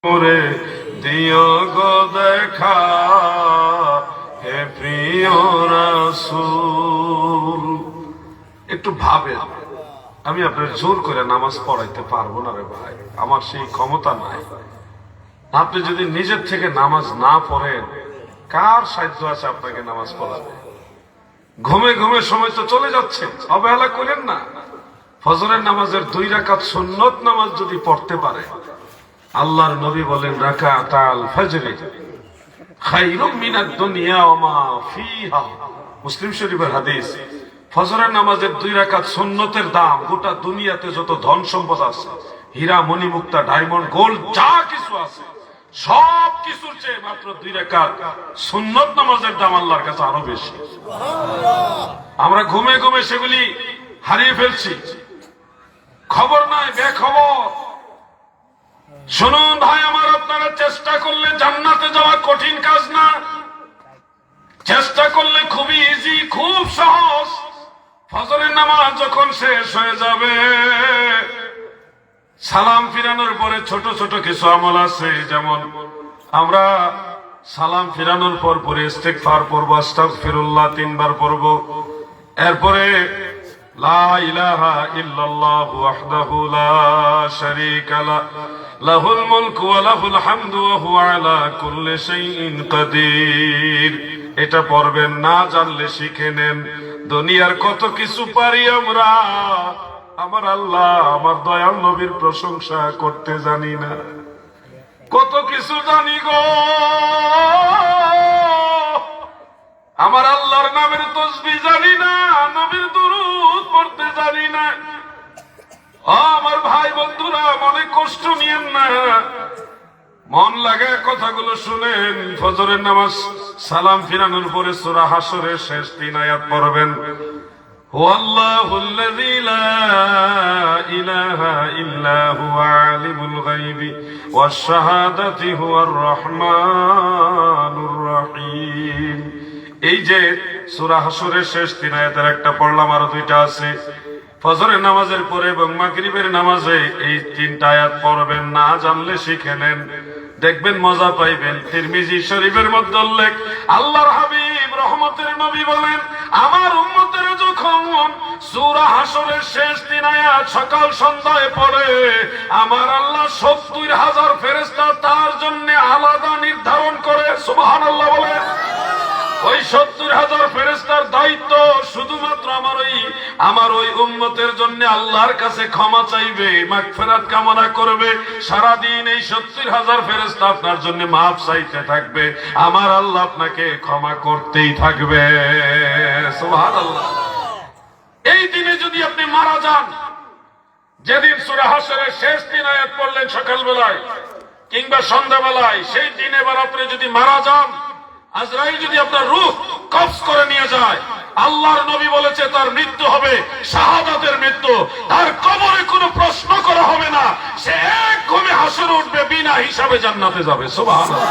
করে দিও গো দেখা, হে প্রিয় রাসূল। একটু ভাবেন, আমি আপনার জোর করে নামাজ পড়াইতে পারবো না রে ভাই, আমার সেই ক্ষমতা নাই। আপনি যদি নিজের থেকে নামাজ না পড়েন, কার সাধ্য আছে আপনাকে নামাজ পড়াবে? ঘুমে ঘুমে সময় তো চলে যাচ্ছে, অবহেলা করেন না। ফজরের নামাজের 2 রাকাত সুন্নত নামাজ যদি পড়তে পারে, আল্লাহর নবী বলেন রাকাতাল ফজর খায়রুম মিনাদ দুনিয়া ওয়া মা ফিহা। মুসলিম শরীফের হাদিস। ফজরের নামাজের 2 রাকাত সুন্নতের দাম গোটা দুনিয়াতে যত ধন সম্পদ আছে, হীরা মণি মুক্তা ডায়মন্ড গোল্ড যা কিছু আছে, সব কিছুর চেয়ে মাত্র 2 রাকাত সুন্নত নামাজের দাম আল্লাহর কাছে আরো বেশি। আমরা ঘুমে ঘুমে সেগুলি হারিয়ে ফেলছি, খবর নাই, বেখবর। শুনুন ভাই আমার, আপনারা চেষ্টা করলে জান্নাতে যাওয়া কঠিন কাজ না, চেষ্টা করলে খুবই ইজি, খুব সহজ। ফজরের নামাজ যখন শেষ হয়ে যাবে, সালাম ফিরানোর পরে ছোট ছোট কিছু আমল আছে, যেমন আমরা সালাম ফিরানোর পর পরে ইস্তিগফার পড়ব, আস্তাগফিরুল্লাহ 3 বার পড়ব। এরপরে লা ইলাহা ইল্লাল্লাহু ওয়াহদাহু লা শারীকা লাহু লাহুল মুলকু ওয়া লাহুল হামদু ওয়া হুয়া আলা কুল্লি শাইইন কাদির। এটা পড়বেন, না জানলে শিখে নেন। দুনিয়ার কত কিছু পারি আমরা, আমার আল্লাহ আমার দয়াল নবীর প্রশংসা করতে জানি না। কত কিছু জানি গো, আমার আল্লাহর নামের তাসবিহ জানি না, নবীর দুরূদ পড়তে জানি না। আমার ভাই বন্ধুরা, মনে কষ্ট নিয়েন না, মন লাগায় কথাগুলো শুনেন। ফজরের নামাজ সালাম ফিরানোর পরে সূরা হাশরের শেষ 3 আয়াত পড়বেন। হুয়াল্লাহুল্লাযী লা ইলাহা ইল্লা হুয়া আলিমুল গায়বি ওয়াশ শাহাদাতি হুয়ার রহমানুর রহিম। এই যে সূরা হাশরের শেষ 3 আয়াতের একটা পড়লাম, আরো 2টা আছে। ফজরের নামাজের পরে এবং মাগরিবের নামাজে এই 3টা আয়াত পড়বেন, না জানলে শিখে নেন, দেখবেন মজা পাইবেন। তিরমিজি শরীফের মধ্যে উল্লেখ, আল্লাহর হাবিব রহমতের নবী বলেন, আমার উম্মতের যখন সূরা হাশরের শেষ 3 আয়াত সকাল সন্ধ্যায় পড়ে, আমার আল্লাহ 70,000 ফেরেশতা তার জন্য আলাদা নির্ধারণ করে। সুবহানাল্লাহ বলেন। ওই 70,000 ফেরেশতার দায়িত্ব শুধুমাত্র আমার ওই উম্মতের জন্য আল্লাহর কাছে ক্ষমা চাইবে, মাগফিরাত কামনা করবে। সারাদিন এই 70,000 ফেরেশতা আপনার জন্য মাফ চাইতে থাকবে, আমার আল্লাহ আপনাকে ক্ষমা করতেই থাকবে। সুবহানাল্লাহ। এই দিনে যদি আপনি মারা যান, যেদিন সূরা হাশরের শেষ 3 আয়াত পড়লেন সকালবেলায় কিংবা সন্ধ্যাবেলায়, সেই দিনে এবার আপনি যদি মারা যান, আজরাইল যদি আপনার রূহ কবজ করে নিয়ে যায়, আল্লাহর নবী বলেছে তার মৃত্যু হবে শাহাদাতের মৃত্যু। তার কবরে কোনো প্রশ্ন করা হবে না, সে এক ঘুমে হাসরে উঠবে, বিনা হিসাবে জান্নাতে যাবে। সুবহানাল্লাহ,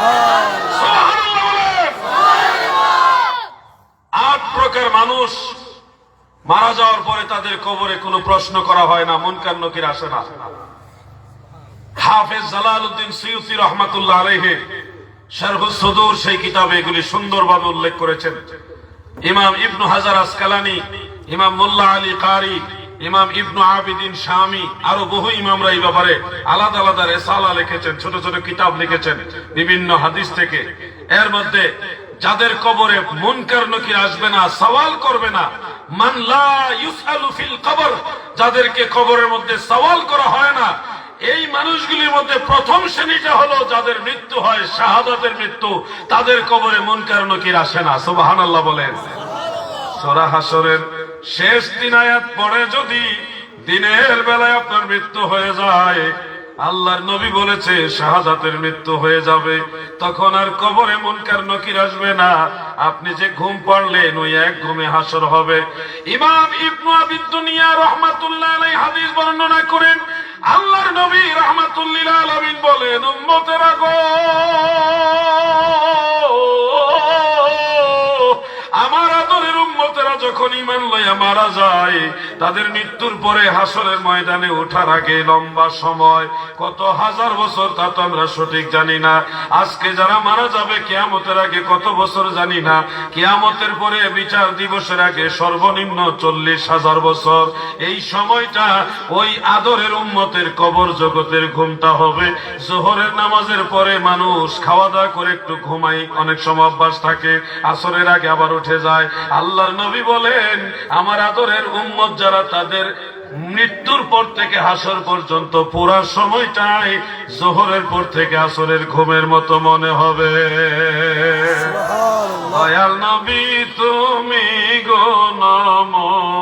সুবহানাল্লাহ বলেন। 8 প্রকার মানুষ মারা যাওয়ার পরে তাদের কবরে কোনো প্রশ্ন করা হয় না, মুনকার নকির আসে না। হাফেজ জালালউদ্দিন সুয়ুতী রহমাতুল্লাহ আলাইহি শারহুস সুদূর সেই কিতাবে এগুলি সুন্দরভাবে উল্লেখ করেছেন। ইমাম ইবনু হাজার আসকালানি, ইমাম মোল্লা আলী কারি, ইমাম ইবনু আবিদিন শামি, আরো বহু ইমামরা এই ব্যাপারে আলাদা আলাদা রিসালা লিখেছেন, ছোট ছোট কিতাব লিখেছেন বিভিন্ন হাদিস থেকে। এর মধ্যে যাদের কবরে মুনকার নকির আসবে না, সওয়াল করবে না, মান লা ইউসআলু ফিল কবর, যাদেরকে কবরের মধ্যে সওয়াল করা হয় না, এই মানুষগুলির মধ্যে প্রথম শ্রেণীটা হলো যাদের মৃত্যু হয় শাহাদাতের মৃত্যু, তাদের কবরে মুনকার নকির আসে না। সুবহানাল্লাহ বলেন। সূরা হাশরের শেষ 3 আয়াত পড়ে যদি দিনের বেলায় আপনার মৃত্যু হয়ে যায়, আল্লাহর নবী বলেছে শাহাদাতের মৃত্যু হয়ে যাবে, তখন আর কবরে মুনকার নকির আসবে না। আপনি যে ঘুম পড়লেন, ওই এক ঘুমে হাসর হবে। ইমাম ইবনু আবিদ দুনিয়া রাহমাতুল্লাহ আলাইহি হাদিস বর্ণনা করেন, আল্লাহর নবী রাহমাতুল লিল আলামিন বলেন, উম্মতেরা গো, আমার আদরের উম্মতেরা যখন ঈমান লইয়া মারা যায়, তাদের মৃত্যুর পরে হাসরের ময়দানে ওঠার আগে লম্বা সময়, কত হাজার বছর তা তো আমরা সঠিক জানি না। আজকে যারা মারা যাবে কিয়ামতের আগে কত বছর জানি না, কিয়ামতের পরে বিচার দিবসের আগে সর্বনিম্ন 40,000 বছর। এই সময়টা ওই আদরের উম্মতের কবর জগতের ঘুমটা হবে। জোহরের নামাজের পরে মানুষ খাওয়া দাওয়া করে একটু ঘুমাই, অনেক সময় অভ্যাস থাকে, আসরের আগে আবার উঠে যায়। আল্লাহর নবী বলেন, আমার আদরের উম্মত যারা, তাদের মৃত্যুর পর থেকে হাসর পর্যন্ত পুরা সময়টাই জোহরের পর থেকে আসরের ঘুমের মতো মনে হবে। দয়াল নবী তুমি গো নমনি,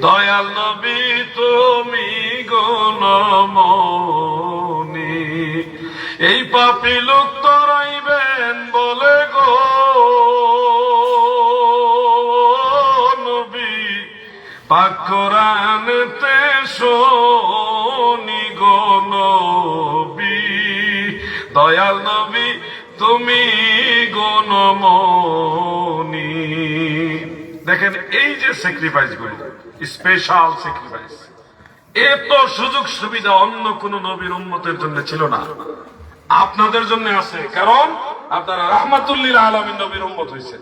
দয়াল নবী তুমি গো নমনি, এই পাপী লোক তরাইবেন বলে গো নবী, পাক কোরআনেতে শুনি গো নবী, দয়াল নবী তুমি গো নমনি। দেখেন এই যে স্যাক্রিফাইস গুলো, স্পেশাল স্যাক্রিফাইস, এত সুযোগ সুবিধা অন্য কোন নবীর উম্মতের জন্য ছিল না, আপনাদের জন্য আছে। কারণ আপনারা রাহমাতুল লিল আলামিন নবীর উম্মত হয়েছে।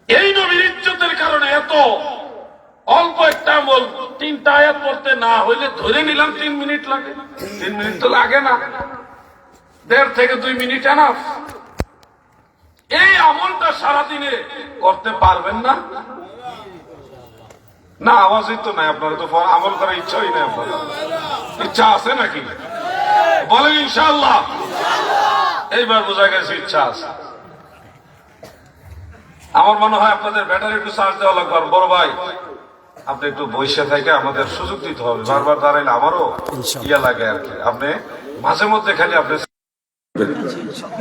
এই নবীর ইজ্জতের কারণে এত অল্প একটা আমল, 3টা আয়াত পড়তে না হইলে ধরে নিলাম 3 মিনিট লাগে। 3 মিনিট তো লাগে না, 1.5 থেকে 2 মিনিট এনাফ। এই আমলটা সারাদিনে করতে পারবেন না? না, আওয়াজই তো নাই আপনারা, তো আমল করার ইচ্ছাই নাই আপনারা। ইচ্ছা আছে নাকি? বলেন ইনশাআল্লাহ। এইবার বোঝা গেছে ইচ্ছা আছে। আমার মনে হয় আপনাদের ব্যাটারি একটু চার্জ দেওয়া লাগবে। আর বড় ভাই, আপনি একটু বসে থেকে আমাদের সুযোগ দিতে হবে, বারবার দাঁড়াইলে আমারও ইয়া লাগে আর কি। আপনি মাঝে মধ্যে খালি আপনি,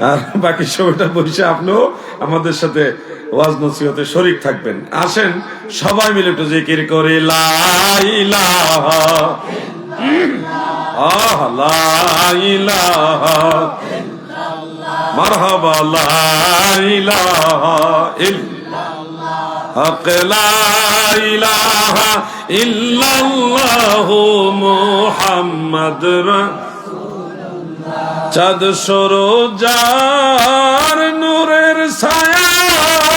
আর বাকি সময়টা বসে আপনিও আমাদের সাথে ওয়াজ নসিহতে শরীক থাকবেন। আসেন সবাই মিলে একটু জিকির করে লা ইলাহা লা ইলাহা মারহাবা লা ইলাহা হক লা ইলাহা ইল্লাল্লাহু মুহাম্মাদ রাসূলুল্লাহ। চাঁদ সরোজার নূরের ছায়ায়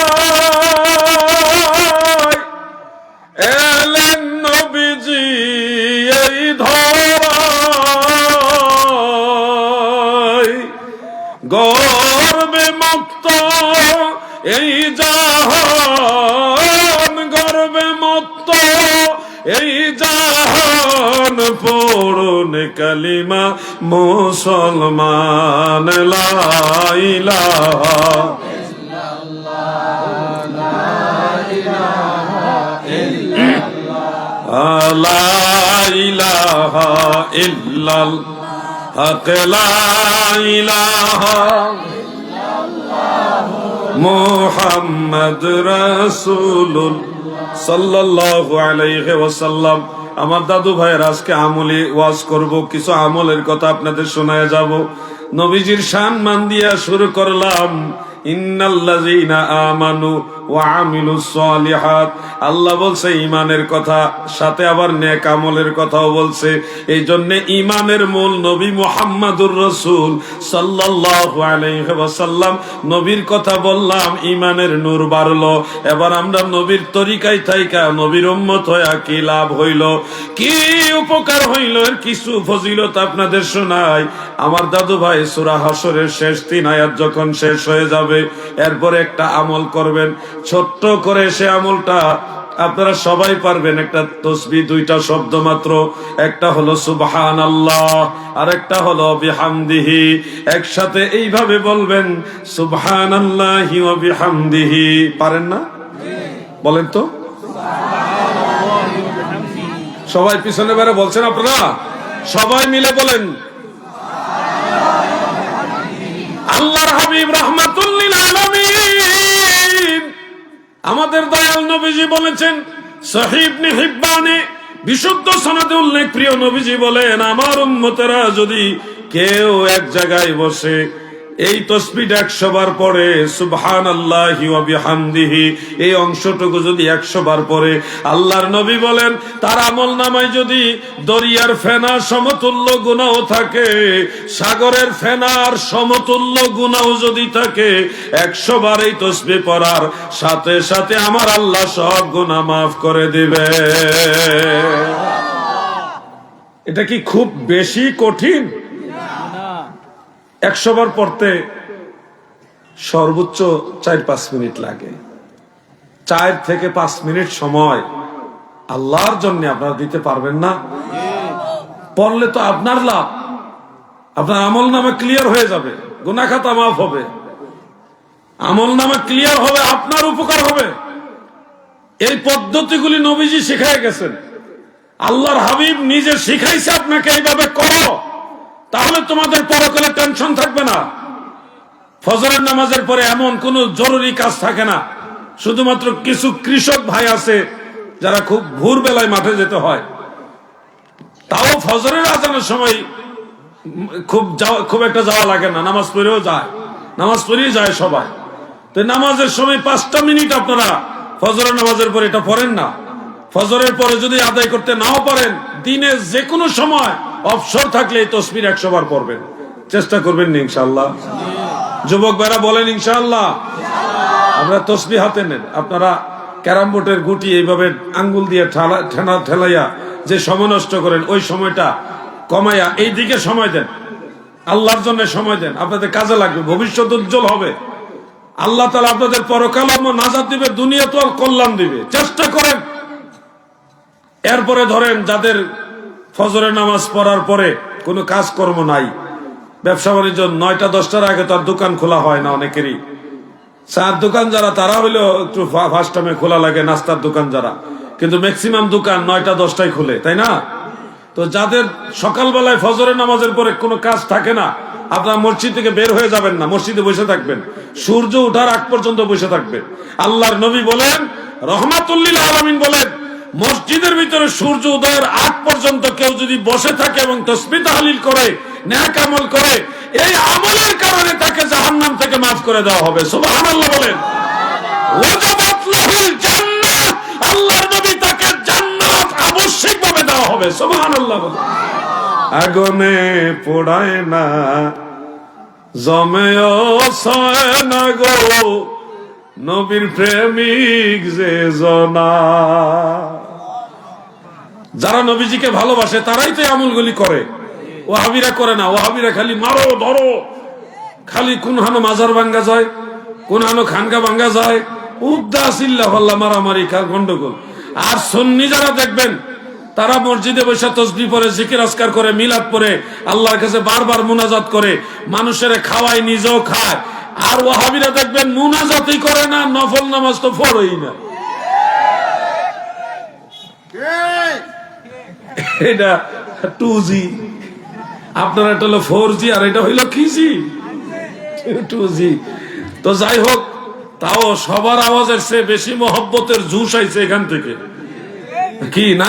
এলেন নবীজি এই ধরায়, গর্বে মুক্ত এই জাহান, গর্বে মুক্ত এই জাহান, পড়ুন কালিমা মুসলমান লা ইলাহা লা ইলাহা ইল্লাল্লাহ হক লা ইলাহা মুহাম্মদ রাসূলুল্লাহ সাল্লাল্লাহু আলাইহি ওয়াসাল্লাম। আমার দাদু ভাইয়ের আজকে আমলি ওয়াজ করব, কিছু আমলের কথা আপনাদের শোনায় যাব। নবীজির সম্মান দিয়া শুরু করলাম, ইন্নাল্লাযীনা আমানু ওয়া আমিলুস সালিহাত। আল্লাহ বলছে ঈমানের কথা, সাথে আবার নেক আমলের কথাও বলছে। এই জন্য ঈমানের মূল নবী মুহাম্মদুর রাসূল সাল্লাল্লাহু আলাইহি ওয়াসাল্লাম, নবীর কথা বললাম, ঈমানের নূর বাড়লো। এবার আমরা নবীর তরিকায় থাইকা নবীর উম্মত হইয়া কি লাভ হইল, কি উপকার হইল, এর কিছু ফজিলত আপনাদের শোনাই। আমার দাদু ভাই সূরা হাসরের শেষ 3 আয়াত যখন শেষ হয়ে যাবে, এরপরে একটা আমল করবেন, ছোট্ট করে সে আমলটা আপনারা সবাই পারবেন। একটা তাসবিহ, 2টা শব্দ মাত্র, একটা হলো সুবহানাল্লাহ আর একটা হলো বিহামদিহি। একসাথে এইভাবে বলবেন, সুবহানাল্লাহি ওয়া বিহামদিহি। পারেন না? বলেন তো সবাই, পিছনে বেড়ে বলছেন আপনারা, সবাই মিলে বলেন। আল্লাহর হাবিব রাহমাতুল লিল আলামিন আমাদের দয়াল নবীজি বলেছেন, সহিহ ইবনে হিব্বানে বিশুদ্ধ সনদে উল্লেখ, প্রিয় নবীজি বলেন, আমার উম্মতেরা যদি কেউ এক জায়গায় বসে এই তাসবিহটা 100 বার পড়ে, সুবহানাল্লাহি ওয়া বিহামদিহি, এই অংশটুকু যদি 100 বার পড়ে, আল্লাহর নবী বলেন তার আমলনামায় যদি দরিয়ার ফেনা সমতুল্য গুনাহ থাকে, সাগরের ফেনার সমতুল্য গুনাহ যদি থাকে, 100 বার এই তাসবিহ পড়ার সাথে সাথে আমার আল্লাহ সব গুনাহ মাফ করে দিবে। এটা কি খুব বেশি কঠিন? 100 বার পড়তে সর্বোচ্চ 4-5 মিনিট লাগে। 4 থেকে 5 মিনিট সময় আল্লাহর জন্য আপনারা দিতে পারবেন না? পড়লে তো আপনার লাভ, আপনার আমল নামা ক্লিয়ার হয়ে যাবে, গুনাহ খাতা মাফ হবে, আমল নামা ক্লিয়ার হবে, আপনার উপকার হবে। এই পদ্ধতিগুলি নবীজি শিখাই গেছেন, আল্লাহর হাবিব নিজে শিখাইছে আপনাকে এইভাবে করো, তাহলে তোমাদের পরকালে টেনশন থাকবে না। ফজরের নামাজের পরে এমন কোন জরুরি কাজ থাকে না, শুধুমাত্র কিছু কৃষক ভাই আছে যারা খুব ভোর বেলায় মাঠে যেতে হয়, তাও ফজরের আজানের সময় খুব একটা যাওয়া লাগে না, নামাজ পড়েও যায়, নামাজ পড়েই যায় সবাই। তো নামাজের সময় 5টা মিনিট আপনারা ফজরের নামাজের পরে এটা পড়েন না। ফজরের পরে যদি আদায় করতে নাও পারেন, দিনে যে কোনো সময় অবসর থাকলে এই তাসবিহ 100 বার পড়বেন, চেষ্টা করবেন না ইনশাআল্লাহ। যুবক ভাইরা বলেন ইনশাআল্লাহ। আমরা তাসবিহ হাতে নেন, আপনারা ক্যারাম বোর্ডের গুটি এইভাবে আঙ্গুল দিয়ে ঠেলাইয়া যে সময় নষ্ট করেন, ওই সময়টা কমাইয়া এই দিকে সময় দেন, আল্লাহর জন্য সময় দেন, আপনাদের কাজে লাগবে, ভবিষ্যৎ উজ্জ্বল হবে। আল্লাহ তাআলা আপনাদের পরকাল নাজাত দিবে, দুনিয়া তো কল্যাণ দিবে। চেষ্টা করেন। এরপরে ধরেন যাদের ফজরের নামাজ পড়ার পরে কোনো কাজকর্ম নাই, ব্যবসা বাণিজ্য 9টা 10টার আগে তার দোকান খোলা হয় না অনেকেরই, চার দোকান যারা তারা হইলো একটু ফার্স্ট টাইমে খোলা লাগে, নাস্তার দোকান যারা, কিন্তু ম্যাক্সিমাম দোকান 9টা 10টায় খুলে, তাই না? তো যাদের সকালবেলায় ফজরের নামাজের পরে কোনো কাজ থাকে না, আপনারা মসজিদ থেকে বের হয়ে যাবেন না, মসজিদে বসে থাকবেন, সূর্য ওঠার আগ পর্যন্ত বসে থাকবেন। আল্লাহর নবী বলেন, রাহমাতুল লিল আলামিন বলেন, মসজিদের ভিতরে সূর্য উদয়ের আগ পর্যন্ত কেউ যদি বসে থাকে এবং তাসবিহ তাহলিল করে, নেক আমল করে, এই আমলের কারণে তাকে জাহান্নাম থেকে মাফ করে দেওয়া হবে। সুবহানাল্লাহ বলেন। ওয়াজাবাত লাহুল জান্নাহ, আল্লাহর নবী তাকে জান্নাত আবশ্যিকভাবে দেওয়া হবে। সুবহানাল্লাহ বলেন। আগুনে পোড়ায় না, জমেও সয় না গো, নবীর প্রেমিক যে জনা। যারা নবীজিকে ভালোবাসে তারাই তো আমলগুলি করে, ওয়াহাবিরা করে না। ওয়াহাবিরা খালি মারো ধরো, খালি কোন হানো মাজার ভাঙ্গা যায়, কোন হানো খানকা ভাঙ্গা যায়, উদ্দাসিল্লাহ আল্লাহ মারামারি গন্ডগোল। আর সুন্নি যারা দেখবেন তারা মসজিদে বসে তাসবিহ পড়ে, জিকির আজকার করে, মিলাদ পড়ে, আল্লাহর কাছে বারবার মুনাজাত করে, মানুষের খাওয়ায়, নিজেও খায়। আর ওয়াহাবিরা দেখবেন মুনাজাতই করে না, নফল নামাজ তো পড়েই না। এটা 2G, আপনার এটা হলো 4G, আর এটা হইলো কি জি, 2G। তো যাই হোক, তাও সবার আওয়াজের চেয়ে বেশি মহব্বতের জুস আইছে এখান থেকে, কি না?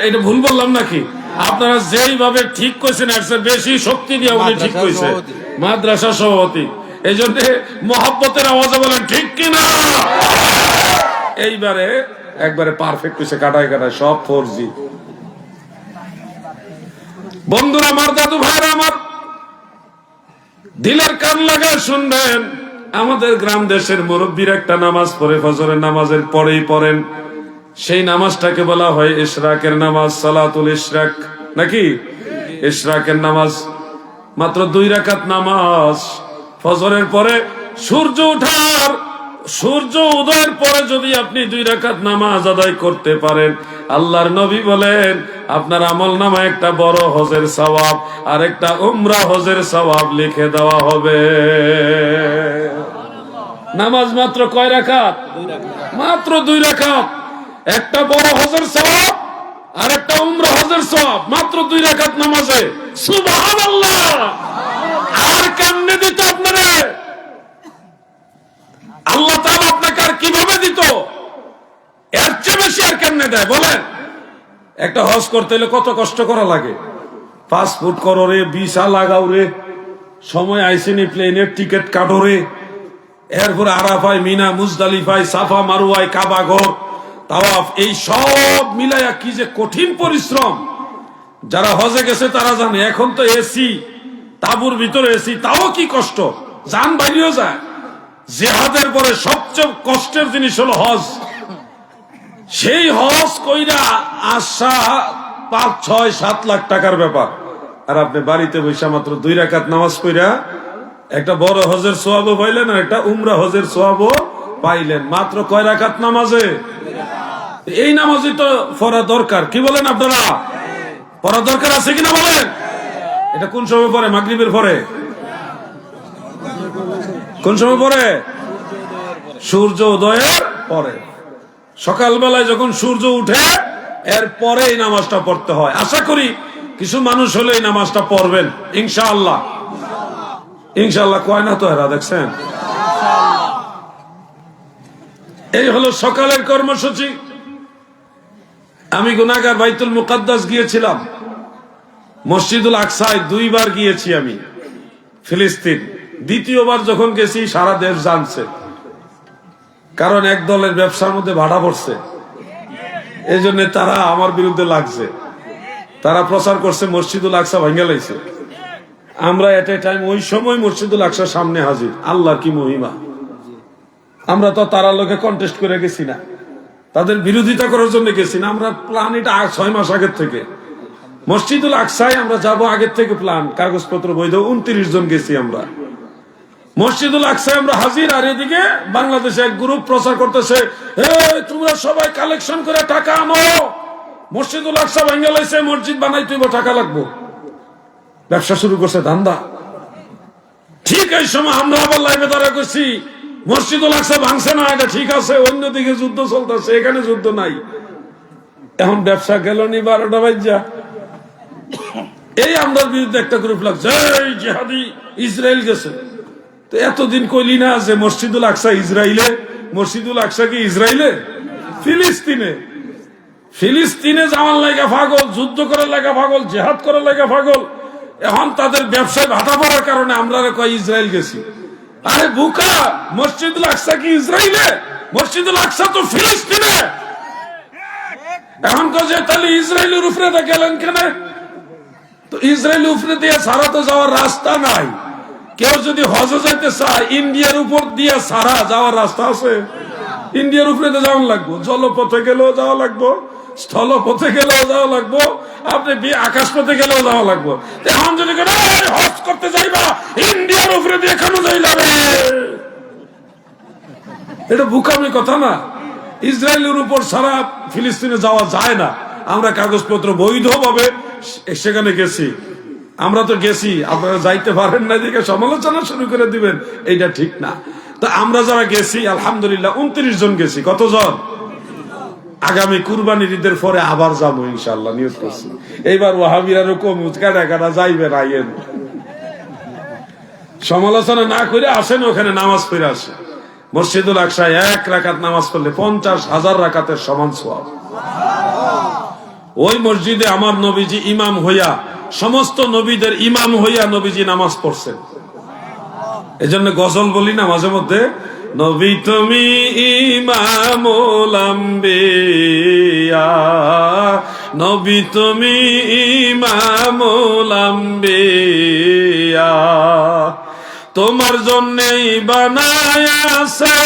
এটা ভুল বললাম নাকি? আপনারা যেইভাবে ঠিক কইছেন এর চেয়ে বেশি শক্তি দিয়ে উনি ঠিক কইছে, মাদ্রাসা সভাপতি। এই জন্য মহব্বতের আওয়াজে বলেন ঠিক কিনা? এইবারে একবারে পারফেক্ট হয়েছে, কাটায় কাটায় সব 4G। বন্ধুরা আমার, দাদু ভাইরা আমার, দিলের কান লাগায় শুনবেন, আমাদের গ্রাম দেশের মুরব্বীরা একটা নামাজ পড়ে, ফজরের নামাজের পরেই পড়েন, সেই নামাজটাকে বলা হয় ইশরাকের নামাজ, সালাতুল ইশরাক, নাকি? ইশরাকের নামাজ মাত্র 2 রাকাত নামাজ। ফজরের পরে সূর্য উদয়ের পরে যদি আপনি 2 রাকাত নামাজ আদায় করতে পারেন, আল্লাহর নবী বলেন আপনার আমলনামায় একটা বড় হজের সওয়াব আর একটা উমরা হজের সওয়াব লিখে দেওয়া হবে। নামাজ মাত্র কয় রাকাত? মাত্র 2 রাকাত। একটা বড় হজের সওয়াব আর একটা উমরা হজের সওয়াব মাত্র 2 রাকাত নামাজে। সুবহানাল্লাহ। আর কেমনে দিত আপনারে আল্লাহ তাআলা? আপনাকে আর কিভাবে দিত? এর চেয়ে বেশি আর কেমনে দেয় বলেন? একটা হজ করতে হলে কত কষ্ট করা লাগে, পাসপোর্ট করো রে, ভিসা লাগাও রে, সময় আইসিনি, প্লেনের টিকিট কাটরে, এরপরে আরাফায়, মিনা, মুজদালিফায়, সাফা মারুয়ায়, কাবা ঘর, তাওয়াফ, এই সব মিলাইয়া কি যে কঠিন পরিশ্রম। যারা হজে গেছে তারা জানে। এখন তো এসি, তাঁবুর ভিতরে এসি, তাও কি কষ্ট, জান বাইরেও যায়। জিহাদের পরে সবচেয়ে কষ্টের জিনিস হলো হজ। সেই হজ কইরা আসা 5, 6, 7 লাখ টাকার ব্যাপার। আর আপনি বাড়িতে বসে মাত্র 2 রাকাত নামাজ পড়া একটা বড় হজের সোয়াবও পাইলেন, আর একটা উমরা হজের সোয়াবও পাইলেন। মাত্র কয় রাকাত নামাজে? এই নামাজই তো পড়া দরকার। কি বলেন আপনারা? পড়া দরকার আছে কিনা বলেন? এটা কোন সময় পড়ে? মাগরিবের পরে। কোন সময় পড়ে? সূর্য উদয়ের পরে। সকালবেলায় যখন সূর্য উঠে এর পরে এই নামাজটা পড়তে হয়। আশা করি কিছু মানুষ হলে এই নামাজটা পড়বেন ইনশাআল্লাহ। ইনশাআল্লাহ কয় না তো এরা, দেখছেন? এই হলো সকালের কর্মসূচি। আমি গুনাহগার বাইতুল মুকাদ্দাস গিয়েছিলাম, মসজিদুল আকসায় 2 বার গিয়েছি আমি, ফিলিস্তিন। দ্বিতীয়বার যখন গেছি সারা দেশ জানছে, কারণ এক দলের ব্যবসার মধ্যে ভাড়া পড়ছে, এই জন্য তারা আমার বিরুদ্ধে লাগছে। তারা প্রচার করছে মসজিদুল আকসা ভেঙে লাইছে। আমরা এট এ টাইম ওই সময় মসজিদুল আকসার সামনে হাজির। আল্লাহর কি মহিমা! আমরা তো তারা লোকে কন্টেস্ট করে গেছি না, তাদের বিরোধিতা করার জন্য গেছি না। আমরা প্ল্যান এটা 6 মাস আগের থেকে। মসজিদুল আকসায় আমরা যাব আগের থেকে প্ল্যান, কাগজপত্র বৈধ। 29 জন গেছি আমরা মসজিদুল আকসায়, আমরা হাজির। আর এদিকে বাংলাদেশে এক গ্রুপ প্রচার করতেছে, তোমরা সবাই কালেকশন করে টাকা আনো, মসজিদুল আকসা ভেঙে লাইছে, মসজিদ বানাই তুইব, টাকা লাগবো। ব্যবসা শুরু করছে, ধান্দা। ঠিক এই সময় আমরা আবার লাইভে দাঁড়া করছি, মসজিদুল আকসা ভাঙছে না, এটা ঠিক আছে, অন্যদিকে যুদ্ধ চলতেছে, এখানে যুদ্ধ নাই। এখন ব্যবসা গেল নি 12টা বাজ্যা। এই আমরার বিরুদ্ধে একটা গ্রুপ লাগছে, জিহাদি ইসরায়েল গেছে। তো এতদিন কইলি না যে মসজিদুল আকসা ইসরায়েলে? মসজিদুল আকসা কি ইসরায়েলে? ফিলিস্তিনে। ফিলিস্তিনে যাওয়ার লাগা পাগল, যুদ্ধ করার লাগা পাগল, জেহাদ করার লাগা পাগল। এখন তাদের ব্যবসায় ভাটা পড়ার কারণে আমরা কয় ইসরায়েল গেছি। আরে বুকা, মসজিদুল আকসা কি ইসরায়েলে? মসজিদুল আকসা তো ফিলিস্তিনে। এখন যে তাহলে ইসরায়েলের উপরে গেলেন কেন? তো ইসরায়েলের উপরে দিয়ে সারা তো যাওয়ার রাস্তা নাই। কেউ যদি হজে যাইতে চায়, ইন্ডিয়ার উপর দিয়ে সারা যাওয়ার রাস্তা আছে? ইন্ডিয়ার উপরে তো যাওয়া লাগবো, জলপথে গেলেও যাওয়া লাগবো, স্থলপথে গেলেও যাওয়া লাগবো, আপনি আকাশপথে গেলেও যাওয়া লাগবো। এখন যদি হজ করতে যাইবা ইন্ডিয়ার উপরে দিয়ে কেন যাইলাবে? এটা বুকামি কথা না। ইসরায়েলের উপর সারা ফিলিস্তিনে যাওয়া যায় না। আমরা কাগজপত্র বৈধভাবে সেখানে গেছি। আমরা তো গেছি, আপনারা যাইতে পারেন না দিকে সমালোচনা শুরু করে দিবেন, এইটা ঠিক না। তো আমরা যারা গেছি আলহামদুলিল্লাহ 29 জন গেছি। কতজন? আগামী কুরবানির ঈদের পরে আবার যাবো ইনশাআল্লাহ, নিয়ত করছি। এইবার ওয়াহাবিরা রকম কাটা যাইবে না, সমালোচনা না করে আসেন, ওখানে নামাজ পড়ে আসে। মসজিদুল আকসায় 1 রাকাত নামাজ পড়লে 50,000 রাকাতের সমান সওয়াব। ওই মসজিদে আমার নবীজি ইমাম হইয়া, সমস্ত নবীদের ইমাম হইয়া নবীজি নামাজ পড়ছেন। এজন্য গজল বলি না মাঝে মধ্যে, নবী তুমি ইমামুল আম্বিয়া, নবী তুমি ইমামুল আম্বিয়া, তোমার জন্যই বানায়াছে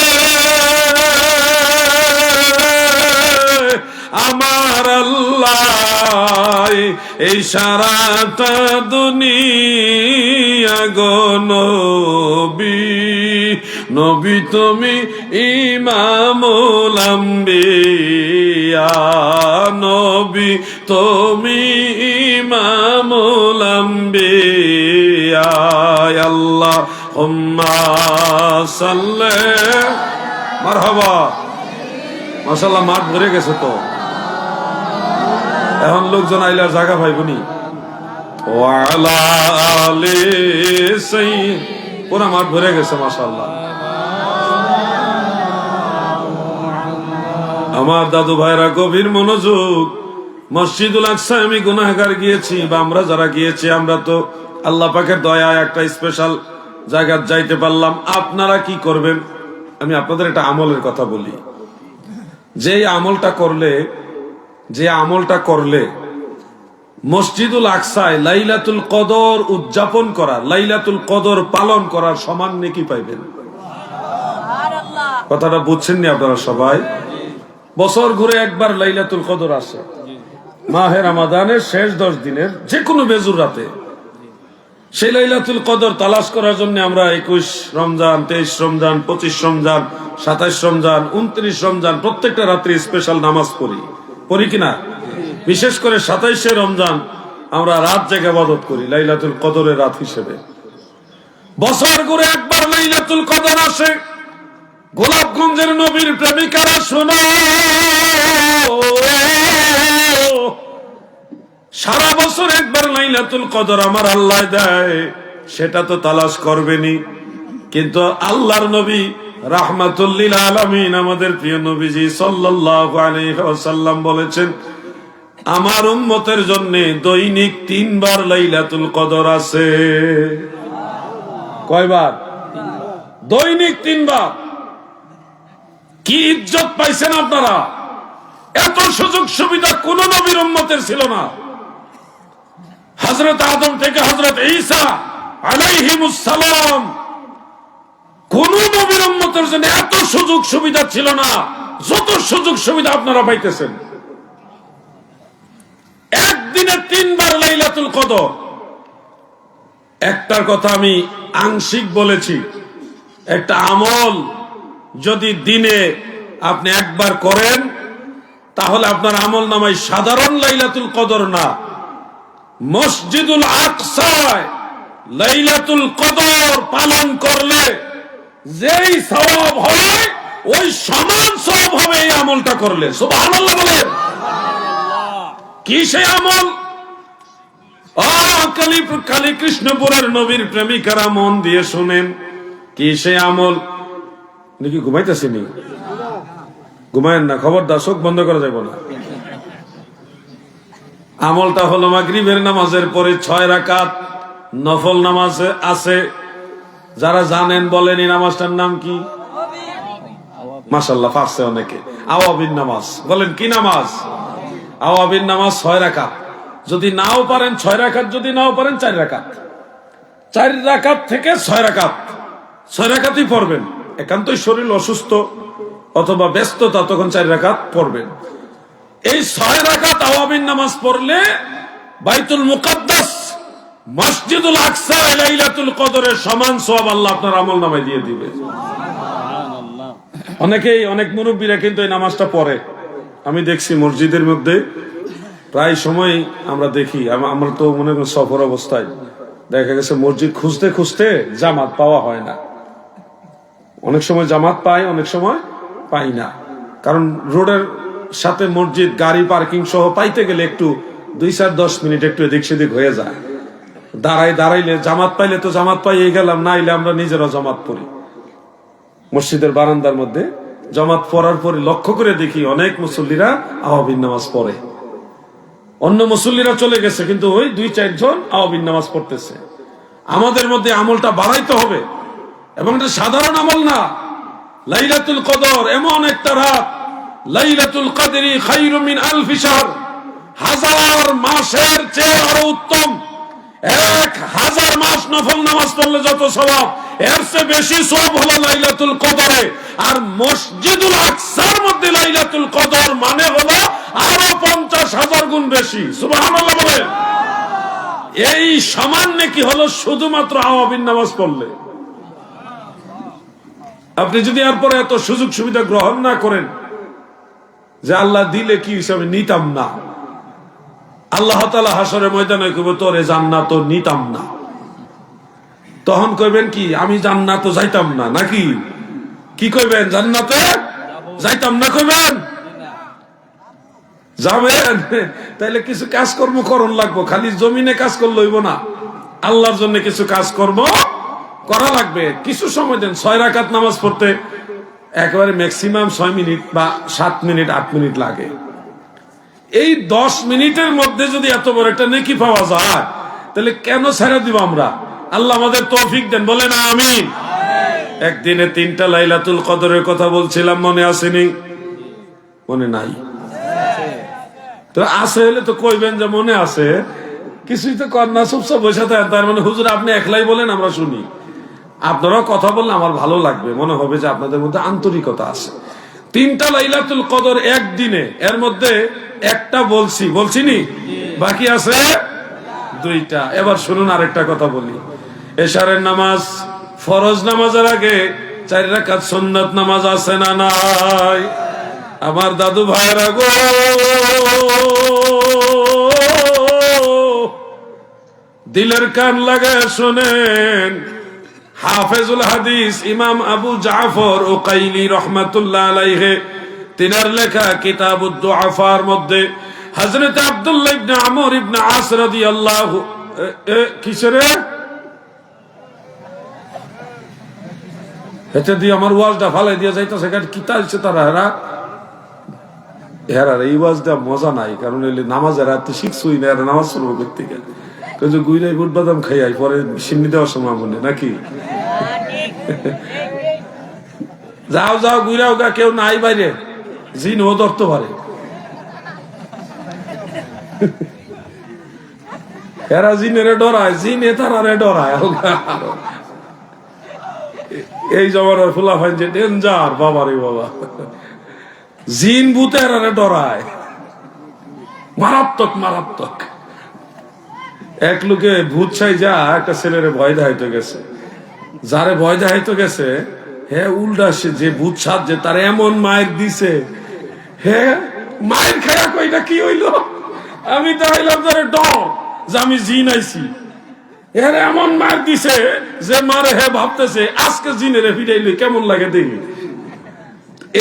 আমার আল্লাহ এই সারাটা দুনিয়া গো নবী, নবী তুমি ইমামুল আম্বিয়া, নবী তুমি ইমামুল আম্বিয়া, আল্লাহুম্মা সাল্লি। মারহাবা। মাশাআল্লাহ, মাঠ ভরে গেছে তো। এখন লোকজন আইলে আর জায়গা পাইবনি। ওয়ালা আলি সাইয়্যিদ, পুরা মাঠ ভরে গেছে মাশাআল্লাহ। আমার দাদু ভাইরা গভীর মনোযোগ। মসজিদুল আকসায় আমি গুনাহগার গিয়েছি, বা আমরা যারা গিয়েছি আমরা তো আল্লাহ পাকের দয়ায় একটা স্পেশাল জায়গা যাইতে পারলাম। আপনারা কি করবেন? আমি আপনাদের একটা আমলের কথা বলি। যে আমলটা করলে মসজিদুল আকসায় লাইলাতুল কদর উদযাপন করা, লাইলাতুল কদর পালন করার সমান নেকি পাইবেন। কথাটা বুঝছেন নি আপনারা সবাই? বছর ঘুরে একবার লাইলাতুল কদর আসে, মাহে রমাদানের শেষ 10 দিনের যে কোনো বেজুর রাতে। সেই লাইলাতুল কদর তালাশ করার জন্য আমরা 21 রমজান, 23 রমজান, 25 রমজান, 27 রমজান, 29 রমজান প্রত্যেকটা রাত্রি স্পেশাল নামাজ পড়ি কিনা? বিশেষ করে 27শে রমজান আমরা রাত জেগে ইবাদত করি লাইলাতুল কদরের রাত হিসেবে। বছর ঘুরে একবার লাইলাতুল কদর আসে। গোলাপগঞ্জের নবীর প্রেমিকারা শোনো, সারা বছর একবার লাইলাতুল কদর আমার আল্লাহ দেয়, সেটা তো তালাশ করবেনি। কিন্তু আল্লাহর নবী রাহমাতুল লিল আলামিন আমাদের প্রিয় নবীজি সাল্লাল্লাহু আলাইহি ওয়াসাল্লাম বলেছেন, আমার উম্মতের জন্য দৈনিক 3 বার লাইলাতুল কদর আছে। কয়বার? দৈনিক 3 বার। কি ইজ্জত পাইছেন আপনারা! এত সুযোগ সুবিধা কোন নবীর উম্মতের ছিল না। হযরত আদম থেকে হযরত ঈসা আলাইহিমুস সালাম কোন নবীর উম্মতের জন্য এত সুযোগ সুবিধা ছিল না যত সুযোগ সুবিধা আপনারা পাইতেছেন। একদিনে 3 বার লাইলাতুল কদর। একটার কথা আমি আংশিক বলেছি, একটা আমল যদি দিনে আপনি একবার করেন তাহলে আপনার আমল নামায় সাধারণ লাইলাতুল কদর না, মসজিদুল আকসায় লাইলাতুল কদর পালন করলে যেই সওয়াব হয় ওই সমান সওয়াব হবে এই আমলটা করলে। সুবহানাল্লাহ বলেন। কি সেই আমল? কালী কৃষ্ণপুরের নবীর প্রেমিকারা মন দিয়ে শুনেন, কি সেই আমল? নাকি ঘুমাইতেছিনি? ঘুমায়েন না, খবরদার, চোখ বন্ধ করা যাবে না। আমলটা হলো মাগরিবের নামাজের পরে 6 রাকাত নফল নামাজ আছে। যারা জানেন বলেন এই নামাজটার নাম কি? মাশাআল্লাহ পারছে অনেকে। আওয়াবিন নামাজ। বলেন কি নামাজ? আওয়াবিন নামাজ 6 রাকাত। যদি নাও পারেন 6 রাকাত, যদি নাও পারেন 4 রাকাত। 4 রাকাত থেকে 6 রাকাত, 6 রাকাতই পড়বেন। একান্তই শরীর অসুস্থ অথবা ব্যস্ততা, তখন 4 রাকাত পড়বেন। এই 6 রাকাত আওয়াবিন নামাজ পড়লে বাইতুল মুকাদ্দাস মসজিদুল আকসা লাইলাতুল কদরের সমান সওয়াব আল্লাহ আপনার আমলনামায় দিয়ে দিবে। অনেকেই, অনেক মুরব্বীরা কিন্তু এই নামাজটা পড়ে। আমি দেখছি মসজিদের মধ্যে প্রায় সময় আমরা দেখি, আমরা তো মনে করি সফর অবস্থায় দেখা গেছে মসজিদ খুঁজতে খুঁজতে জামাত পাওয়া হয় না। অনেক সময় জামাত পাই, অনেক সময় পাই না। কারণ রোডের সাথে মসজিদ, গাড়ি পার্কিং সহ পাইতে গেলে একটু 2-4-10 মিনিট একটু এদিক সেদিক হয়ে যায়। দাঁড়াইলে জামাত পাইলে তো জামাত পাইয়ে গেলাম, না হইলে আমরা নিজেরা জামাত পড়ি। মসজিদের বারান্দার মধ্যে জামাত পড়ার পরে লক্ষ্য করে দেখি অনেক মুসল্লিরা আওয়াবিন নামাজ পড়ে। অন্য মুসল্লিরা চলে গেছে, কিন্তু ওই 2-4 জন আওয়াবিন নামাজ পড়তেছে। আমাদের মধ্যে আমলটা বাড়াইতে হবে, এবং এটা সাধারণ আমল না। লাইলাতুল কদর এমন একটা রাত, লাইলাতুল কদরি খায়রুম মিন আলফি শাহর, 1000 মাসের চেয়ে আরো উত্তম। 1000 মাস নফল নামাজ পড়লে যত সওয়াব, এর চেয়ে বেশি সওয়াব হলো লাইলাতুল কদরে। আর মসজিদুল আকসার মধ্যে লাইলাতুল কদর মানে হলো আরো 50,000 গুণ বেশি। সুবহানাল্লাহ বলেন। এই সমান নাকি হলো শুধুমাত্র আওয়াবিন নামাজ পড়লে। আপনি যদি এরপরে এত সুযোগ সুবিধা গ্রহণ না করেন, যে আল্লাহ দিলে কি হিসাবে নিতাম না, আল্লাহ তাআলা হাসরের ময়দানে কইব তোরে জান্নাত নিতাম না, তখন কইবেন কি? আমি জান্নাতে যাইতাম না, নাকি কি কইবেন? জান্নাতে যাইতাম না কইবেন? যাবেন। তাইলে কিছু কাজকর্ম করণ লাগবো, খালি জমিনে কাজ করলে হইব না। আল্লাহর জন্য কিছু কাজকর্ম করা লাগবে। কিছু সময় দেন। 6 রাকাত নামাজ পড়তে একেবারে ম্যাক্সিমাম 6 মিনিট বা 7 মিনিট 8 মিনিট লাগে। এই 10 মিনিটের মধ্যে যদি এত বড় একটা নেকি পাওয়া যায়, তাহলে কেন ছেড়ে দিব আমরা? আল্লাহ আমাদের তৌফিক দেন, বলেন আমিন। একদিনে 3টা লাইলাতুল কদরের কথা বলছিলাম, মনে আসেনি? মনে নাই তো? আছে হলে তো কইবেন যে মনে আছে, কিছুই তো কর না, চুপচাপ বসে থাকেন। তার মানে হুজুর আপনি একলাই বলেন, আমরা শুনি। আপনারাও কথা বললে আমার ভালো লাগবে, মনে হবে যে আপনাদের মধ্যে আন্তরিকতা আছে। 3টা লাইলাতুল কদর একদিনে, এর মধ্যে একটা বলছিনি, বাকি আছে 2টা। এবার শুনুন আরেকটা কথা বলি। এশারের নামাজ, ফরজ নামাজের আগে 4 রাকাত সুন্নাত নামাজ আছে না নাই? আমার দাদু ভাইরা গো, দিলের কান লাগায় শোনেন। হাফেজুল হাদিস ইমাম আবু জাফর উকাইলি রহমাতুল্লাহ আলাইহি, তিনার লেখা কিতাবুদ দুআফার মধ্যে হযরত আব্দুল্লাহ ইবনে আমর ইবনে আস রাদিয়াল্লাহু কিসরে হেতে দিয়ে আমার ওয়াজটা ফালাই দিয়ে যাইতেছে, কি তাইছে তারা এরা এই ওয়াজটা মজা নাই, কারণ এলে নামাজের রাতে শিখছুই না, এরা নামাজ পড়বো করতে গেলে গুইরাই বুট বাদাম খাইয়াই পরে সিন্নি দেওয়ার সময় মনে নাকি যাও যাও গুইরাও গা, কেউ নাই বাইরে, জিন ও ধরতে পারে। এরা জিনেরে ডরায়, জিনে তারারে ডরায়। এই জমানার ফুলাফাইন যে ডেঞ্জার, বাবা রে বাবা, জিন ভূতে এরারে ডরায়, মারাত্মক মারাত্মক। এক লোকে ভূত ছাই যা একটা ছেলেরে ভয় দেখাইতে গেছে, যারে ভয় দেখাইতে গেছে হ্যাঁ উল্টা সে যে ভূত সাজ যে তার এমন মায়ের দিছে, হ্যাঁ মায়ের খায়া কইটা কি হইলো, আমি দেখাইলাম তারে ডর যে আমি জিন আইছি। এর এমন মার দিছে যে মারে হে ভাবতেছে আজকে জিনেরে ফিরাইলে কেমন লাগে দেখি।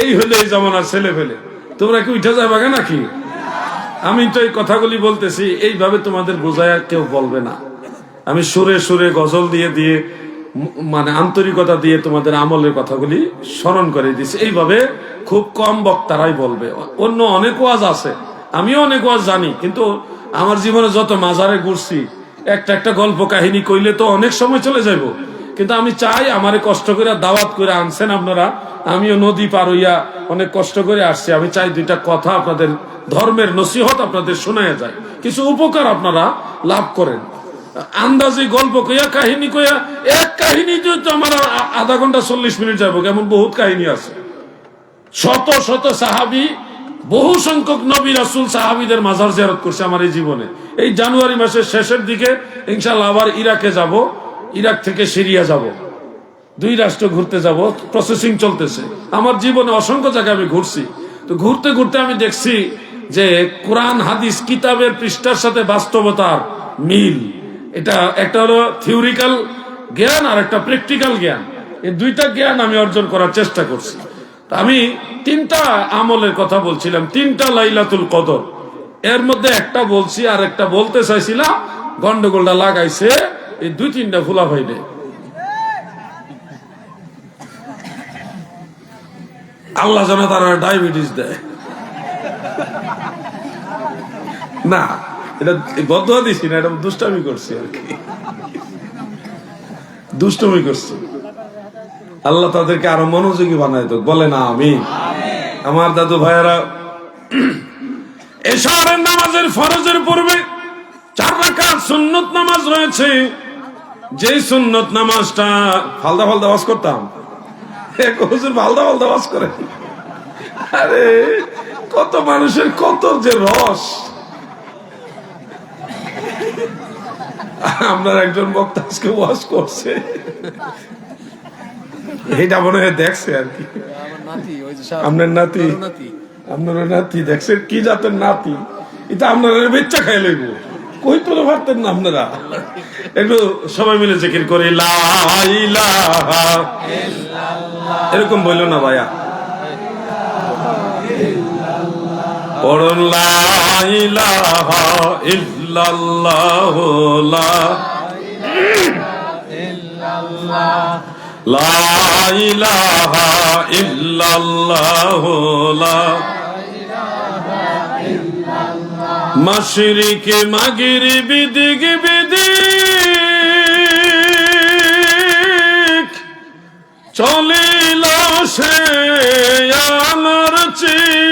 এই হলে এই জামানার ছেলে ফেলে, তোমরা কি উঠে যাবে নাকি? আমি তো এই কথাগুলি বলতেছি এইভাবে তোমাদের বোঝায় কেউ বলবে না। আমি সুরে সুরে গজল দিয়ে দিয়ে মানে আন্তরিকতা দিয়ে তোমাদের আমলের কথাগুলি স্মরণ করে দিছি। এইভাবে খুব কম বক্তারাই বলবে। অন্য অনেক ওয়াজ আছে, আমিও অনেক ওয়াজ জানি, কিন্তু আমার জীবনে যত মাজারে ঘুরছি একটা একটা গল্প কাহিনী কইলে তো অনেক সময় চলে যাব। কিন্তু আমি চাই আমারে কষ্ট করে দাওয়াত করে আনছেন আপনারা, আমিও নদী পার হইয়া অনেক কষ্ট করে আসছি। আমি চাই 2টা কথা আপনাদের ধর্মের নসিহত আপনাদের শোনায়া যায়, কিছু উপকার আপনারা লাভ করেন। আন্দাজি গল্প কইয়া কাহিনী কইয়া এক কাহিনী তো আমার আধা ঘন্টা 40 মিনিট যাবো, কেমন বহুত কাহিনী আছে। শত শত সাহাবী, বহু সংখ্যক নবী রাসূল সাহাবীদের মাজার জিয়ারত করছে আমার এই জীবনে। এই জানুয়ারি মাসের শেষের দিকে ইনশাআল্লাহ আবার ইরাকে যাব, ইরাক থেকে সিরিয়া যাব, 2 রাষ্ট্র ঘুরতে যাব, প্রসেসিং চলতেছে। আমার জীবনে অসংখ্য জায়গায় আমি ঘুরছি। তো ঘুরতে ঘুরতে আমি দেখছি যে কোরআন হাদিস কিতাবের পৃষ্ঠার সাথে বাস্তবতার মিল, এটা একটা হলো থিওরিক্যাল জ্ঞান আর একটা প্র্যাকটিক্যাল জ্ঞান। এই 2টা জ্ঞান আমি অর্জন করার চেষ্টা করছি। আমি 3টা আমলের কথা বলছিলাম, 3টা লাইলাতুল কদর, এর মধ্যে একটা বলছি আর একটা বলতে চাইছিলাম, গন্ডগোলটা লাগাইছে এই 2-3টা ফুলা ভাইলে। আল্লাহ যেন তারা ডায়াবেটিস দেয় না, এটা বদুয়া দিছি না, এটা দুষ্টামি করছি আর কি, দুষ্টমি করছি। আল্লাহ তাদেরকে আরো মনোযোগী বানায় তো, বলে না আমিন। আমার দাদু ভাইয়েরা, এশারের নামাজের ফরজের পূর্বে 4 রাকাত সুন্নত নামাজ রয়েছে। যে সুন্নত নামাজটা ফালদা ফালদা ওয়াজ করতাম, এক হুজুর ফালদা ফালদা ওয়াজ করে, আরে কত মানুষের কত যে রস। আপনার একজন বক্তা আজকে ওয়াজ করছে, এইটা মনে হয় দেখছে আর কি, আপনার নাতি, আপনার নাতি দেখছে কি জাতের নাতি, এটা আপনারা বেচ্চা খাই লইব, কই তো পারতেন না আপনারা। একটু সবাই মিলে জিকির করে লা ইলাহা ইল্লাল্লাহ, এরকম বললো না ভাইয়া, পড়ুন লা ইলাহা ইল্লাল্লাহ, লা ইলাহা ইল্লাল্লাহ, লা ইলাহা ইল্লাল্লাহ, মাশরিকে মাগরিবি দিক বিদিক চলিল সে আলোর চিক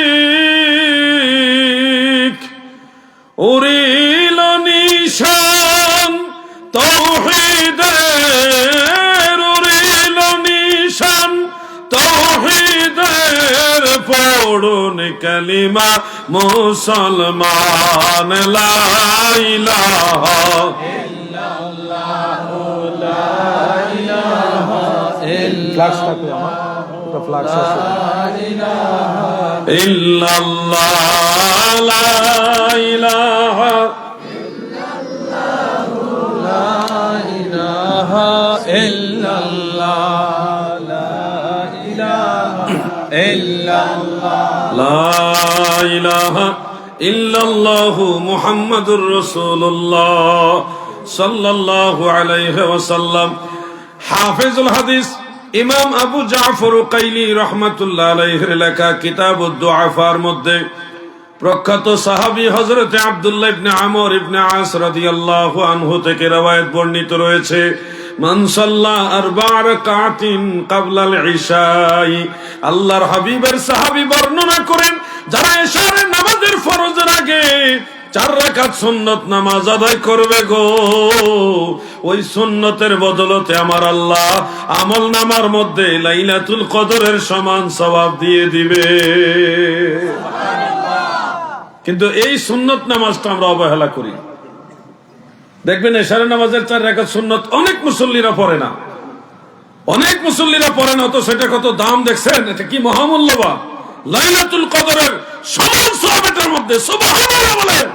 উড়িল নিশান তাওহীদের উড়িল নিশান তাওহীদের পড়ুন কালিমা মুসলমান লা ইলাহা ইল্লাল্লাহু লা ইলাহা ইল্লাল্লাহ লা ইলাহা ইল্লাল্লাহু মুহাম্মাদুর রাসূলুল্লাহ সাল্লাল্লাহু আলাইহি ওয়াসাল্লাম। হাফিজুল হাদিস ইমাম আবু জাফর কাইলি রাহমাতুল্লাহ আলাইহির লেখা কিতাবুদ দুআফার মধ্যে প্রখ্যাত সাহাবী হযরত আব্দুল্লাহ ইবনে আমর ইবনে আস রাদিয়াল্লাহু আনহু থেকে রওয়ায়াত বর্ণিত রয়েছে, মান সাল্লা আরবা রাকাতিন ক্বাবলাল ইশাই। আল্লাহর হাবিবের সাহাবী বর্ণনা করেন, যারা ইশার নামাজের ফরজের আগে 4 রাকাত সুন্নত নামাজ আদায় করবে গো, ওই সুন্নতের বদলতে আমার আল্লাহ আমল নামার মধ্যে লাইলাতুল কদরের সমান সওয়াব দিয়ে দিবে। কিন্তু এই সুন্নত নামাজটা আমরা অবহেলা করি। দেখবেন ইশারের নামাজের 4 রাকাত সুন্নত অনেক মুসল্লিরা পড়ে না, অনেক মুসল্লিরা পড়ে না, তো সেটা কত দাম দেখছেন, এটা কি মহামূল্যবান। লাইলাতুল কদরের সমান সওয়াব এটার মধ্যে, সুবহানাল্লাহ বলেন।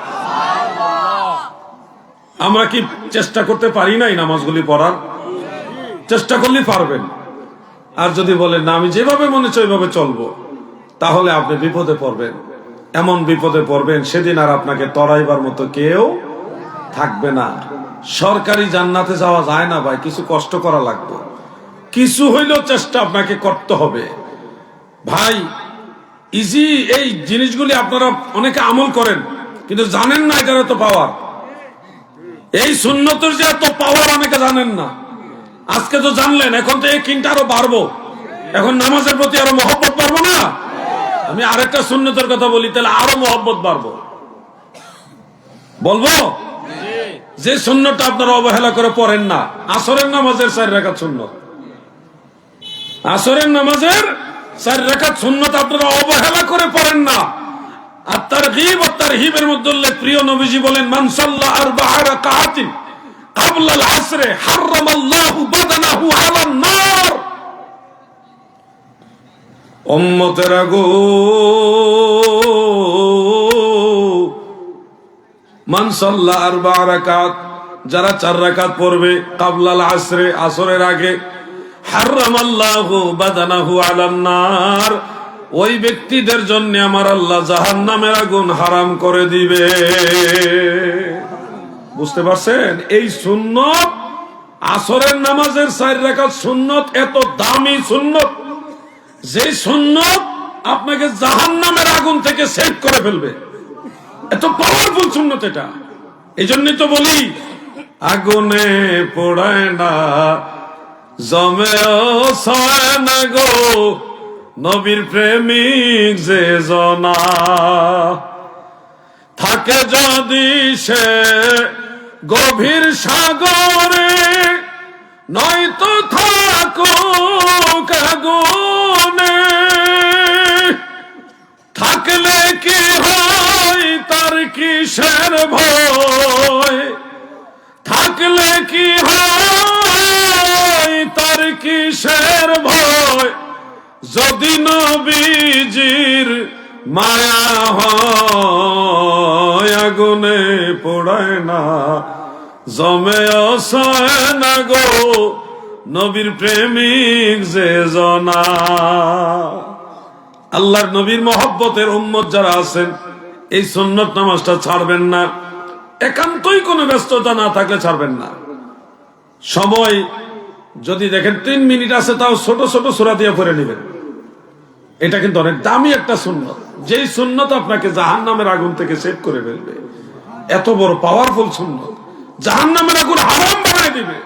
আমরা কি চেষ্টা করতে পারি না এই নামাজগুলি পড়ার? চেষ্টা করলেই পারবেন। আর যদি বলেন না আমি যেভাবে মনে চাই ওইভাবে চলবো, তাহলে আপনি বিপদে পড়বেন। এমন বিপদে পড়বেন সেদিন আর আপনাকে তরাইবার মতো কেউ থাকবে না। সরকারি জান্নাতে যাওয়া যায় না ভাই, কিছু কষ্ট করা লাগবে, কিছু হইলেও চেষ্টা আপনাকে করতে হবে ভাই। ইজি এই জিনিসগুলি আপনারা অনেকে আমল করেন কিন্তু জানেন না এটার এত পাওয়ার। এই সুন্নতের যে এত পাওয়ার অনেকে জানেন না। আজকে তো জানলেন, এখন তো এই কিনটা আরো বাড়বো, এখন নামাজের প্রতি আরো মহব্বত বাড়বো না। আমি আরেকটা সুন্নতের কথা বলি, তাহলে আরো মহব্বত বাড়বো। বলবো যে সুন্নতটা আপনারা অবহেলা করে পড়েন না, আসরের নামাজের 4 রাকাত সুন্নত, আসরের নামাজের 4 রাকাত সুন্নত আপনারা অবহেলা করে পড়েন না। আর তারগীব ও তারহিবের মধ্যে প্রিয় নবীজি বলেন, মান সাল্লা আরবা'a রাকাতিন ক্বাবলাল আসরে হারামাল্লাহু বাদানাহু আলান নার। উম্মতেরা গো, মান সাল্লা আরবা'a রাকাত, যারা 4 রাকাত পড়বে ক্বাবলাল আসরে, আসরের আগে, হারামাল্লাহু বাদানাহু আলান নার, ওই ব্যক্তিদের জন্য আমার আল্লাহ জাহান্নামের আগুন হারাম করে দিবে। বুঝতে পারছেন? এই সুন্নত, আসরের নামাজের 4 রাকাত সুন্নত এত দামি সুন্নত, যে সুন্নত আপনাকে জাহান্নামের আগুন থেকে সেভ করে ফেলবে। এত পাওয়ারফুল সুন্নত এটা। এই জন্যই তো বলি, আগুনে পোড়ায় না জমেও সয় না গো নবীর প্রেমিক যে জনা, থাকে যদি সে গভীর সাগরে, নয়তো থাকো আগুনে। থাকলে কি হয় তার কিসের ভয়, থাকলে কি হয় তার কিসের ভয়, যদি নবীজির মায়া হয়। আগুনে পোড়ায় না জমে অসয় না গো নবীর প্রেমিক যে জনা। আল্লাহর নবীর মহব্বতের উম্মত যারা আছেন, এই সুন্নত নামাজটা ছাড়বেন না। একান্তই কোনো ব্যস্ততা না থাকলে ছাড়বেন না। সময় যদি দেখেন 3 মিনিট আছে, তাও ছোট ছোট সূরা দিয়ে পড়ে নেবেন। এটা কিন্তু অনেক দামি একটা সুন্নত, যেই সুন্নত আপনাকে জাহান্নামের আগুন থেকে সেভ করে ফেলবে। এত বড় পাওয়ারফুল সুন্নত জাহান্নামের আগুন হারাম বানায় দিবে।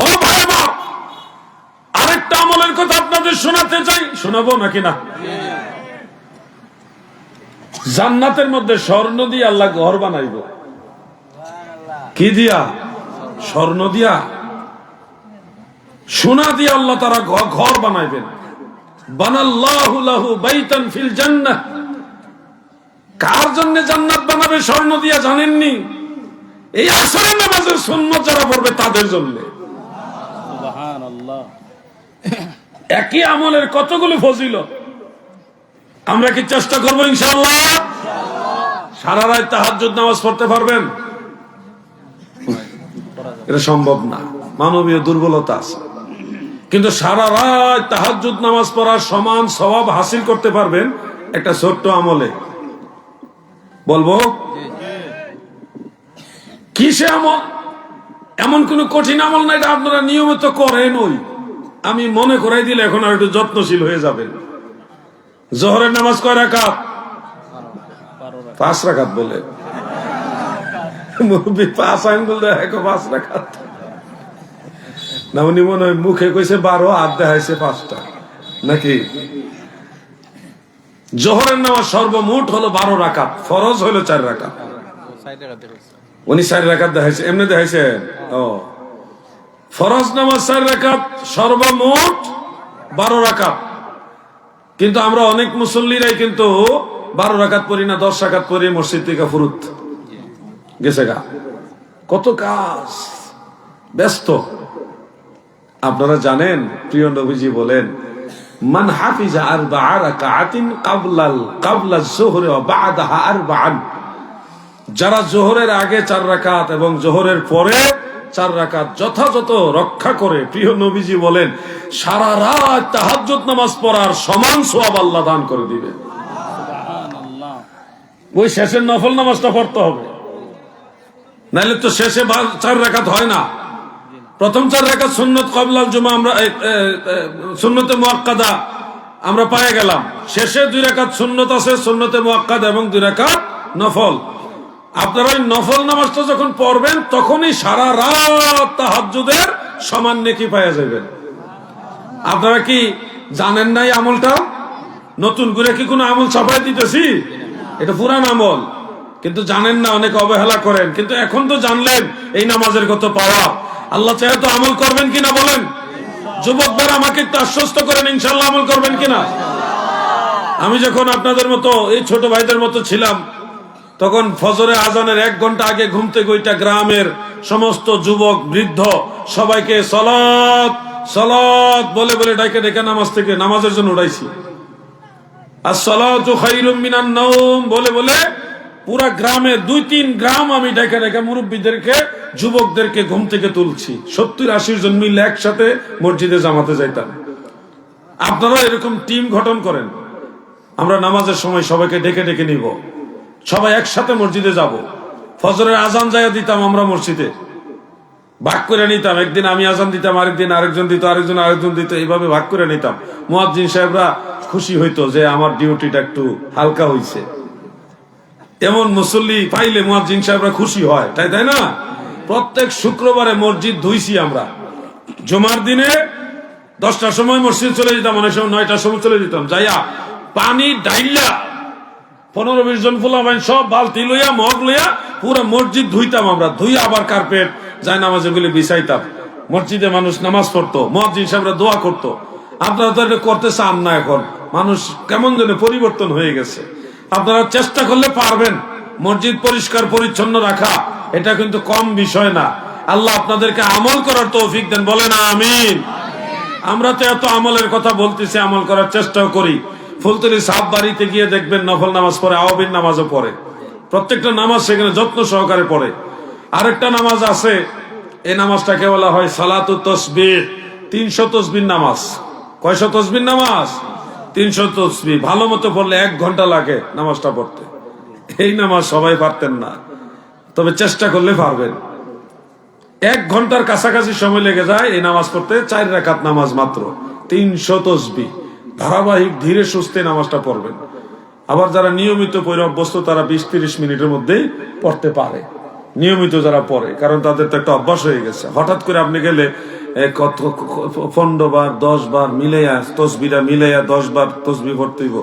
ও ভাই বাপ, আরেকটা আমলের কথা আপনাদের শোনাতে চাই, শোনাবো নাকি না? জান্নাতের মধ্যে স্বর্ণ দিয়ে আল্লাহ ঘর বানাইব। কি দিয়া? স্বর্ণ দিয়া, সোনা দিয়ে আল্লাহ তারা ঘর বানাইবেন। বানাল্লাহু লাহু বাইতান ফিল জান্নাহ। কার জন্য জান্নাত বানাবে স্বর্ণ দিয়া জানেননি? এই আসরের নামাজের সুন্নাত যারা পড়বে তাদের জন্য। সুবহানাল্লাহ। একই আমলের কতগুলো ফজিলত। আমরা কি চেষ্টা করবো ইনশাআল্লাহ? সারা রাত তাহাজ্জুদ নামাজ পড়তে পারবেন? এটা সম্ভব না, মানবীয় দুর্বলতা আছে। কিন্তু সারা রাত তাহাজ্জুদ নামাজ পড়ার সমান সওয়াব হাসিল করতে পারবেন একটা ছোট্ট আমলে। বলবো কি সে আমল? এমন কোন কঠিন আমল না, এটা আপনারা নিয়মিত করেন। ওই আমি মনে করাই দিলে এখন আর একটু যত্নশীল হয়ে যাবেন। জোহরের নামাজ কয় রাকাত? 5 রাকাত বলে মুরব্বী 5 আঙ্গুল দেয় 5 রাকাত না, উনি মনে হয় মুখে কইছে 12, হাত দেখাইছে 5টা নাকি? জোহরের নামাজ সর্বমোট হলো 12 রাকাত, ফরজ হলো 4 রাকাত। উনি 4 রাকাত দেখাইছে, এমনি দেখাইছে। ও ফরজ নামাজ 4 রাকাত, সর্বমোট 12 রাকাত। কিন্তু আমরা অনেক মুসল্লিরাই কিন্তু 12 রাকাত পড়ি না, 10 রাকাত পড়ি, মসজিদ থেকে ফুরুত গেছে গা। কত কাজ, ব্যস্ত। আপনারা জানেন প্রিয় নবীজি বলেন, মান হাফিজা আরবা'a রাকাআতিন ক্বাবলা যুহরি ওয়া বা'দাহা আরবা'আন। যারা যোহরের আগে 4 রাকাত এবং যোহরের পরে 4 রাকাত যথাযথ রক্ষা করে, প্রিয় নবীজি বলেন সারা রাত তাহাজ্জুদ নামাজ পড়ার সমান সওয়াব আল্লাহ দান করে দিবেন। সুবহানাল্লাহ। ওই শেষের নফল নামাজটা পড়তে হবে, নাইলে তো শেষে 4 রাকাত হয় না। প্রথম 4 রাকাত সুন্নত ক্বাবলাল জুমা, আমরা সুন্নতে মুআক্কাদা আমরা পেয়ে গেলাম। শেষে 2 রাকাত সুন্নত আছে, সুন্নতে মুআক্কাদা এবং 2 রাকাত নফল। আপনারা ওই নফল নামাজটা যখন পড়বেন তখনই সারা রাত তাহাজ্জুদের সমান নেকি পেয়ে যাবেন। আপনারা কি জানেন নাই আমলটা? নতুন করে কি কোনো আমল ছাপাই দিতেছি? এটা পুরান আমল, কিন্তু জানেন না, অনেক অবহেলা করেন। কিন্তু এখন তো জানলেন এই নামাজের কত পাওয়া। আল্লাহ চাহে তো আমল করবেন কিনা বলেন? যুবকরা আমাকে একটু আশ্বস্ত করেন, ইনশাআল্লাহ আমল করবেন কিনা? আমি যখন আপনাদের মতো এই ছোট ভাইদের মতো ছিলাম, তখন ফজরে আজানের 1 ঘন্টা আগে ঘুম থেকে ওইটা গ্রামের সমস্ত যুবক বৃদ্ধ সবাইকে সালাত সালাত বলে বলে ডাকে ডেকে নামাজের জন্য উঠাইছি। আসসালাতু খায়রুম মিনান নাওম বলে বলে পুরা গ্রামে 2-3 গ্রাম আমি ডেকে ডেকে মুরব্বীদেরকে, যুবকদেরকে ঘুম থেকে তুলছি। 70-80 জন মিলে একসাথে মসজিদে জামাতে যাইতাম। আপনারা এরকম টিম গঠন করেন, আমরা নামাজের সময় সবাইকে ডেকে ডেকে নিব, সবাই একসাথে মসজিদে যাব। ফজরের আজান যাইয়া দিতাম আমরা মসজিদে, ভাগ করে নিতাম। একদিন আমি আজান দিতাম, আরেকদিন আরেকজন দিত, আরেকজন দিত, এইভাবে ভাগ করে নিতাম। মুয়াজ্জিন সাহেবরা খুশি হইতো যে আমার ডিউটিটা একটু হালকা হইছে। এমন মুসল্লি পাইলে মুয়াজ্জিন সাহেবরা খুশি হয়, তাই না? প্রত্যেক শুক্রবারে মসজিদ ধুইছি আমরা। জুমার দিনে 10টার সময় মসজিদ চলে যেতাম, অনেক সময় 9টার সময় চলে যেতাম। যাইয়া পানি ডাইলা 15-20 জন ফুলাবাইন সব বালতি লইয়া মগ লইয়া পুরো মসজিদ ধুইতাম আমরা। ধুইয়া আবার কার্পেট যায় নামাজ এগুলি বিছাইতাম। মসজিদে মানুষ নামাজ পড়তো, মুয়াজ্জিন সাহেবরা দোয়া করতো। আপনারা তো এটা করতে চান না। এখন মানুষ কেমন যেন পরিবর্তন হয়ে গেছে। আপনারা চেষ্টা করলে পারবেন। মসজিদ পরিষ্কার পরিচ্ছন্ন রাখা এটা কিন্তু কম বিষয় না। আল্লাহ আপনাদেরকে আমল করার তৌফিক দেন, বলেন আমিন। আমরা তো এত আমলের কথা বলতেছি, আমল করার চেষ্টাও করি। ফুলতলি সাহাব বাড়িতে গিয়ে দেখবেন নফল নামাজ পড়ে, আওয়াবিন নামাজও পড়ে। প্রত্যেকটা নামাজ সেখানে যত্ন সহকারে পড়ে। আরেকটা নামাজ আছে, এই নামাজটাকে বলা হয় সালাতু তাসবিহ, 300 তসবিহ নামাজ। কয়শো তসবিহ নামাজ? 300 তসবিহ। ভালো মতো পড়লে 1 ঘন্টা লাগে নামাজটা পড়তে। এই নামাজ সবাই পারতেন না, তবে চেষ্টা করলে পারবেন। 1 ঘন্টার কাছাকাছি সময় লেগে যায় এই নামাজ পড়তে। 4 রাকাত নামাজ মাত্র, 300 তসবিহ। ধারাবাহিক ধীরে সুস্থে নামাজটা পড়বেন। আবার যারা নিয়মিত পড়ে অভ্যস্ত তারা 20-30 মিনিটের মধ্যেই পড়তে পারে, নিয়মিত যারা পড়ে, কারণ তাদের তো একটা অভ্যাস হয়ে গেছে। হঠাৎ করে আপনি গেলে 15 বার 10 বার মিলাইয়া তসবিরা মিলাইয়া 10 বার তসবি পড়তে হইব,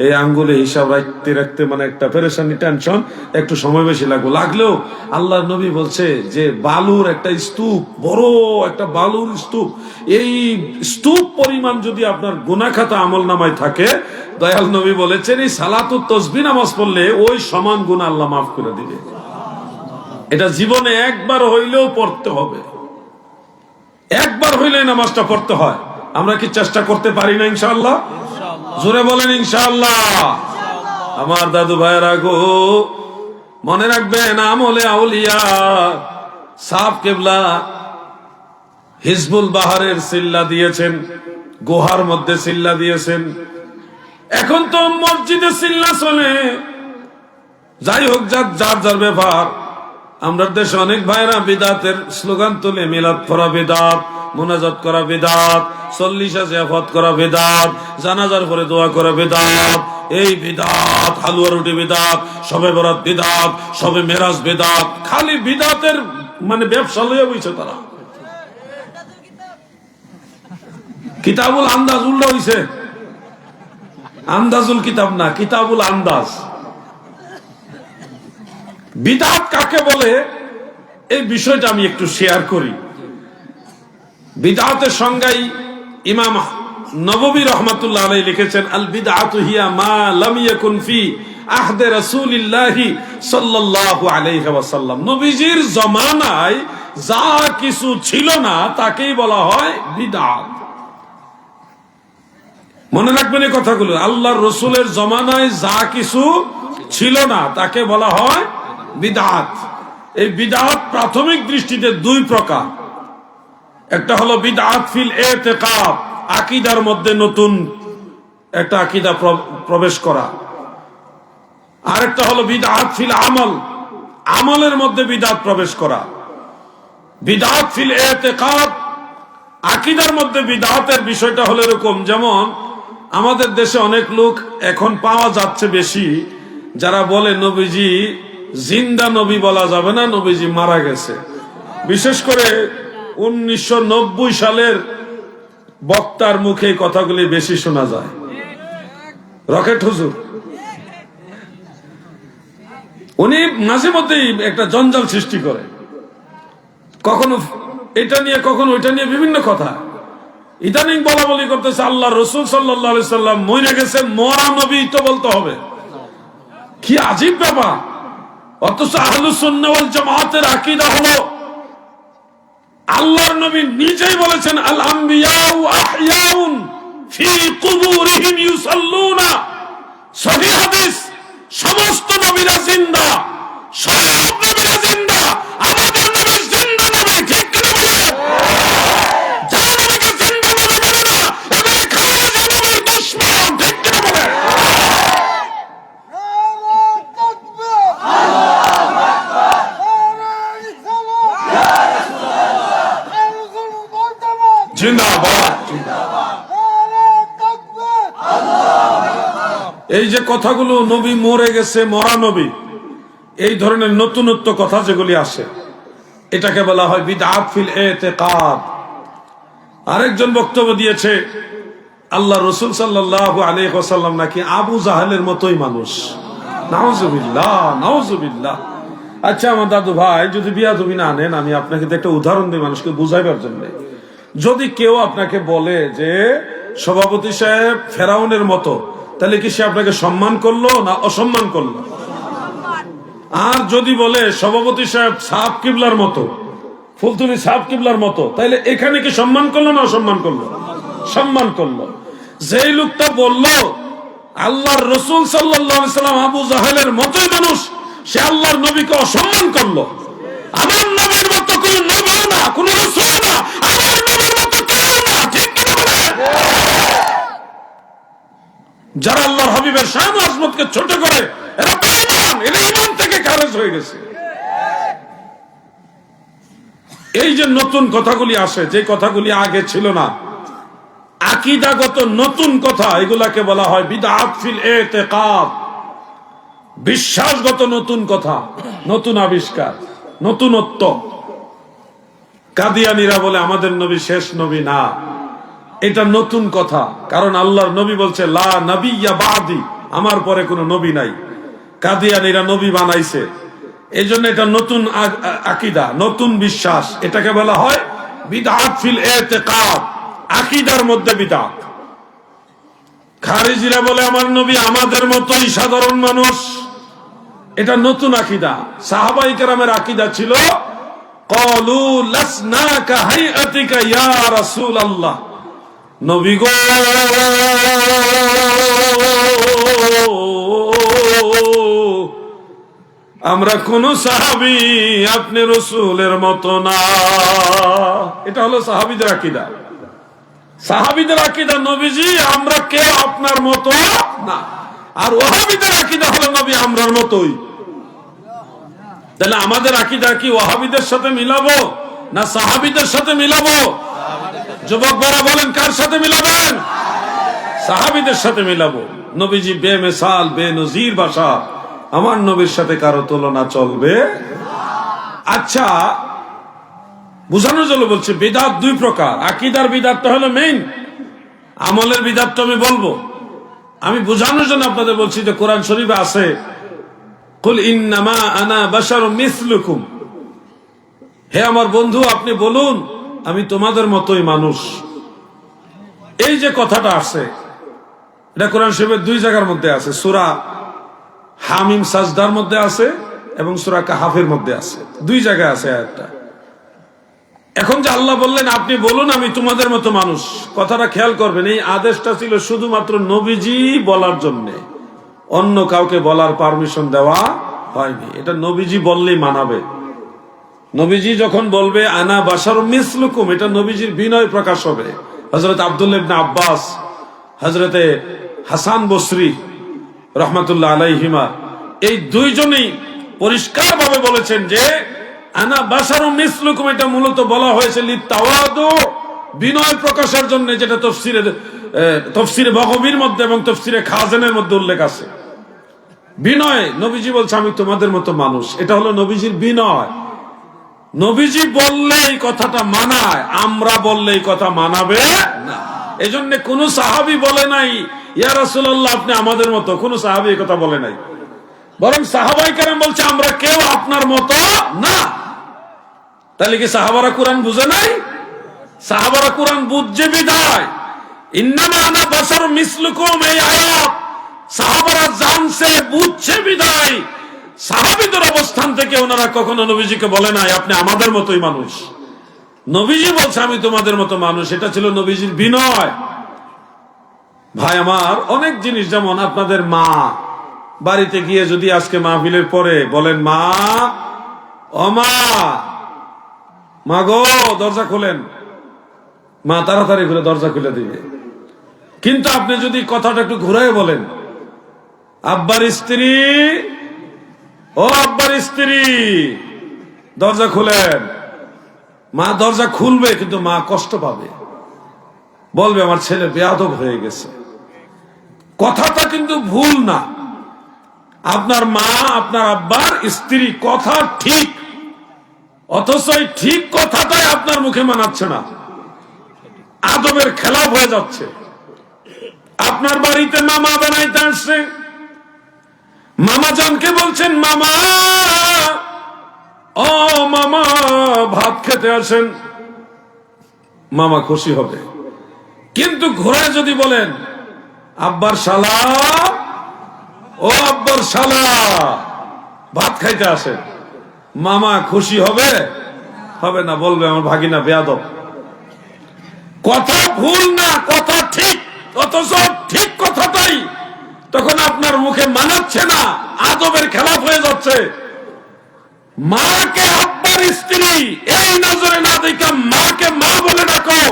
এই আঙ্গুলে হিসাব রাখতে রাখতে মানে একটা পেরেশানি, টেনশন, একটু সময় বেশি লাগলেও আল্লাহর নবী বলছে যে বালুর একটা স্তূপ, বড় একটা বালুর স্তূপ, এই স্তূপ পরিমাণ যদি আপনার গুনাহ খাতা আমল নামায় থাকে, দয়াল নবী বলেছেন এই সালাতুত তসবিহ নামাজ পড়লে ওই সমান গুনাহ আল্লাহ মাফ করে দিবে। এটা জীবনে একবার হইলেও পড়তে হবে, একবার হইলে নামাজটা পড়তে হয়। আমরা কি চেষ্টা করতে পারি না? ইনশাআল্লাহ, জোরে বলেন ইনশাআল্লাহ। আমার দাদু ভাইয়েরা গো, মনে রাখবেন আমলে আউলিয়া সাফ কেবলা হিজবুল বাহারের সিল্লা দিয়েছেন, গুহার মধ্যে সিল্লা দিয়েছেন। এখন তো মসজিদে সিল্লা চলে, যাই হোক, যার যার ব্যাপার। আমরা দেশে অনেক ভাইরা বিদাতের স্লোগান তুলে, মিলাদ পড়া বিদাত, মুনাজাত করা বিদাত, 40 জিয়াফত করা বিদাত, জানাজার পরে দোয়া করা বিদাত, এই বিদাত, হালুয়া রুটি বিদাত, শবে বরাত বিদাত, শবে মেরাজ বিদাত, খালি বিদাতের মানে ব্যবসা লইয়া বইছে তারা। কিতাবুল আন্দাজ উল্টা হইছে, আন্দাজুল কিতাব না, কিতাবুল আন্দাজ। বিদআত কাকে বলে এই বিষয়টা আমি একটু শেয়ার করি। বিদআতের সংজ্ঞায় ইমাম নববী রাহমাতুল্লাহ আলাইহি লিখেছেন, আল বিদআতু হিয়া মা লাম ইয়াকুন ফি আহদে রাসূলিল্লাহি সাল্লাল্লাহু আলাইহি ওয়াসাল্লাম। নবীজির জামানায় যা কিছু ছিল না তাকেই বলা হয় বিদআত। মনে রাখবেন এই কথাগুলো, আল্লাহর রাসূলের জামানায় যা কিছু ছিল না তাকে বলা হয় বিদআত। এই বিদআত প্রাথমিক দৃষ্টিতে দুই প্রকার। একটা হলো বিদআত ফিল ইতিকাদ, আকীদার মধ্যে নতুন একটা আকীদা প্রবেশ করা। আরেকটা হলো বিদআত ফিল আমল, আমলের মধ্যে বিদআত প্রবেশ করা। বিদআত ফিল ইতিকাদ, আকীদার মধ্যে বিদআতের বিষয়টা হলো এরকম, যেমন আমাদের দেশে অনেক লোক এখন পাওয়া যাচ্ছে বেশি, যারা বলে নবীজি জিন্দা, নবী বলা যাবে না, নবীজি মারা গেছে। বিশেষ করে 1990 সালের বক্তার মুখে এই কথাগুলি বেশি শোনা যায়। রকেট হুজুর উনি মাঝে মধ্যেই একটা জঞ্জাল সৃষ্টি করে, কখনো এটা নিয়ে কখনো ওইটা নিয়ে বিভিন্ন কথা। ইদানিং বলা বলি করতেছে আল্লাহ রসুল সাল্লাল্লাহু আলাইহি সাল্লাম মরে গেছে, মরা নবী তো বলতে হবে। কি আজীব ব্যাপার! অথচ আহলুস সুন্নাহ ওয়াল জামাতের আকীদা হলো আল্লাহর নবী নিজেই বলেছেন, আল আম্বিয়াউ আহয়াউন ফি কুবুরিহিম ইউসাল্লুনা। সহিহ হাদিস, সমস্ত নবীরা জিন্দা, সব নবীরা জিন্দা, আমাদের নবী জিন্দা নবী, ঠিক কিনা বলেন? যারা নবীকে জিন্দা নবী বলে না, এবারে খালেদ নবীর দুশমন, ঠিক কিনা বলেন? এই যে কথাগুলো নবী মরে গেছে, মরা নবী, এই ধরনের নতুনত্ব কথা যেগুলি আসে, এটাকে বলা হয় বিদআত ফিল ইতিকাদ। আরেকজন বক্তব্য দিয়েছে আল্লাহ রাসূল সাল্লাল্লাহু আলাইহি ওয়াসাল্লাম নাকি আবু জাহেলের মতোই মানুষ। নাউজুবিল্লাহ, নাউজুবিল্লাহ। আচ্ছা আমার দাদু ভাই, যদি বিয়াদবি না আনেন, আমি আপনাকে একটা উদাহরণ দিই মানুষকে বুঝাইবার জন্য। যদি কেউ আপনাকে বলে যে সভাপতি সাহেব ফেরাউনের মতো, তাহলে কি সে আপনাকে সম্মান করলো না অসম্মান করলো? আর যদি বলে সভাপতি সাহেব সাপ কিবলার মতো, ফুলতুলি সাপ কিবলার মতো, তাহলে এখানে কি সম্মান করলো না অসম্মান করলো? সম্মান করলো। যেই লোকটা বললো আল্লাহর রাসূল সাল্লাল্লাহু আলাইহি সাল্লাম আবু জাহেলের মতোই মানুষ, সে আল্লাহর নবীকে অসম্মান করলো। আমার নবীর মতো কোন নবী না, কোন রাসূল না, আমার নবীর মতো কেউ না, ঠিক কি বলে? যারা আল্লাহর হাবিবের শান আজমতকে ছোট করে, এরা বেঈমান, এরা ঈমান থেকে খারেজ হয়ে গেছে। এই যে নতুন কথাগুলি আসে, যে কথাগুলি আগে ছিল না, আকীদাগত নতুন কথা, এগুলাকে বলা হয় বিদআত ফিল ইতিকাদ। বিশ্বাসগত নতুন কথা, নতুন আবিষ্কার, নতুনত্ব। কাদিয়ানীরা বলে আমাদের নবী শেষ নবী না, এটা নতুন কথা। কারণ আল্লাহর নবী বলছে লা নবিয়্যা বাদি, আমার পরে কোনো নবী নাই। কাদিয়ানীরা নবী বানাইছে, এই জন্য এটা নতুন আকীদা, নতুন বিশ্বাস। এটাকে বলা হয় বিদআত ফিল ইতিকাদ, আকীদার মধ্যে বিদআত। খারিজিরা বলে আমার নবী আমাদের মতোই সাধারণ মানুষ, এটা নতুন আকীদা। সাহাবায়ে কেরামের আকীদা ছিল ক্বালু লাসনা কাহাইআতিকা ইয়া রাসূলুল্লাহ, নবী গো আমরা কোন সাহাবী আপনি রাসূলের মতো না। এটা হলো সাহাবীদের আকীদা। সাহাবীদের আকীদা নবীজি আমরা কেউ আপনার মতো না। আর ওয়াহাবীদের আকীদা হলো নবী আমরার মতোই। তাহলে আমাদের আকীদা কি ওয়াহাবীদের সাথে মিলাবো না সাহাবীদের সাথে মিলাবো? যুবক ভাইরা বলেন কার সাথে মিলাবেন? সাহাবীদের সাথে মিলাবো। নবীজি বেমিসাল বেনজির ভাষা, আমার নবীর সাথে কারো তুলনা চলবে। আচ্ছা, বুঝানোর জন্য বলছি বিদআত দুই প্রকার। আকীদার বিদআতটা হলো মেইন, আমলের বিদআতটা আমি বলবো। আমি বুঝানোর জন্য আপনাদের বলছি যে কোরআন শরীফে আছে কুল ইন্নামা আনা বাশারুম মিসলুকুম, হে আমার বন্ধু আপনি বলুন আমি তোমাদের মতোই মানুষ। এই যে কথাটা আছে এটা কোরআন শরীফের দুই জায়গার মধ্যে আছে, সূরা হামিম সাজদার মধ্যে আছে এবং সূরা কাহাফের মধ্যে আছে, দুই জায়গায় আছে আয়াতটা। এখন যে আল্লাহ বললেন আপনি বলুন আমি তোমাদের মতো মানুষ, কথাটা খেয়াল করবেন, এই আদেশটা ছিল শুধুমাত্র নবীজি বলার জন্য, অন্য কাউকে বলার পারমিশন দেওয়া হয়নি। এটা নবীজি বললেই মানাবে। নবীজি যখন বলবে আনা বাশারুম মিসলুকুম, এটা নবীজির বিনয় প্রকাশ হবে। হযরত আব্দুল্লাহ ইবনে আব্বাস, হযরতে হাসান বসরি রহমাতুল্লাহ আলাইহিমা, এই দুইজনেই পরিষ্কার ভাবে বলেছেন যে আনা বাশারুম মিসলুকুম, এটা মূলত বলা হয়েছে লিতাওয়াদু, বিনয় প্রকাশের জন্য, যেটা তফসিরে বগবীর মধ্যে এবং তফসিরে খাজানের মধ্যে উল্লেখ আছে। বিনয়, নবীজি বলছে আমি তোমাদের মতো মানুষ, এটা হলো নবীজির বিনয়। নবীজি বললে এই কথাটা মানায়, আমরা বললে এই কথা মানাবে না। এজন্য কোন সাহাবী বলে নাই ইয়া রাসূলুল্লাহ আপনি আমাদের মতো, কোন সাহাবী এই কথা বলে নাই। বরং সাহাবায়ে কেরাম বলছে আমরা কেউ আপনার মতো না। তাহলে কি সাহাবারা কোরআন বুঝে নাই? সাহাবারা কোরআন বুঝছে বিধায় ইন্নামা আনা বাশারুম মিসলুকুম, এই আয়াত সাহাবারা জানছে বুঝছে বিধায় সাহাবীদের অবস্থান থেকে ওনারা কখনো নবীজিকে বলে নাই আপনি আমাদের মতোই মানুষ। নবীজি বলছে আমি তোমাদের মতো মানুষ, এটা ছিল নবীজির বিনয়। ভাই আমার, অনেক জিনিস, যেমন আপনাদের মা বাড়িতে গিয়ে যদি আজকে মাহফিলের পরে বলেন মা, ও মা, মা গো দরজা খোলেন, মা তাড়াতাড়ি করে দরজা খুলে দিবে। কিন্তু আপনি যদি কথাটা একটু ঘুরাই বলেন আব্বার স্ত্রী, ও আব্বার স্ত্রী দরজা খুলেন, মা দরজা খুলবে কিন্তু মা কষ্ট পাবে, বলবে আমার ছেলে বেয়াদব হয়ে গেছে। কথাটা কিন্তু ভুল না। আপনার মা আপনার আব্বার স্ত্রী, কথা ঠিক, অথচ এই ঠিক কথাটাই আপনার মুখে মানাচ্ছে না, আদবের খেলাফ হয়ে যাচ্ছে। আপনার বাড়িতে মামা বানাইতে আসছে, মামা জানকে বলছেন মামা, ও মামা ভাত খেতে আসেন, মামা খুশি হবে। কিন্তু ঘোড়ায় যদি বলেন আব্বার শালা, ও আব্বার শালা ভাত খাইতে আসেন, মামা খুশি হবে? হবে না, বলবে আমার ভাগিনা বেয়াদব। কথা ভুল না, কথা ঠিক, অথচ ঠিক কথাটাই তখন আপনার মুখে মানাচ্ছে না, আদবের খেলাফ হয়ে যাচ্ছে। মাকে আব্বার স্ত্রী এই নজরে না দেখে মাকে মা বলে ডাকো,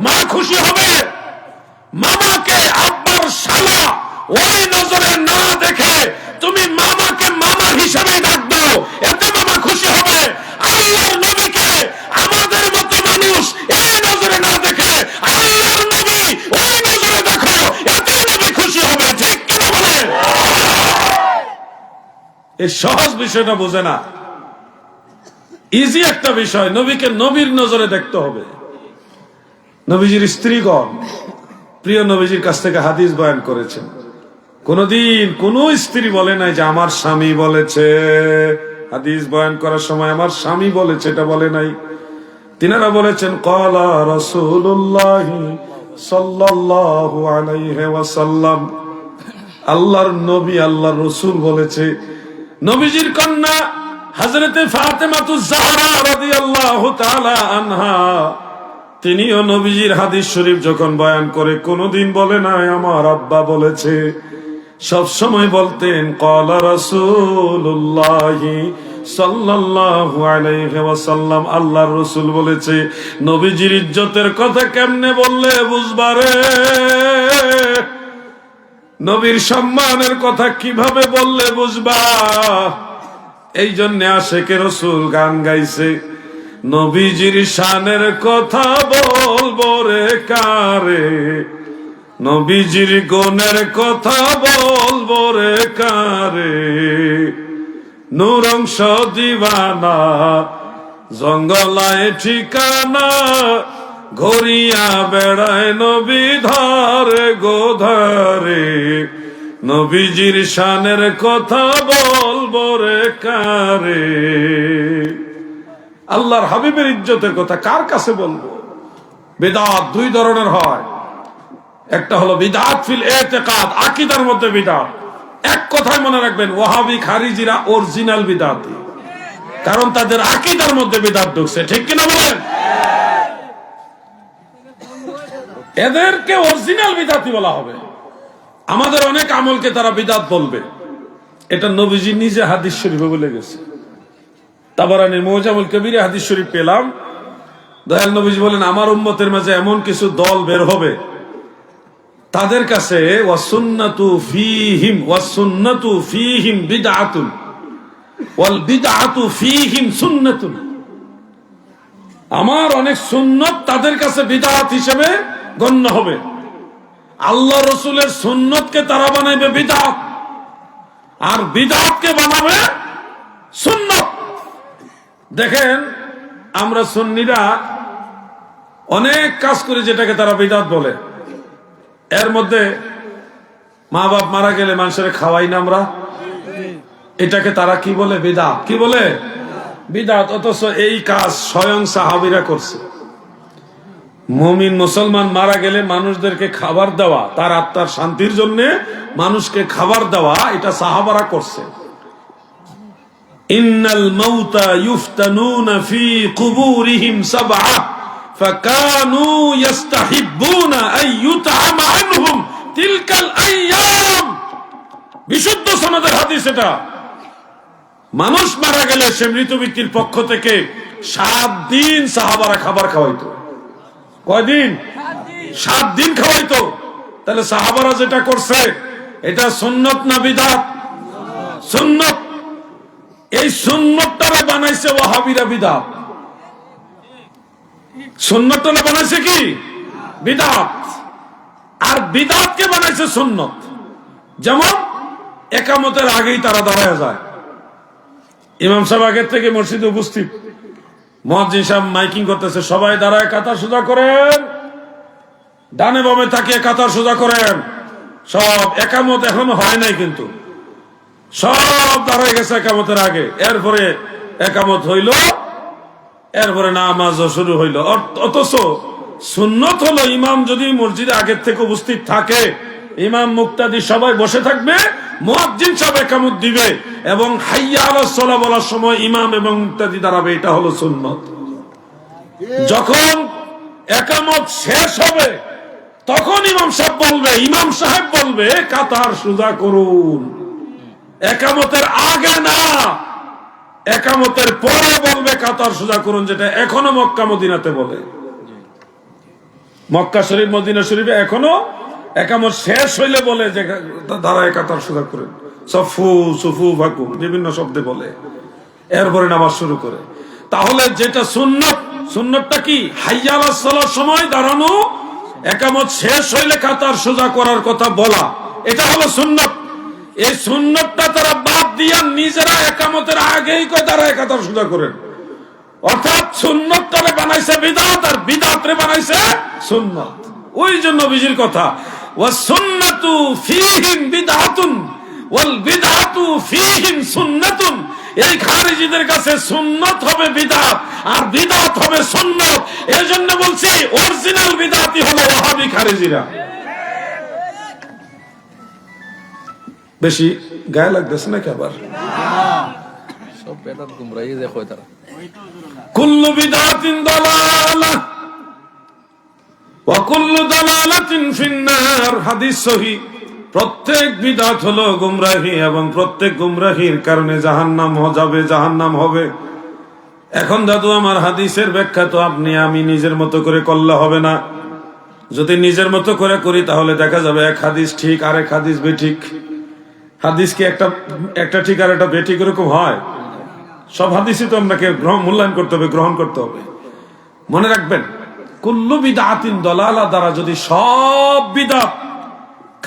মা খুশি হবে। মামাকে আব্বার শালা ওই নজরে না দেখে তুমি মামাকে মামা হিসেবে ডাক দাও, এতে মামা খুশি হবে। আল্লাহর নবীকে আমাদের মতো মানুষ এই নজরে না দেখে আল্লাহর নবী ওই নজরে দেখো, এতে নবী খুশি হবে। ঠিক কিনা বলে? এই সহজ বিষয়টা বোঝে না। ইজি একটা বিষয়, নবীকে নবীর নজরে দেখতে হবে। নবীজির স্ত্রীগণ প্রিয় নবীজির কাছ থেকে হাদিস বয়ান করেছেন। কোনদিন কোন স্ত্রী বলে নাই যে আমার স্বামী বলেছে, হাদিস বয়ান করার সময় আমার স্বামী বলেছে, এটা বলে নাই। তিনারা বলেছেন ক্বালা রাসূলুল্লাহ সাল্লাল্লাহু আলাইহি ওয়াসাল্লাম, আল্লাহর নবী আল্লাহর রাসূল বলেছে। নবীজির কন্যা হযরতে ফাতেমাতুজ জাহরা রাদিয়াল্লাহু তাআলা আনহা, তিনিও নবীজির হাদিস শরীফ যখন বয়ান করে কোনদিন বলে নাই আমার আব্বা বলেছে, সব সময় বলতেন ক্বালা রাসূলুল্লাহ সাল্লাল্লাহু আলাইহি ওয়াসাল্লাম, আল্লাহর রাসূল বলেছে। নবীজির ইজ্জতের কথা কেমনে বললে বুঝবারে, নবীর সম্মানের কথা কিভাবে বললে বুঝবা। এই জন্য আশিকে রাসূল গান গাইছে, নবীজির শানের কথা বলবো রে কারে, নবীজির গুণের কথা বলবো রে কারে, নূর অংশ দিবানা জঙ্গলায় ঠিকানা, ঘুরিয়া বেড়ায় নবী ধারে গোধারে, নবীজির শানের কথা বলবো রে কারে। আল্লাহর হাবিবের ইজ্জতের কথা কার কাছে বলবো? বিদআত দুই ধরনের হয়, একটা হলো বিদআত ফিল ইতিকাদ, আকীদার মধ্যে বিদআত। এক কথায় মনে রাখবেন, ওয়াহাবি খারিজিরা অরিজিনাল বিদআতি, কারণ তাদের আকীদার মধ্যে বিদআত ঢুকছে, ঠিক কিনা বলেন? এদেরকে অরিজিনাল বিদআতি বলা হবে। আমাদের অনেক আমলকে তারা বিদআত বলবে, এটা নবীজি নিজে হাদিস শরীফে বলে গেছে। তাবারানীর মুজামুল কবিরে হাদিস শরীফ পেলাম, দয়াল নবীজি বলেন আমার উম্মতের মাঝে এমন কিছু দল বের হবে, তাদের কাছে ওয়াসুন্নাতু ফীহিম বিদআতুন ওয়াল বিদআতু ফীহিম সুন্নাতুন। আমার অনেক সুন্নত তাদের কাছে বিদআত হিসেবে গণ্য হবে। আল্লাহ রাসূলের সুন্নতকে তারা বানাবে বিদআত, আর বিদআতকে বানাবে সুন্নত। দেখেন আমরা সুন্নিরা অনেক কাজ করি যেটাকে তারা বিদআত বলে। এর মধ্যে মা বাপ মারা গেলে মানুষের খাওয়াই না আমরা, এটাকে তারা কি বলে? বিদআত। কি বলে? বিদআত। অথচ এই কাজ স্বয়ং সাহাবীরা করছে। মুমিন মুসলমান মারা গেলে মানুষদেরকে খাবার দেওয়া, তার আত্মার শান্তির জন্য মানুষকে খাবার দেওয়া, এটা সাহাবারা করছে। ইন্নাল মাউতা ইফতানুনা ফি কুবুরিহিম সাবআ ফাকানু ইস্তাহিব্বুনা আন ইউতআমা আনহুম তিলকাল আইয়াম। বিশুদ্ধ সনদের হাদিস এটা। মানুষ মারা গেলে সে মৃত ব্যক্তির পক্ষ থেকে 7 দিন সাহাবারা খাবার খাওয়াইতো। কয়দিন? 7 দিন খাওয়াইতো। তাহলে সাহাবারা যেটা করছে এটা সুন্নত না বিদআত? সুন্নত। এই সুন্নতটারে বানাইছে ওয়াহাবিরা বিদআত। সুন্নতটারে বানাইছে কি? বিদআত। আর বিদআতকে বানাইছে সুন্নত। যেমন একামতের আগেই তারা দাঁড়ায় যায়, ইমাম সাহেব আগের থেকে মসজিদে উপস্থিত, মুয়াজ্জিন সাহেব মাইকিং করতেছে, সবাই দাঁড়ায় কাতার সোজা করেন, ডানে বামে তাকিয়ে কাতার সোজা করেন। সব একামত এখনো হয় নাই, কিন্তু সব দাঁড়ায় গেছে একামতের আগে। এরপরে একামত হইল, এরপরে নামাজও শুরু হইল। অথচ সুন্নত হলো ইমাম যদি মসজিদে আগের থেকে উপস্থিত থাকে, ইমাম মুক্তাদি সবাই বসে থাকবে, মুয়াজ্জিন সাহেব একামত দিবে এবং হাইয়া আলাস সালাহ বলার সময় ইমাম এবং মুক্তাদি দাঁড়াবে। এটা হলো সুন্নত। যখন একামত শেষ হবে তখন ইমাম সাহেব বলবে কাতার সোজা করুন। একামতের আগে না, একামতের পরে বলবে কাতার সোজা করুন, যেটা এখনো মক্কা মদিনাতে বলে। মক্কা শরীফ মদিনা শরীফে এখনো একামত শেষ হইলে বলে যে দাঁড়ায় কাতার সোজা করেন, সফু সুফু ফাকু বিভিন্ন শব্দে বলে, এরপরে নামাজ শুরু করে। তাহলে যেটা সুন্নত, সুন্নতটা কি? হাইয়া আলাস সালার সময় দাঁড়ানো, একামত শেষ হইলে কাতার সোজা করার কথা বলা, এটা হলো সুন্নত। এই সুন্নতটা তারা বাদ দিয়া নিজেরা একামতের আগেই কয় তারা একাতার সোজা করেন। অর্থাৎ সুন্নতটারে বানাইছে বিদআত, আর বিদআতরে বানাইছে সুন্নত। ওই জন্য নবীজির কথা, ওয়াস সুন্নাতু ফীহিম বিদআতুন ওয়াল বিদআতু ফীহিম সুন্নাতুন। এই খারিজিদের কাছে সুন্নত হবে বিদআত আর বিদআত হবে সুন্নত। এজন্য বলছি অরিজিনাল বিদআতি হলো ওয়াহাবি খারিজিরা। বেশি গায়ে লাগতেছে নাকি আবার? সব বেদাত গুমরাহি যে কয় তারা। কুল্লু বিদআতিন দালালাহ ওয়া কুল্লু দালালাতিন ফিন্নার। হাদিস সহিহ। প্রত্যেক বিদআত হলো গুমরাহি এবং প্রত্যেক গুমরাহির কারণে জাহান্নাম যাবে, জাহান্নাম হবে। এখন দাদু আমার হাদিসের ব্যাখ্যা তো আপনি আমি নিজের মতো করে করলে হবে না। যদি নিজের মতো করে করি তাহলে দেখা যাবে এক হাদিস ঠিক আর এক হাদিস বেঠিক। হাদিস কি একটা ঠিক আর একটা বেঠিক এরকম হয়? সব হাদিসই তো আপনাকে মূল্যায়ন করতে হবে, গ্রহণ করতে হবে। মনে রাখবেন, কুল্লু বিদআতিন দালালা দ্বারা যদি সব বিদআত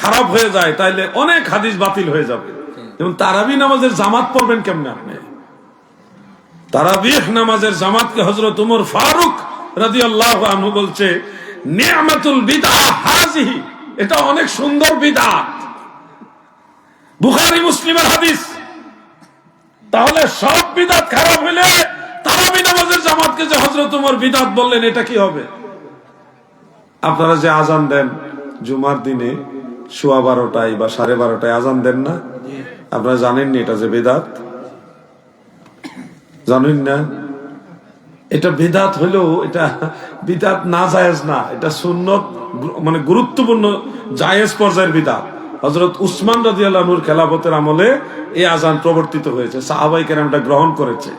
খারাপ হয়ে যায় তাইলে অনেক হাদিস বাতিল হয়ে যাবে। যেমন তারাবি নামাজের জামাত পড়বেন কেমনে আপনি? তারাবিহ নামাজের জামাতকে হযরত উমর ফারুক রাদিয়াল্লাহু আনহু বলছে, নি'মাতুল বিদআহ হাযিহি, এটা অনেক সুন্দর বিদআত। বুখারী মুসলিমের হাদিস। তাহলে সব বিদআত খারাপ হলে তারাবি নামাজের জামাতকে যে হযরত উমর বিদআত বললেন, এটা কি হবে? আপনারা যে আজান দেন জুমার দিনে 12:15 বা 12:30 আজান দেন না, আপনারা জানেননি এটা যে বিদআত? জানেন না? এটা বিদআত হলেও এটা বিদআত না জায়েজ না, এটা সুন্নত, মানে গুরুত্বপূর্ণ জায়েজ পর্যায়ের বিদআত। হযরত উসমান রাদিয়াল্লাহু আনহুর খেলাফতের আমলে এই আজান প্রবর্তিত হয়েছে, সাহাবায়ে কেরাম এটা গ্রহণ করেছে।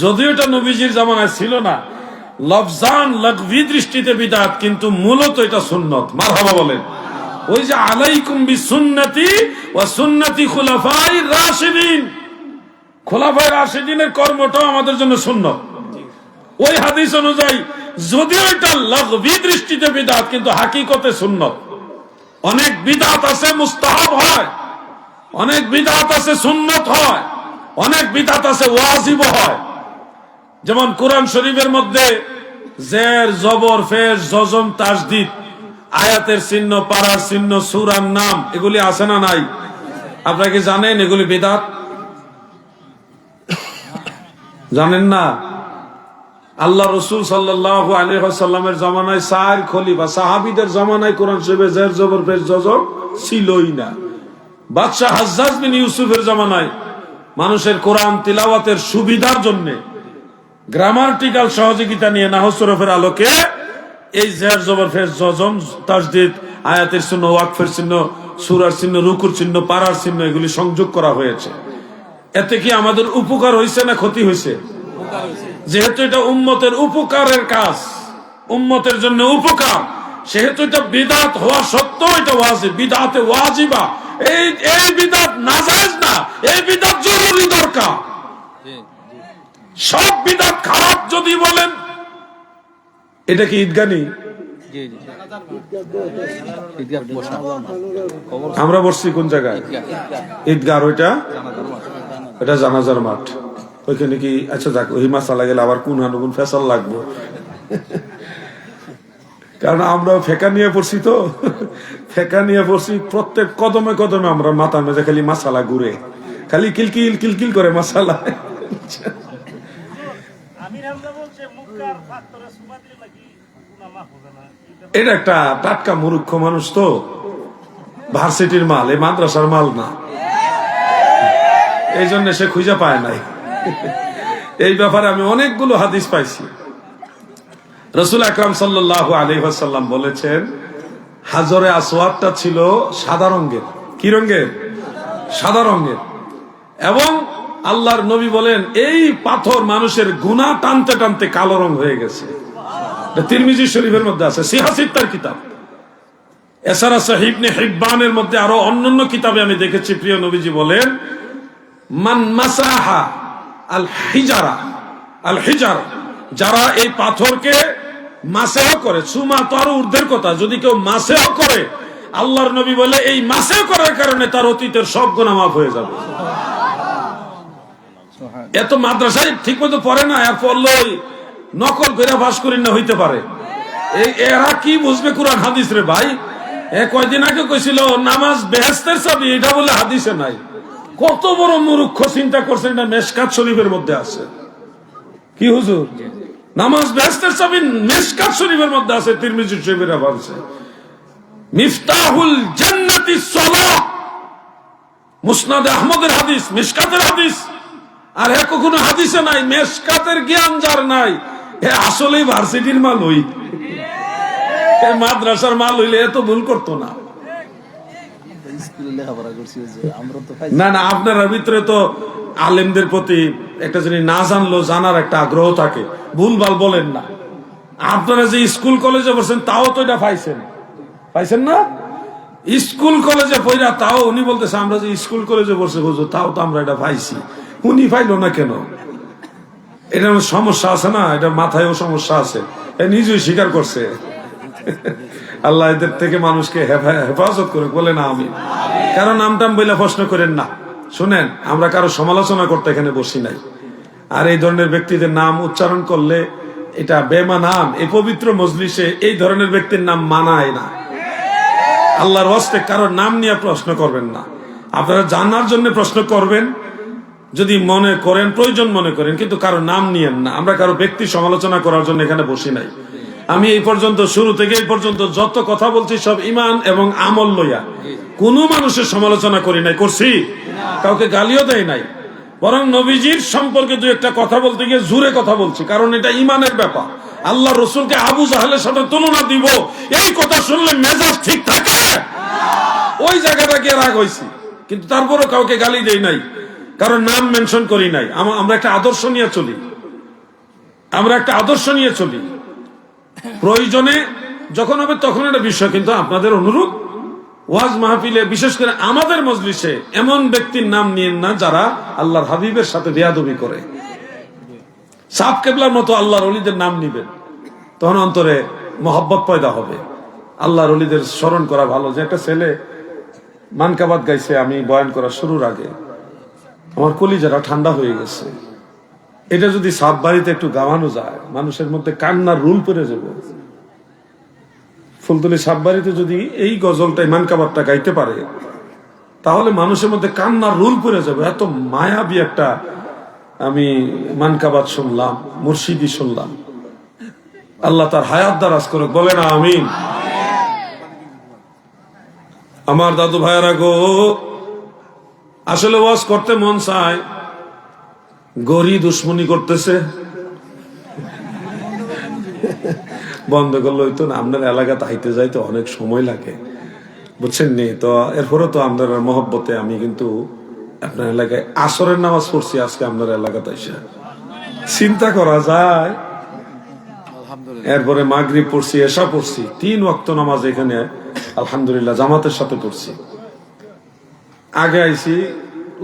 যদিও এটা নবীজির জামানায় ছিল না, লফজান লাগভি দৃষ্টিতে বিদআত, কিন্তু মূলত এটা সুন্নত। মারহাবা বলেন। ওই যে আলাইকুম বিসুন্নতি ওয়া সুন্নতি খুলাফায়ে রাশিদিন, খোলাফায়ে রাশিদিনের কর্মটাও আমাদের জন্য সুন্নত। ওই হাদিস অনুযায়ী যদিও এটা লাগভি দৃষ্টিতে বিদআত, কিন্তু হাকিকতে সুন্নত। অনেক বিদআত আছে মুস্তাহাব হয়, অনেক বিদআত আছে সুন্নত হয়, অনেক বিদআত আছে ওয়াজিব হয়। যেমন কোরআন শরীফের মধ্যে জের জবর ফেজ জজম তাসদীদ, আয়াতের চিহ্ন, পারার চিহ্ন, সূরার নাম, এগুলি আছে না নাই? আপনারা কি জানেন এগুলি বিদআত? জানেন না? আল্লাহ রাসূল সাল্লাল্লাহু আলাইহি ওয়াসাল্লামের জামানায় 4 খলিফা, সাহাবীদের জামানায় কোরআন শরীফে জের জবর ফেজ জজম ছিলই না। বাদশাহ হাজ্জাজ বিন ইউসুফের জামানায় মানুষের কোরআন তিলাওয়াতের সুবিধার জন্য গ্রামাটিক্যাল সহযোগিতা নিয়ে নাহু সরফের আলোকে এই জের জবর ফেজ জজম তাসদীদ, আয়াতের চিহ্ন, ওয়াকফের চিহ্ন, সূরার চিহ্ন, রুকুর চিহ্ন, পারার চিহ্ন, এগুলি সংযোগ করা হয়েছে। এতে কি আমাদের উপকার হয়েছে না ক্ষতি হয়েছে? যেহেতু এটা উম্মতের উপকারের কাজ, উম্মতের জন্য উপকার, সেহেতু এটা বিদআত হওয়া সত্ত্বেও এটা ওয়াজিব, বিদআতে ওয়াজিবা। এই বিদআত নাজায়েজ না, এই বিদআত জরুরি দরকার। সব বিদআত খারাপ যদি বলেন, এটা কি ঈদগাহ নেই? আমরা বসছি কোন জায়গায়? ঈদগাহ। ওইটা এটা জানাজার মাঠ। ওইখানে কি? আচ্ছা যাক, ওই মাসালা গেলে আবার কোন হানুগুন ফেসাল লাগবো, কারণ আমরা ফেকা নিয়ে পড়ছি তো, ফেকা নিয়ে পড়ছি। প্রত্যেক কদমে কদমে আমরা মাথা মেজে খালি মাসালা ঘুরে, খালি কিলকিল কিলকিল করে মাসালা। এটা একটা টাটকা মূর্খ মানুষ তো, ভার্সিটির মাল, এই মাদ্রাসার মাল না, এই জন্য সে খুঁজে পায় নাই। এই ব্যাপারে আমি অনেকগুলো হাদিস পাইছি। রাসূল আকরাম সাল্লাল্লাহু আলাইহি ওয়াসাল্লাম বলেছেন, হাজরে আসওয়াদটা ছিল সাদা রঙের। কি রঙের? সাদা রঙের। এবং আল্লাহর নবী বলেন, এই পাথর মানুষের গুনাহ টানতে টানতে কালো রং হয়ে গেছে। এটা তিরমিজি শরীফের মধ্যে আছে, সিহাসিত্তার কিতাব। এছাড়া সহিহ ইবনে হিব্বানের মধ্যে আরো অন্যান্য কিতাবে আমি দেখেছি, প্রিয় নবীজি বলেন, মান মাসাহা আল হিজারা, আল হিজার, যারা এই পাথরকে মাসেহ করে, সুমা তো আরো ঊর্ধ্বের কথা, যদি কেউ মাসেহ করে আল্লাহর নবী বলে এই মাসে করার কারণে তার অতীতের সব গুনাহ মাফ হয়ে যাবে। এত মাদ্রাসায় ঠিক মতো পড়ে না, আর পড়লো নকল করে পাস করি না হইতে পারে। এরা কি বুঝবে কোরআন হাদিস রে ভাই? কয়দিন আগে কইছিল নামাজ বেহেশতের চাবি, এটা বলে হাদিসে নাই। কত বড় মূর্খ চিন্তা করছেন, এটা মেশকাত শরীফের মধ্যে আছে। কি হুজুর, নামাজ বেহেশতের চাবি মেশকাত শরীফের মধ্যে আছে, তিরমিজি শরীফের আছে। মিফতাহুল জান্নাতিস সালাহ, মুসনাদ আহমদের হাদিস, মিশকাতের হাদিস। আর কখনো হাদিসে নাই। মেশকাতের জ্ঞান যার নাই, আসলেই ভার্সিটির মাল হই, মাদ্রাসার মাল হইলে এত ভুল করতো না। না না, আপনার ভিতরে তো আলেমদের প্রতি একটা জিনিস না জানলো জানার একটা আগ্রহ থাকে, ভুলভাল বলেন না। আপনারা যে স্কুল কলেজে পড়ছেন তাও তো এটা পাইছেন না? স্কুল কলেজে পড়া তাও উনি বলতেছে আমরা যে স্কুল কলেজে পড়ছে হুজুর, তাও তো আমরা এটা পাইছি। উনি পাইলো না কেন? এটা সমস্যা আছে না, এটা মাথায়ও সমস্যা আছে, নিজেই স্বীকার করছে। আল্লাহ এদের থেকে মানুষকে হেফাজত করে, বলে না আমি কারো নাম টাম বইলে প্রশ্ন করেন না। শুনেন, আমরা কারো সমালোচনা করতে এখানে বসি নাই। আর এই ধরনের ব্যক্তিদের নাম উচ্চারণ করলে এটা বেমানান। এই পবিত্র মজলিসে এই ধরনের ব্যক্তির নাম মানায় না। আল্লাহর হস্তে কারো নাম নিয়ে প্রশ্ন করবেন না। আপনারা জানার জন্য প্রশ্ন করবেন যদি মনে করেন, প্রয়োজন মনে করেন, কিন্তু কারো নাম নিয়েন না। আমরা কারো ব্যক্তি সমালোচনা করার জন্য এখানে বসি নাই। আমি এই পর্যন্ত, শুরু থেকে এই পর্যন্ত যত কথা বলছি সব ইমান এবং আমল লইয়া, কোন মানুষের সমালোচনা করি নাই, করছি? কাউকে গালিও দেয় নাই। বরং নবীজির সম্পর্কে দু একটা কথা বলতে গিয়ে জোরে কথা বলছি, কারণ এটা ইমানের ব্যাপার। আল্লাহ রসুলকে আবু জাহেলের সাথে তুলনা দিব, এই কথা শুনলে মেজাজ ঠিক থাকে? ওই জায়গাটা গিয়ে রাগ হয়েছি, কিন্তু তারপরও কাউকে গালি দেই নাই, কারণ নাম মেনশন করি নাই। আমরা একটা আদর্শ নিয়ে চলি, প্রয়োজনে যখন হবে তখন একটা বিষয়। কিন্তু আপনাদের অনুরোধ, ওয়াজ মাহফিলে, বিশেষ করে আমাদের মজলিসে এমন ব্যক্তির নাম নিয়েন না যারা আল্লাহর হাবিবের সাথে বেয়াদবি করে। সাফ কেবলার মতো আল্লাহর ওলিদের নাম নিবেন, তখন অন্তরে মহব্বত পয়দা হবে। আল্লাহর ওলিদের স্মরণ করা ভালো। যে একটা ছেলে মানকাবাত গাইছে, আমি বয়ান করা শুরুর আগে আমার কলিজাটা ঠান্ডা হয়ে গেছে। এটা যদি সাত বাড়িতে একটু গাওয়ানো যায়, মানুষের মধ্যে কান্নার রুল পড়ে যাবে। ফুলতলি সাত বাড়িতে যদি এই গজলটা, মানকাবাতটা গাইতে পারে, তাহলে মানুষের মধ্যে কান্নার রুল পড়ে যাবে। এত মায়াবী একটা আমি মানকাবাত শুনলাম, মুর্শিদি শুনলাম। আল্লাহ তার হায়াত দারাজ করুক, বলে না আমিন। আমার দাদু ভাইয়েরা গো, আসলে ওয়াজ করতে মন চায়, গরি দুশ্মনী করতেছে, বন্ধ করলে হইতো না। আপনার এলাকাতে হাইতে যাইতে অনেক সময় লাগে, বুঝছেন নি? তো এরপরে তো আপনার মহব্বতে আমি কিন্তু আপনার এলাকায় আসরের নামাজ পড়ছি আজকে আপনার এলাকাতে এসে, চিন্তা করা যায়। এরপরে মাগরিব পড়ছি, এশা পড়ছি, 3 ওয়াক্ত নামাজ এখানে আলহামদুলিল্লাহ জামাতের সাথে পড়ছি। আগে আইছি,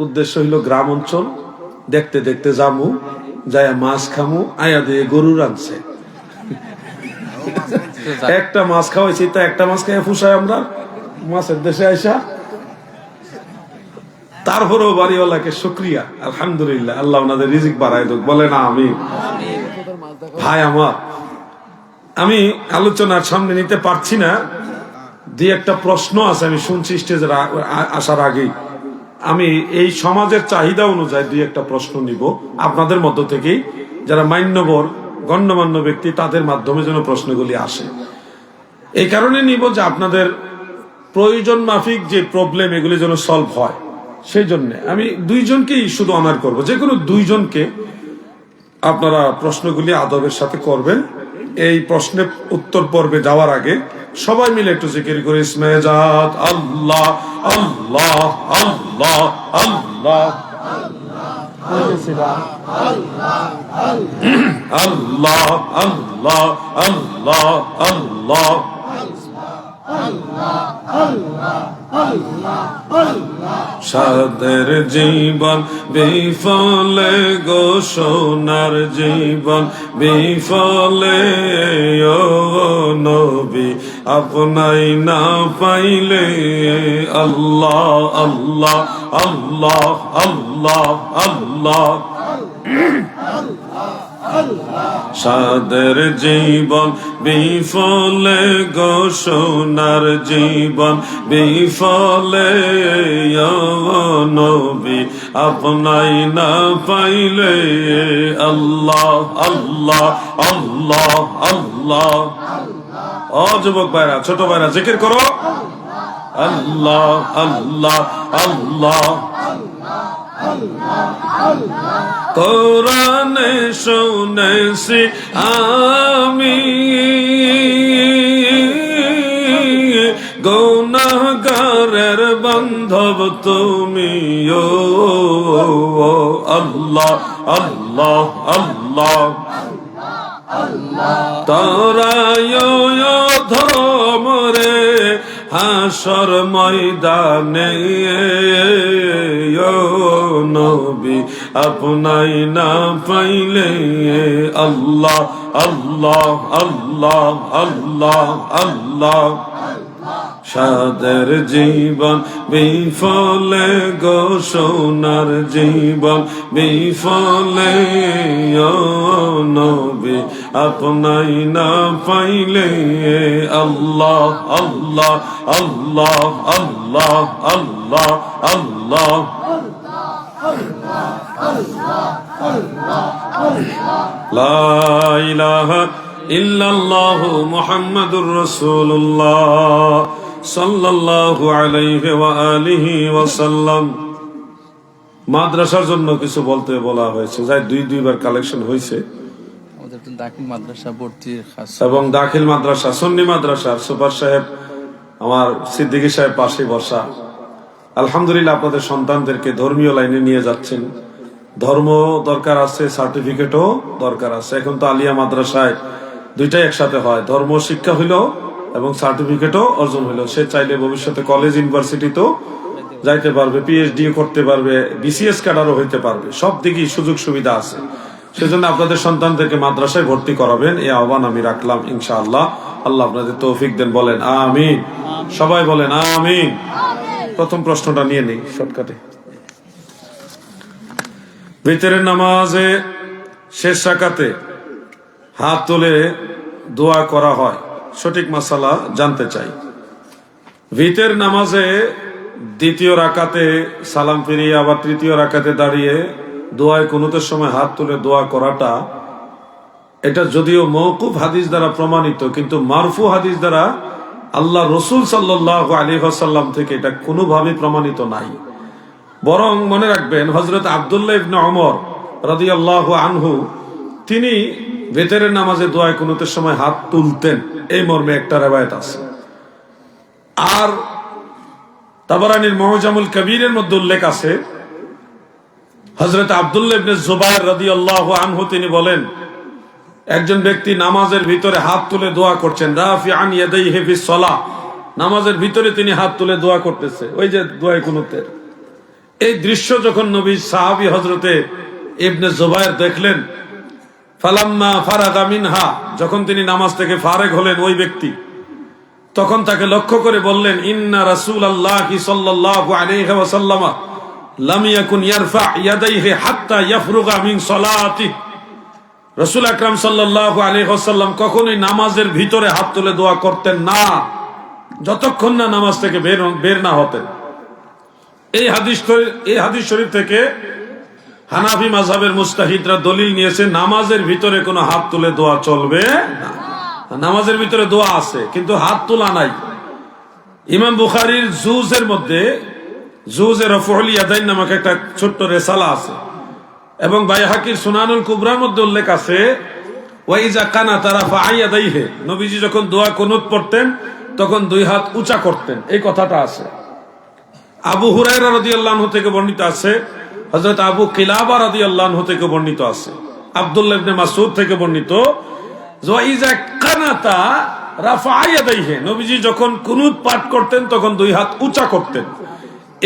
উদ্দেশ্য হইল গ্রাম অঞ্চল দেখতে দেখতে যামু, যায়া মাছ খামু, আয়া দিয়ে গরু রানছে, একটা মাছ খাওয়াইছি, তা একটা মাছ খাইয়া ফুসাই আমরা মাছের দেশে আইসা। তারপরেও বাড়িওয়ালাকে শুকরিয়া, আলহামদুলিল্লাহ, আল্লাহ ওনাদের রিজিক বাড়ায় দেখ, বলে না আমি। ভাই আমার, আমি আলোচনার সামনে নিতে পারছি না, দুই একটা প্রশ্ন আছে আমি শুনছি স্টেজের আসার আগেই। আমি এই সমাজের চাহিদা অনুযায়ী দুই একটা প্রশ্ন নিব আপনাদের মধ্য থেকেই, যারা মান্যবর গণ্যমান্য ব্যক্তি, তাদের মাধ্যমে যেন প্রশ্নগুলি আসে। এই কারণে নিব যে আপনাদের প্রয়োজন মাফিক যে প্রবলেম, এগুলি যেন সলভ হয়। সেই জন্য আমি দুইজনকেই শুধু অনার করব, যে কোনো দুইজনকে আপনারা প্রশ্নগুলি আদবের সাথে করবেন। এই প্রশ্নের উত্তর পর্বে যাওয়ার আগে সবাই মিলে একটু জিকির করে ইসমে জাত আল্লাহ আল্লাহ আল্লাহ আল্লাহ আল্লাহ আল্লাহ আল্লাহ আল্লাহ সাদের জীবন বিফলে গো সোনার জীবন বিফলে ও নবী আপনাই না পাইলে আল্লাহ আল্লাহ আল্লাহ আল্লাহ আল্লাহ সাদের জীবন বিফলে গো সোনার জীবন বিফলে ও নবী আপনাই না পাইলে আল্লাহ আল্লাহ আল্লাহ আল্লাহ। ও যুবক ভাইরা, ছোট ভাইরা, জিকির করো আল্লাহ আল্লাহ আল্লাহ। কোরআনে শুনেছি আমি গুনাহগারের বান্ধব তুমি ও আল্লাহ আল্লাহ আল্লাহ। তারায় ধমরে হাসর ময়দানে ও নবী আপনাই না পাইলে আল্লাহ আল্লাহ আল্লাহ আল্লাহ আল্লাহ। সাদের জীবন বিফলে গো সোনার জীবন বিফলে ও নবী আপনাই না পাইলে আল্লাহ আল্লাহ আল্লাহ আল্লাহ আল্লাহ আল্লাহ। লা ইলাহা ইল্লাল্লাহু মুহাম্মাদুর রাসূলুল্লাহ সাল্লাল্লাহু আলাইহি ওয়া আলিহি ওয়াসাল্লাম। মাদ্রাসার জন্য কিছু বলতে বলা হয়েছে, যাই দুইবার কালেকশন হয়েছে আমাদের দাখিল মাদ্রাসা ভর্তির খাস এবং দাখিল মাদ্রাসা সুন্নি মাদ্রাসা সুপার সাহেব আমার সিদ্দিকী সাহেব পাশে বসা। আলহামদুলিল্লাহ আপনাদের সন্তানদেরকে ধর্মীয় লাইনে নিয়ে যাচ্ছেন। ধর্ম দরকার আছে, সার্টিফিকেটও দরকার আছে। এখন তো আলিয়া মাদ্রাসায় দুইটাই একসাথে হয়, ধর্ম শিক্ষা হইল এবং সার্টিফিকেটও অর্জন হইল। সে চাইলে ভবিষ্যতে কলেজ ইউনিভার্সিটিতেও যাইতে পারবে, পিএইচডি করতে পারবে, বিসিএস ক্যাডারও হইতে পারবে। সব দিকেই সুযোগ সুবিধা আছে। সেজন্য আপনাদের সন্তানদেরকে মাদ্রাসায় ভর্তি করাবেন, এই আহ্বান আমি রাখলাম ইনশাআল্লাহ। আল্লাহ আপনাদের তৌফিক দেন, বলেন আমিন। সবাই বলেন আমিন। প্রথম প্রশ্নটা নিয়ে নেই শর্টকাটে। ভিতরের নামাজে শেষ রাকাতে হাত তুলে দোয়া করা হয়, সঠিক মাসালা জানতে চাই। ভিতর নামাজে দ্বিতীয় রাকাতে সালাম ফিরিয়ে আবার তৃতীয় রাকাতে দাঁড়িয়ে দোয়ায় কুনুতের সময় হাত তুলে দোয়া করাটা, এটা যদিও মওকুফ হাদিস দ্বারা প্রমাণিত, কিন্তু মারফু হাদিস দ্বারা আল্লাহ রসুল সাল্লাল্লাহু আলাইহি ওয়াসাল্লাম থেকে এটা কোনোভাবে প্রমাণিত নাই। বরং মনে রাখবেন, হযরত আব্দুল্লাহ ইবনে ওমর রাদিয়াল্লাহু আনহু তিনি ভিতরের নামাজে দোয়ায় কুনুতের সময় হাত তুলতেন, এই মর্মে একটা রিওয়ায়াত আছে। আর তাবারানীর মুজামুল কবীরের মধ্যে উল্লেখ আছে, হযরত আব্দুল্লাহ ইবনে জুবায়ের রাদিয়াল্লাহু আনহু তিনি বলেন, একজন ব্যক্তি নামাজের ভিতরে হাত তুলে দোয়া করছেন, রাফিআন ইয়াদাইহি ফিস সালাহ, নামাজের ভিতরে তিনি হাত তুলে দোয়া করতেছে, ওই যে দোয়া কুনুতের। এই দৃশ্য যখন নবী সাহাবী হযরতে ইবনে জুবায়ের দেখলেন, ফালাম্মা ফারাগা মিনহা, যখন তিনি নামাজ থেকে ফারেগ হলেন ওই ব্যক্তি, তখন তাকে লক্ষ্য করে বললেন, ইন্না রাসূলুল্লাহি সাল্লাল্লাহু আলাইহি ওয়াসাল্লাম লাম ইয়াকুন ইয়ারফা ইয়াদাইহি হাত্তা ইয়াফরুগা মিন সালাতিহি, রাসূল আকরাম সাল্লাল্লাহু আলাইহি ওয়াসাল্লাম কখনোই নামাজের ভিতরে হাত তুলে দোয়া করতেন না যতক্ষণ না নামাজ থেকে বের না হতেন। এই হাদিস শরীফ থেকে হানাফি মাযহাবের মুজতাহিদরা দলিল নিয়েছে, নামাজের ভিতরে কোনো হাত তুলে দোয়া চলবে না। নামাজের ভিতরে দোয়া আছে কিন্তু হাত তোলা নাই। ইমাম বুখারীর জুজের মধ্যে জুজে রফউল ইয়াদাইন নামক একটা ছোট্ট রিসালা আছে, এবং বাইহাকির সুনানুল কুবরার মধ্যে উল্লেখ আছে, ওয়াইজা কানাতা রাফা ইয়াদাইহি, নবীজি যখন দোয়া কুনুত পড়তেন তখন দুই হাত উঁচা করতেন, এই কথাটা আছে। আবু হুরায়রা রাদিয়াল্লাহু আনহু থেকে বর্ণিত আছে, হযরত আবু কিলাবা রাদিয়াল্লাহু আনহু থেকে বর্ণিত আছে, আব্দুল্লাহ ইবনে মাসউদ থেকে বর্ণিত, ওয়াইজা কানাতা রাফা ইয়াদাইহি, নবীজি যখন কুনুত পাঠ করতেন তখন দুই হাত উঁচা করতেন।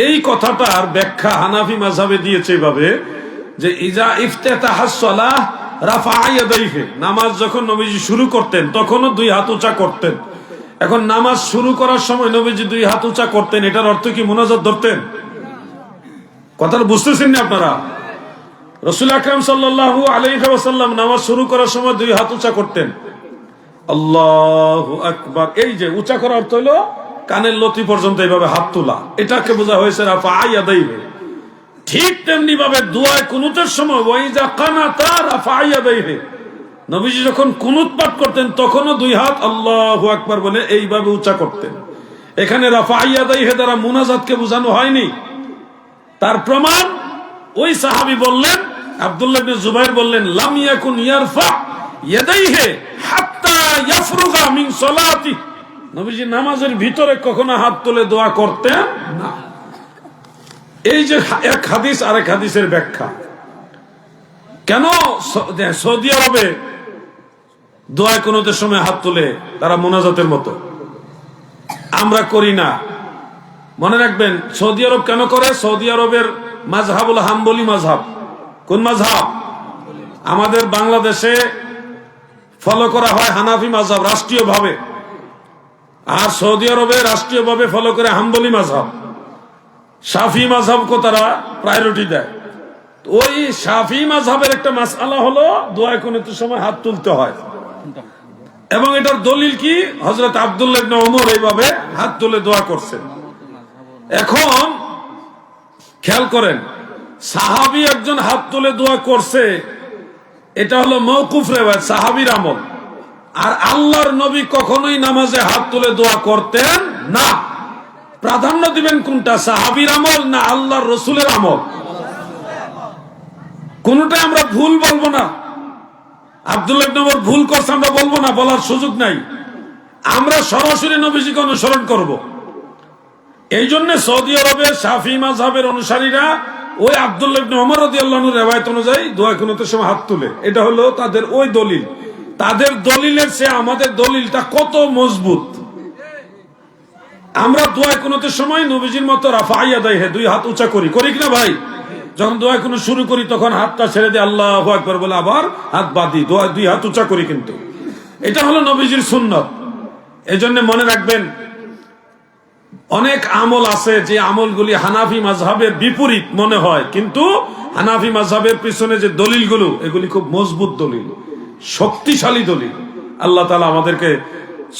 এই কথাটার ব্যাখ্যা হানাফি মাযহাবে দিয়েছে এইভাবে যে ইজা ইফতিতাহাস সালাহ রাফা ইয়াদাইহি, নামাজ যখন নবীজি শুরু করতেন তখনও দুই হাত উঁচা করতেন। এখন নামাজ শুরু করার সময় নবীজি দুই হাত উঁচা করতেন, এটার অর্থ কি মুনাজাত ধরতেন? কথাটা বুঝতেছেন না আপনারা? রাসূল আকরাম সাল্লাল্লাহু আলাইহি ওয়াসাল্লাম নামাজ শুরু করার সময় দুই হাত উঁচা করতেন, আল্লাহু আকবার। এই যে উঁচা করার অর্থ হলো কানের লতি পর্যন্ত এইভাবে হাত তোলা, এটাকে বোঝা হয়েছে রাফা ইয়াদাইহি। ঠিক তেমনি ভাবে দুআয়ে কুনুতের সময় ওয়াইজা কানাতা রাফা ইয়াদাইহি, নবীজি যখন কুনুত পাঠ করতেন তখনও দুই হাত আল্লাহু আকবার বলে এইভাবে উঁচা করতেন। এখানে রাফা ইয়াদাইহি দ্বারা মুনাজাতকে বোঝানো হয়নি। তার প্রমাণ ওই সাহাবী বললেন, আব্দুল্লাহ ইবনে জুবাইর বললেন, লাম ইয়াকুন ইয়ারফা ইয়াদাইহি হাত্তা ইয়াফরুগা মিন সালাতি, নবীজি নামাজের ভিতরে কখনো হাত তুলে দোয়া করতেন না। এই যে এক হাদিস আরেক হাদিসের ব্যাখ্যা। কেন সৌদি আরবে দোয়া কুনুতের সময় হাত তুলে তারা মুনাজাতের মতো, আমরা করি না? মনে রাখবেন সৌদি আরব কেন করে? সৌদি আরবের মাযহাব হলো হাম্বলি মাযহাব। কোন মাযহাব? আমাদের বাংলাদেশে ফলো করা হয় হানাফি মাযহাব রাষ্ট্রীয়ভাবে, আর সৌদি আরবে রাষ্ট্রীয়ভাবে ফলো করে হাম্বলি মাযহাব। শাফি মাযহাবকে তারা প্রায়োরিটি দেয়। ওই শাফি মাযহাবের একটা মাসআলা হলো দোয়া কুনুতের সময় হাত তুলতে হয়, এবং এটার দলিল কি? হযরত আব্দুল্লাহ ইবনে ওমর এইভাবে হাত তুলে দোয়া করছেন। এখন খেয়াল করেন, সাহাবী একজন হাত তুলে দোয়া করছে, এটা হলো মওকুফ রিওয়ায়াত, সাহাবীর আমল। আর আল্লাহর নবী কখনোই নামাজে হাত তুলে দোয়া করতেন না। প্রাধান্য দিবেন কোনটা, সাহাবীর আমল না আল্লাহর রাসূলের আমল? কোনটাই আমরা ভুল বলবো না। আব্দুল্লাহ ইবনে ওমর ভুল করছে আমরা বলবো না, বলার সুযোগ নাই। আমরা সরাসরি নবীজিকে অনুসরণ করব। এই জন্য সৌদি আরবের শাফি মাযহাবের অনুসারীরা ওই আব্দুল্লাহ ইবনে ওমর রাদিয়াল্লাহু আনহু রিওয়ায়াত অনুযায়ী দোয়া কুনুতের সময় হাত তুলে, এটা হলো তাদের ওই দলিল। তাদের দলিলের চেয়ে আমাদের দলিলটা কত মজবুত। আমরা দোয়া কুনুতের সময় নবীজির মতো রাফা ইয়াদাইহি, দুই হাত উঁচা করি, করি কিনা ভাই? যখন দোয়া কুনুত শুরু করি তখন হাতটা ছেড়ে দিয়ে আল্লাহু আকবার বলে আবার হাত বাঁধি, দোয়া দুই হাত উঁচা করি। কিন্তু এটা হলো নবীজির সুন্নাত। এজন্য মনে রাখবেন, অনেক আমল আছে যে আমলগুলি হানাফি মাযহাবের বিপরীত মনে হয়, কিন্তু হানাফি মাযহাবের পিছনে যে দলিলগুলো, এগুলি খুব মজবুত দলিল, শক্তিশালী দলিল। আল্লাহ তাআলা আমাদেরকে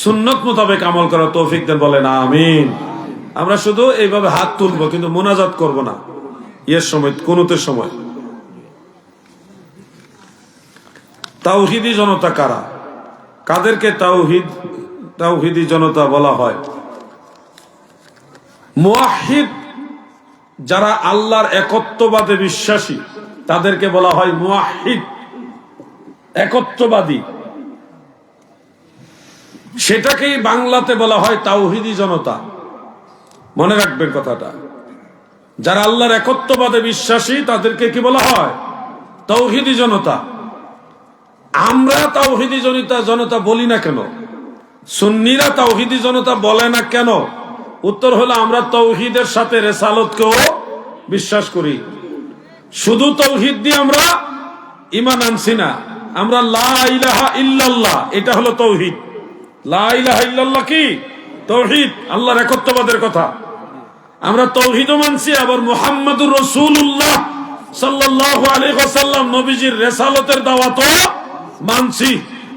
সুন্নত মোতাবেক আমল করার তৌফিক দেন, বলেন আমিন। আমরা শুধু এইভাবে হাত তুলবো, কিন্তু মুনাজাত করব না এর সময়, কুনুতের সময়। তাওহীদি জনতা কারা? কাদেরকে তাওহীদি জনতা বলা হয়? মুওয়াহহিদ, যারা আল্লাহর একত্ববাদে বিশ্বাসী তাদেরকে বলা হয় মুওয়াহহিদ, একত্ববাদী। সেটাকেই বাংলাতে বলা হয় তাওহীদি জনতা। মনে রাখবেন কথাটা। যারা আল্লাহর একত্ববাদে বিশ্বাসী তাদেরকে কি বলা হয়? তাওহীদি জনতা। আমরা তাওহীদি জনতা বলি না কেন? সুন্নিরা তাওহীদি জনতা বলে না কেন? উত্তর হলো, আমরা তাওহীদের সাথে রিসালাতকেও বিশ্বাস করি। শুধু তাওহীদ দিয়ে আমরা ঈমান আনছি না, আমরা লা ইলাহা ইল্লাল্লাহ, এটা হলো তাওহীদ। লা ইলাহা ইল্লাল্লাহ কি? তাওহীদ, আল্লাহর একত্ববাদের কথা। আমরা তাওহীদও মানছি, আবার মুহাম্মাদুর রাসূলুল্লাহ সাল্লাল্লাহু আলাইহি ওয়াসাল্লাম নবীজির রিসালাতের দাওয়াতও মানছি।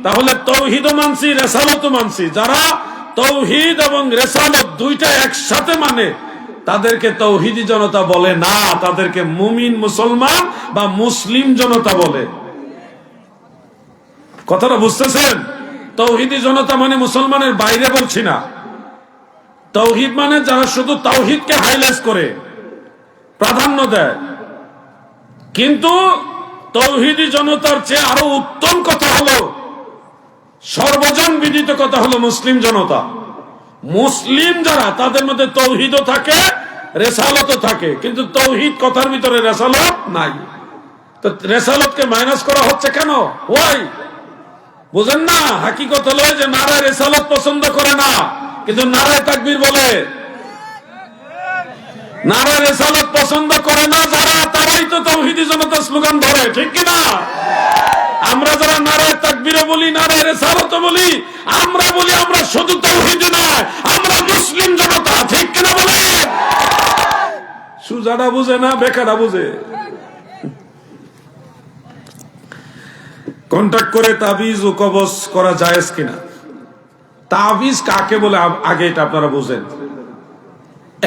তাহলে তাওহীদও মানছি, রিসালাতও মানছি। যারা তাওহীদ এবং রিসালাত দুইটা একসাথে মানে তাদেরকে তাওহীদি জনতা বলে না, তাদেরকে মুমিন মুসলমান বা মুসলিম জনতা বলে। কথাটা বুঝতেছেন? তাওহীদি জনতা মানে মুসলমানের বাইরে বলছি না। তাওহীদ মানে যারা শুধু তাওহীদকে হাইলাইট করে, প্রাধান্য দেয়। কিন্তু তাওহীদি জনতার চেয়ে আরো উত্তম কথা হলো, সর্বজন বিদিত কথা হলো মুসলিম জনতা। মুসলিম যারা, তাদের মধ্যে তাওহীদও থাকে, রিসালাতও থাকে, কিন্তু তাওহীদ কথার ভিতরে রিসালাত নাই। তো রিসালাতকে মাইনাস করা হচ্ছে কেন? ওই বুঝেন না? হাকিকত হলো যে নারায়ে রিসালাত পছন্দ করে না, কিন্তু নারায়ে তাকবীর বলে। নারায়ে রিসালাত পছন্দ করে না যারা, তারাই তো তাওহীদি জনতা স্লোগান ধরে, ঠিক কি না? আমরা যারা নারায়ে তাকবীরও বলি, নারায়ে রিসালাতও বলি, আমরা বলি আমরা শুধু তাওহীদি নয়, আমরা মুসলিম জনতা, ঠিক কি না বলে? সুজাটা বুঝে না, বেকারা বুঝে। কন্টাক্ট করে তাবিজ ও কবজ করা জায়েজ কিনা? তাবিজ কাকে বলে আগে এটা আপনারা বুঝেন।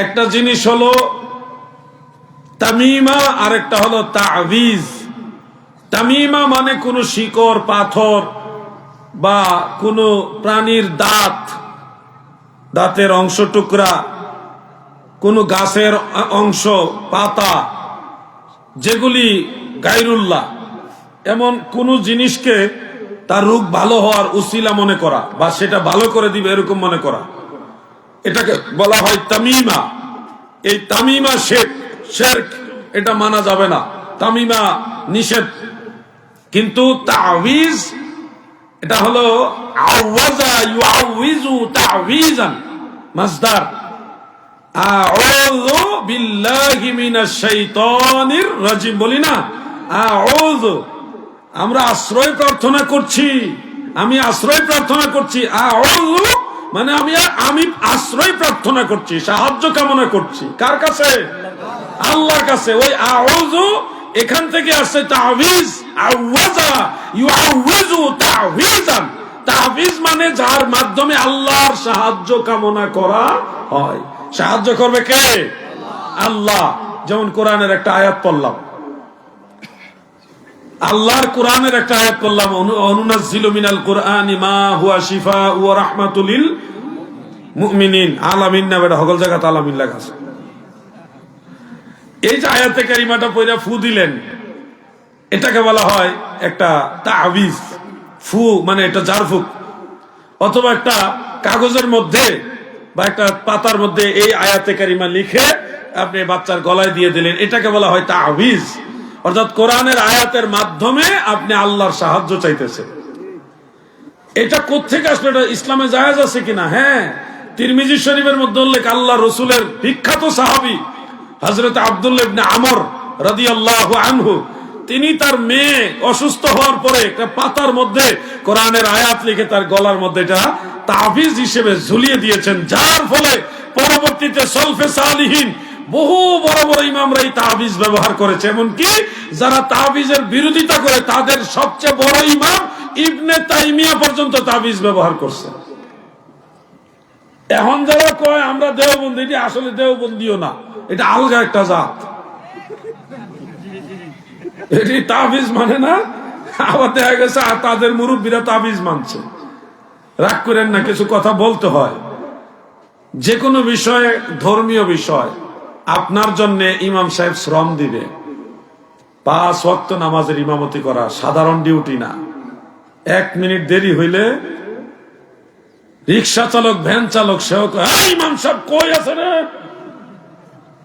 একটা জিনিস হলো তামিমা, আর একটা হলো তাবিজ। তামিমা মানে কোন শিকড়, পাথর বা কোন প্রাণীর দাঁতের অংশ, টুকরা, কোন গাছের অংশ, পাতা, যেগুলি গায়রুল্লাহ, এমন কোন জিনিসকে তার রোগ ভালো হওয়ার উসিলা মনে করা বা সেটা ভালো করে দিবে এরকম মনে করা, এটাকে বলা হয় তামিমা। এই তামিমা শিরক, এটা মানা যাবে না, তামিমা নিষেধ। কিন্তু তাবিজ এটা হলো আওয়াজা ইউআউযু তাবিজান, মাসদার আউযু বিল্লাহি মিনাশ শাইতানির রাজিম, বলি না আউযু, আমরা আশ্রয় প্রার্থনা করছি, আমি আশ্রয় প্রার্থনা করছি। আউযু মানে আমি আশ্রয় প্রার্থনা করছি, সাহায্য কামনা করছি, কার কাছে? আল্লাহর কাছে। ওই আউযু এখান থেকে আসছে তাবিজ, আওয়াজা ইউআউযু তাবিজান। তাবিজ মানে যার মাধ্যমে আল্লাহর সাহায্য কামনা করা হয়। সাহায্য করবে কে? আল্লাহ। যেমন কোরআনের একটা আয়াত পড়লাম, আল্লাহর কোরআনের একটা আয়াত পড়লাম, অনুনাজ্জিলু মিনাল কুরআনি মা হুয়া শিফাউ ওয়া রাহমাতুল লিল মুমিনিন। আলামিন না বেটা, সকল জায়গাতে আলামিন লেখা আছে। এই যে আয়াতে কারিমাটা পয়রা ফু দিলেন, এটাকে বলা হয় একটা তাবিজ। ফু মানে এটা ঝাড়ফুঁক, অথবা একটা কাগজের মধ্যে বা একটা পাতার মধ্যে এই আয়াতে কারিমা লিখে আপনি বাচ্চার গলায় দিয়ে দিলেন, এটাকে বলা হয় তাবিজ। অর্থাৎ কোরআনের আয়াতের মাধ্যমে আপনি আল্লাহর সাহায্য চাইতেছেন। এটা কোত্থেকে আসলে? এটা ইসলামে জায়েজ আছে কিনা? হ্যাঁ, তিরমিজি শরীফের মধ্যে উল্লেখ, আল্লাহ রসুলের বিখ্যাত সাহাবী হযরত আব্দুল্লাহ ইবনে আমর রাদিয়াল্লাহু আনহু, তিনি তার মেয়ে অসুস্থ হওয়ার পরে একটা পাতার মধ্যে কোরআনের আয়াত লিখে তার গলার মধ্যে এটা তাবিজ হিসেবে ঝুলিয়ে দিয়েছেন, যার ফলে পরবর্তীতে সলফে সালিহিন বহু বড় বড় ইমামরা এই তাবিজ ব্যবহার করেছে। এমনকি যারা তাবিজের বিরোধিতা করে তাদের সবচেয়ে বড় ইমাম ইবনে তাইমিয়া পর্যন্ত তাবিজ ব্যবহার করছে। এখন যারা কয় আমরা দেওবন্দি, এটি আসলে দেওবন্দিও না, এটা আলগা একটা জাত, এটি তাবিজ মানে না। আবার দেখা গেছে তাদের মুরব্বীরা তাবিজ মানছে। রাগ করেন না, কিছু কথা বলতে হয়। যে কোনো বিষয়ে, ধর্মীয় বিষয়, আপনার জন্য ইমাম সাহেব শ্রম দিবে। 5 ওয়াক্ত নামাজের ইমামতি করা সাধারণ ডিউটি না। 1 মিনিট দেরি হইলে রিক্সা চালক, ভ্যান চালক, সেও ইমাম সাহেব কই আছে রে,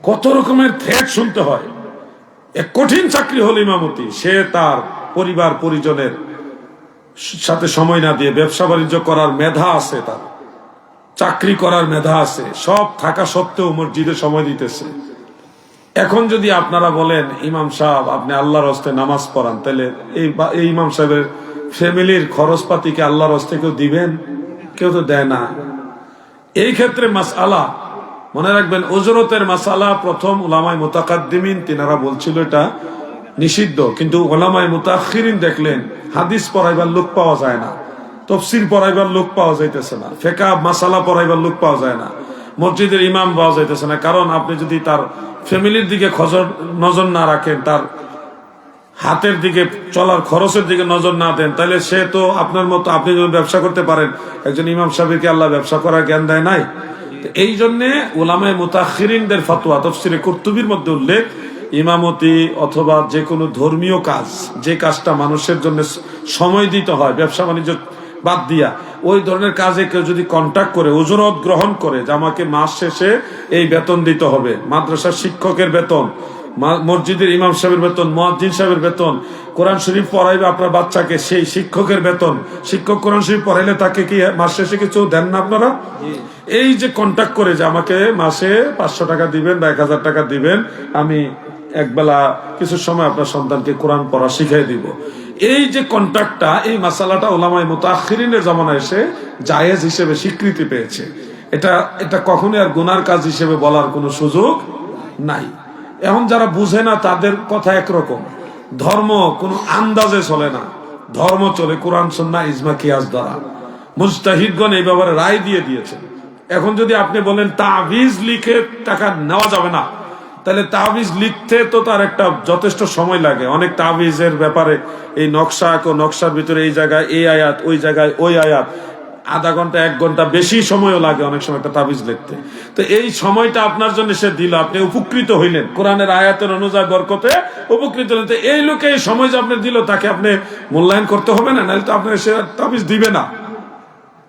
কত রকমের থ্রেট শুনতে হয়। এক কঠিন চাকরি হল ইমামতি। সে তার পরিবার পরিজনের সাথে সময় না দিয়ে ব্যবসা বাণিজ্য করার মেধা আছে, তার চাকরি করার মেধা আছে, সব থাকা সত্ত্বেও মসজিদে সময় দিতেছে। এখন যদি আপনারা বলেন ইমাম সাহেব আপনি আল্লাহর হস্তে নামাজ পড়ান, তাহলে এই ইমাম সাহেবের ফ্যামিলির খরচপাতিকে আল্লাহর হস্তে কেউ দিবেন? কেউ তো দেয় না। এই ক্ষেত্রে মাসআলা মনে রাখবেন, উজরতের মাসালা প্রথম উলামায়ে মুতাকাদ্দিমিন তিনারা বলছিল এটা নিষিদ্ধ, কিন্তু উলামায়ে মুতাআখিরিন দেখলেন হাদিস পড়াইবার লোক পাওয়া যায় না, তাফসীর পড়াইবার লোক পাওয়া যাইতেছে না, ফিকহ মাসালা পড়াইবার লোক পাওয়া যায় না, মসজিদের ইমাম পাওয়া যাইতেছে না। কারণ আপনি যদি তার ফ্যামিলির দিকে নজর না রাখেন, তার হাতের দিকে, চলার খরচের দিকে নজর না দেন, তাহলে সে তো আপনার মতো, আপনি যখন ব্যবসা করতে পারেন, একজন ইমাম সাহেবকে আল্লাহ ব্যবসা করার জ্ঞান দেয় নাই। এই জন্য উলামায়ে মুতাআখিরিনদের ফতোয়া, তাফসীরে কুরতুবীর মধ্যে উল্লেখ, ইমামতি অথবা যে কোনো ধর্মীয় কাজ, যে কাজটা মানুষের জন্য সময় দিতে হয়, ব্যবসা বাণিজ্য বাদ দিয়া, ওই ধরনের কাজে কেউ যদি কন্ট্যাক্ট করে, উজরত গ্রহণ করে যে আমাকে মাস শেষে এই বেতন দিতে হবে, মাদ্রাসার শিক্ষকের বেতন, মসজিদের ইমাম সাহেবের বেতন, মুয়াজ্জিন সাহেবের বেতন, কোরআন শরীফ পড়াইবে আপনার বাচ্চাকে, সেই শিক্ষকের বেতন, শিক্ষক কোরআন শরীফ পড়াইলে তাকে কি মাস শেষে কিছু দেন না আপনারা? এই যে কন্ট্যাক্ট করে যে আমাকে মাসে 500 টাকা দিবেন বা 1000 টাকা দিবেন, আমি একবেলা কিছু সময় আপনার সন্তানকে কোরআন পড়া শিখাই দিব, এই যে কন্ট্যাক্টটা, এই মাসালাটা ওলামায়ে মুতাআখিরিনের জামানায় এসে জায়েজ হিসেবে স্বীকৃতি পেয়েছে। এটা কখনোই আর গুনার কাজ হিসেবে বলার কোনো সুযোগ নাই। এখন যারা বুঝে না তাদের কথা একরকম। ধর্ম কোনো আন্দাজে চলে না, ধর্ম চলে কোরআন সুন্নাহ ইজমা কিয়াস দ্বারা। মুজতাহিদগণ এই ব্যাপারে রায় দিয়ে দিয়েছেন। এখন যদি আপনি বলেন তাবিজ লিখে টাকা নেওয়া যাবে না, তাহলে তাবিজ লিখতে তো তার একটা যথেষ্ট সময় লাগে। অনেক তাবিজের ব্যাপারে এই নকশা ও নকশার ভিতরে এই জায়গায় এই আয়াত, ওই জায়গায় ওই আয়াত, আধা ঘন্টা 1 ঘন্টা বেশি সময়ও লাগে অনেক সময় একটা তাবিজ লিখতে। তো এই সময়টা আপনার জন্য সে দিল, আপনি উপকৃত হইলেন, কোরআনের আয়াতের অনুযায়ী বরকতে উপকৃত হলেন। তো এই লোকে এই সময় যে আপনি দিল, তাকে আপনি মূল্যায়ন করতে হবে না, নাহলে তো আপনার সে তাবিজ দিবে না,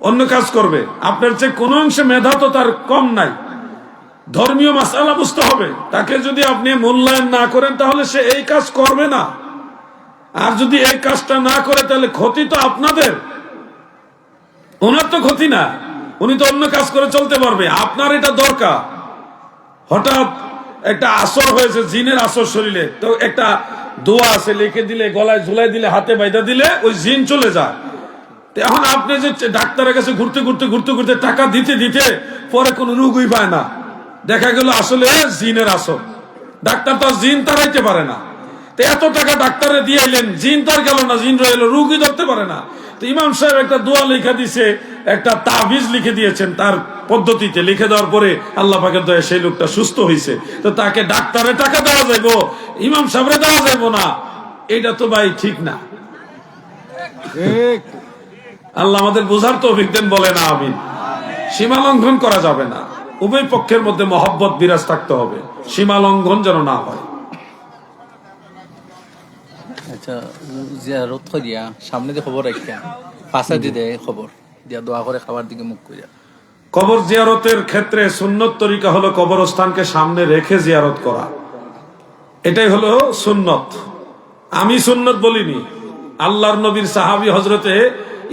অন্য কাজ করবে। আপনার চেয়ে কোনো অংশে মেধা তো তার কম নাই, ধর্মীয় মাসালা বুঝতে হবে। তাকে যদি আপনি মূল্যায়ন না করেন তাহলে সে এই কাজ করবে না। আর যদি এই কাজটা না করে তাহলে ক্ষতি তো আপনাদের, ওনার তো ক্ষতি না, উনি তো অন্য কাজ করে চলতে পারবে। আপনার এটা দরকার। হঠাৎ একটা আসর হয়েছে, জিনের আসর শরীরে, তো একটা দোয়া আছে, লিখে দিলে, গলায় ঝুলাই দিলে, হাতে বাইদা দিলে ওই জিন চলে যায়। এখন আপনি যে ডাক্তারের কাছে ঘুরতে ঘুরতে টাকা দিতে দিতে পরে কোনো রোগই পায় না, দেখা গেল আসলে জিনের আসর। ডাক্তার তো জিন তাড়াইতে পারে না, তো এত টাকা ডাক্তারে দিয়ে এলেন, জিন তার গেল না, জিন রইল, রোগী ধরতে পারে না। তো ইমাম সাহেব একটা দোয়া লিখে দিছে, একটা তাবিজ লিখে দিয়েছেন, তার পদ্ধতিতে লিখে দেওয়ার পরে আল্লাহ পাকের দয়ায় সেই লোকটা সুস্থ হয়েছে। তো তাকে ডাক্তারে টাকা দেওয়া যাইব, ইমাম সাহেবরে দেওয়া যাইব না, এটা তো ভাই ঠিক না। আল্লাহ আমাদের বোঝার তৌফিক দেন, বলে না আমিন। সীমা লঙ্ঘন করা যাবে না, উভয় পক্ষের মধ্যে মহব্বত বিরাজ থাকতে হবে, সীমা লঙ্ঘন যেন না হয়। আচ্ছা, জিয়ারত করিয়া সামনে যে খবর রাখিয়া পাশা দিয়ে দেয়, খবর দিয়া দোয়া করে খাবার দিকে মুখ করিয়া। কবর জিয়ারতের ক্ষেত্রে সুন্নত তরিকা হলো কবরস্থানকে সামনে রেখে জিয়ারত করা, এটাই হলো সুন্নত। আমি সুন্নত বলিনি, আল্লাহর নবীর সাহাবী হযরতে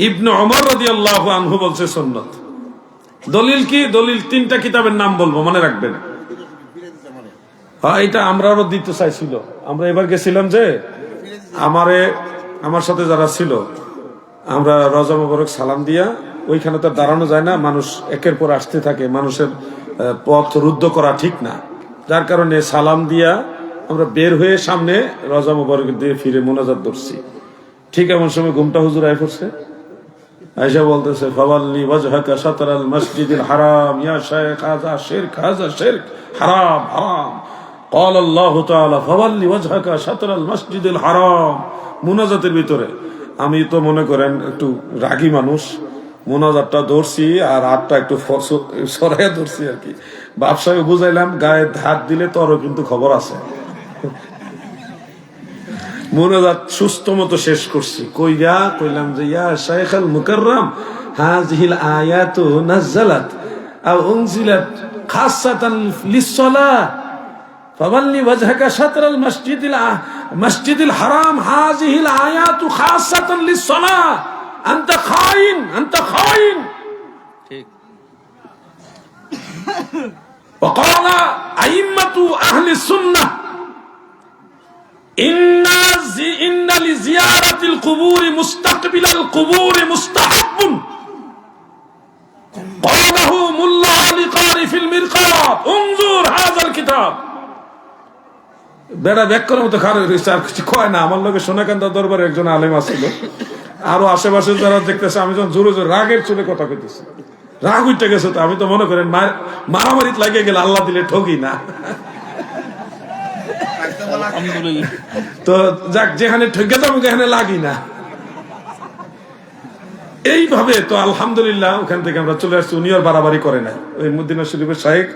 ইবনে ওমর রাদিয়াল্লাহু আনহু বলছে সুন্নত। দলিল কি? দলিল 3টা কিতাবের নাম বলবো, মনে রাখবেন। এটা আমরাও দিতে চাইছিল, আমরা এবার গেছিলাম যে আমার সাথে যারা ছিল, আমরা রজা মোবারক সালাম দিয়া, ওইখানে তো দাঁড়ানো যায় না, মানুষ একের পর আসতে থাকে, মানুষের পথ রুদ্ধ করা ঠিক না, যার কারণে সালাম দিয়া আমরা বের হয়ে সামনে রজা মোবারক দিয়ে ফিরে মোনাজাত ধরছি। ঠিক এমন সময় ঘুমটা হুজুর আয় পড়ছে, আয়েশা বলতেছে, ফাওয়াল্লি ওয়াজহাকা শাতরাল মসজিদিল হারাম ইয়া শাইখ, হাযা শিরক, হাযা শিরক, হারাম হারাম। قال الله تعالى فولي وجهك شطر المسجد الحرام। মুনাজাতের ভিতরে আমি তো মনে করেন একটু রাগী মানুষ, মুনাজাতটা ধরছি আর হাতটা একটু সরাইয়া ধরছি আর কি। ব্যবসায় বুঝাইলাম গায়ে হাত দিলে তোরও কিন্তু খবর আছে। মুনাজাত সুস্থ মতো শেষ করছি, কইলাম যে ইয়া শাইখ আল মুকাররম হাযিহিল আয়াতু নাযালাত আও উনজিলাত খাসসাতান লিস-সালাহ فولي وجهك شطر المسجد الحرام هذه الآيات خاصة للصلاة أنت خائن وقال أئمة أهل السنة إن لزيارة القبور مستقبل القبور مستحب قاله ملا علي قاري في المرقات انظر هذا الكتاب। বেড়া ব্যাকরণ মতো খারাপ হয়েছে, আর কিছু কয় না। আমার লোকের সোনাকান্দা দরবারে একজন আলেম আসছিল, আরো আশেপাশে যারা দেখতেছে, আমি যখন জোরে জোরে রাগের চুলে কথা কইতেছি, রাগ উঠতে গেছে, তো আমি তো মনে করেন মারামারি লাগিয়ে গেলে আল্লাহ দিলে ঠকি না। তো যাক, যেখানে ঠকে যাবো এখানে লাগি না, এইভাবে তো আলহামদুলিল্লাহ ওখান থেকে আমরা চলে আসছি। উনি আর বাড়াবাড়ি করে নাই, ওই মদিনা শরীফের শাইখ,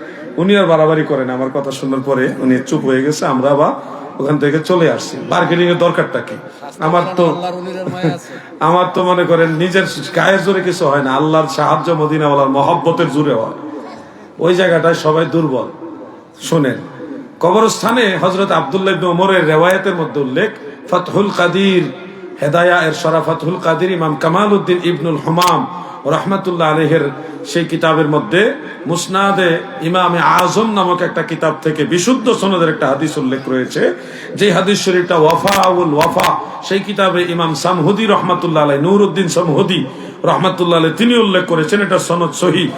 উনি আর বাড়াবাড়ি করে না। আমার কথা শোনার পরে উনি চুপ হয়ে গেছে, আমরা আবার ওখান থেকে চলে আসছি। বার্গেনিং এর দরকারটা কি? আমার তো মনে করেন নিজের গায়ের জোরে কিছু হয় না, আল্লাহর সাহায্য মদিনাওয়ালার মহব্বতের জোরে হয়। ওই জায়গাটায় সবাই দুর্বল। শোনেন, কবরস্থানে হযরত আব্দুল্লাহ ইবনে ওমরের রিওয়ায়াতের মধ্যে উল্লেখ, ফাতহুল কাদির, হেদায়া এর সরা ফাতহুল কাদির ইমাম কামালউদ্দিন ইবনুল হুমাম রহমাতুল্লাহ আলাইহির সেই কিতাবের মধ্যে মুসনাদে ইমামে আজম নামক একটা কিতাব থেকে বিশুদ্ধ সনদের একটা হাদিস উল্লেখ রয়েছে। যে হাদিস শরীফটা ওয়াফাউল ওয়াফা, সেই কিতাবে ইমাম সামহুদি রহমাতুল্লাহ আলাইহি, নূরউদ্দিন সামহুদি রহমাতুল্লাহ আলাইহি তিনি উল্লেখ করেছেন, এটা সনদ সহিহ।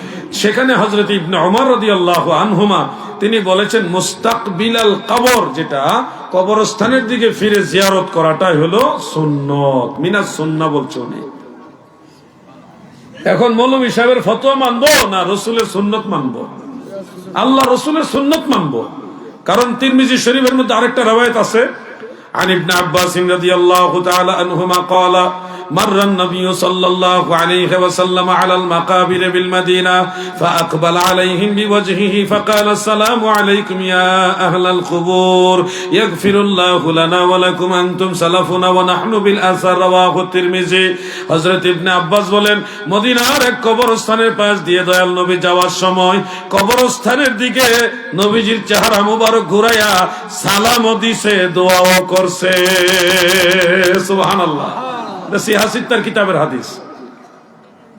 সেখানে হযরত ইবনে ওমর রাদিয়াল্লাহু আনহুমা তিনি বলেছেন মুস্তাকবিলাল কবর, যেটা কবরস্থানের দিকে ফিরে জিয়ারত করাটাই হলো সুন্নত, মিনাস সুন্নাহ বলছে উনি। এখন মৌলভী সাহেবের ফতোয়া মানবো না রসুলের সুন্নত মানবো? আল্লাহ রসুলের সুন্নত মানবো। কারণ তিরমিজি শরীফের মধ্যে আরেকটা রওয়ায়াত আছে, عن ابن عباس رضي الله تعالى عنهما قال مر النبي صلى الله عليه وسلم على المقابر بالمدينة فأقبل عليهم بوجهه فقال السلام عليكم يا أهل القبور يغفر الله لنا ولكم أنتم سلفنا ونحن بالأثر رواه الترمذي। হযরত ইবনে আব্বাস বলেন, মদিনার এক কবরস্থানের পাশ দিয়ে দয়াল নবী যাওয়ার সময় কবরস্থানের দিকে নবীজির চেহারা মুবারক ঘুরাইয়া সালামও দিছে, দোয়াও করছে। সুবহানাল্লাহ। সিহাসিত্তার কিতাবের হাদিস।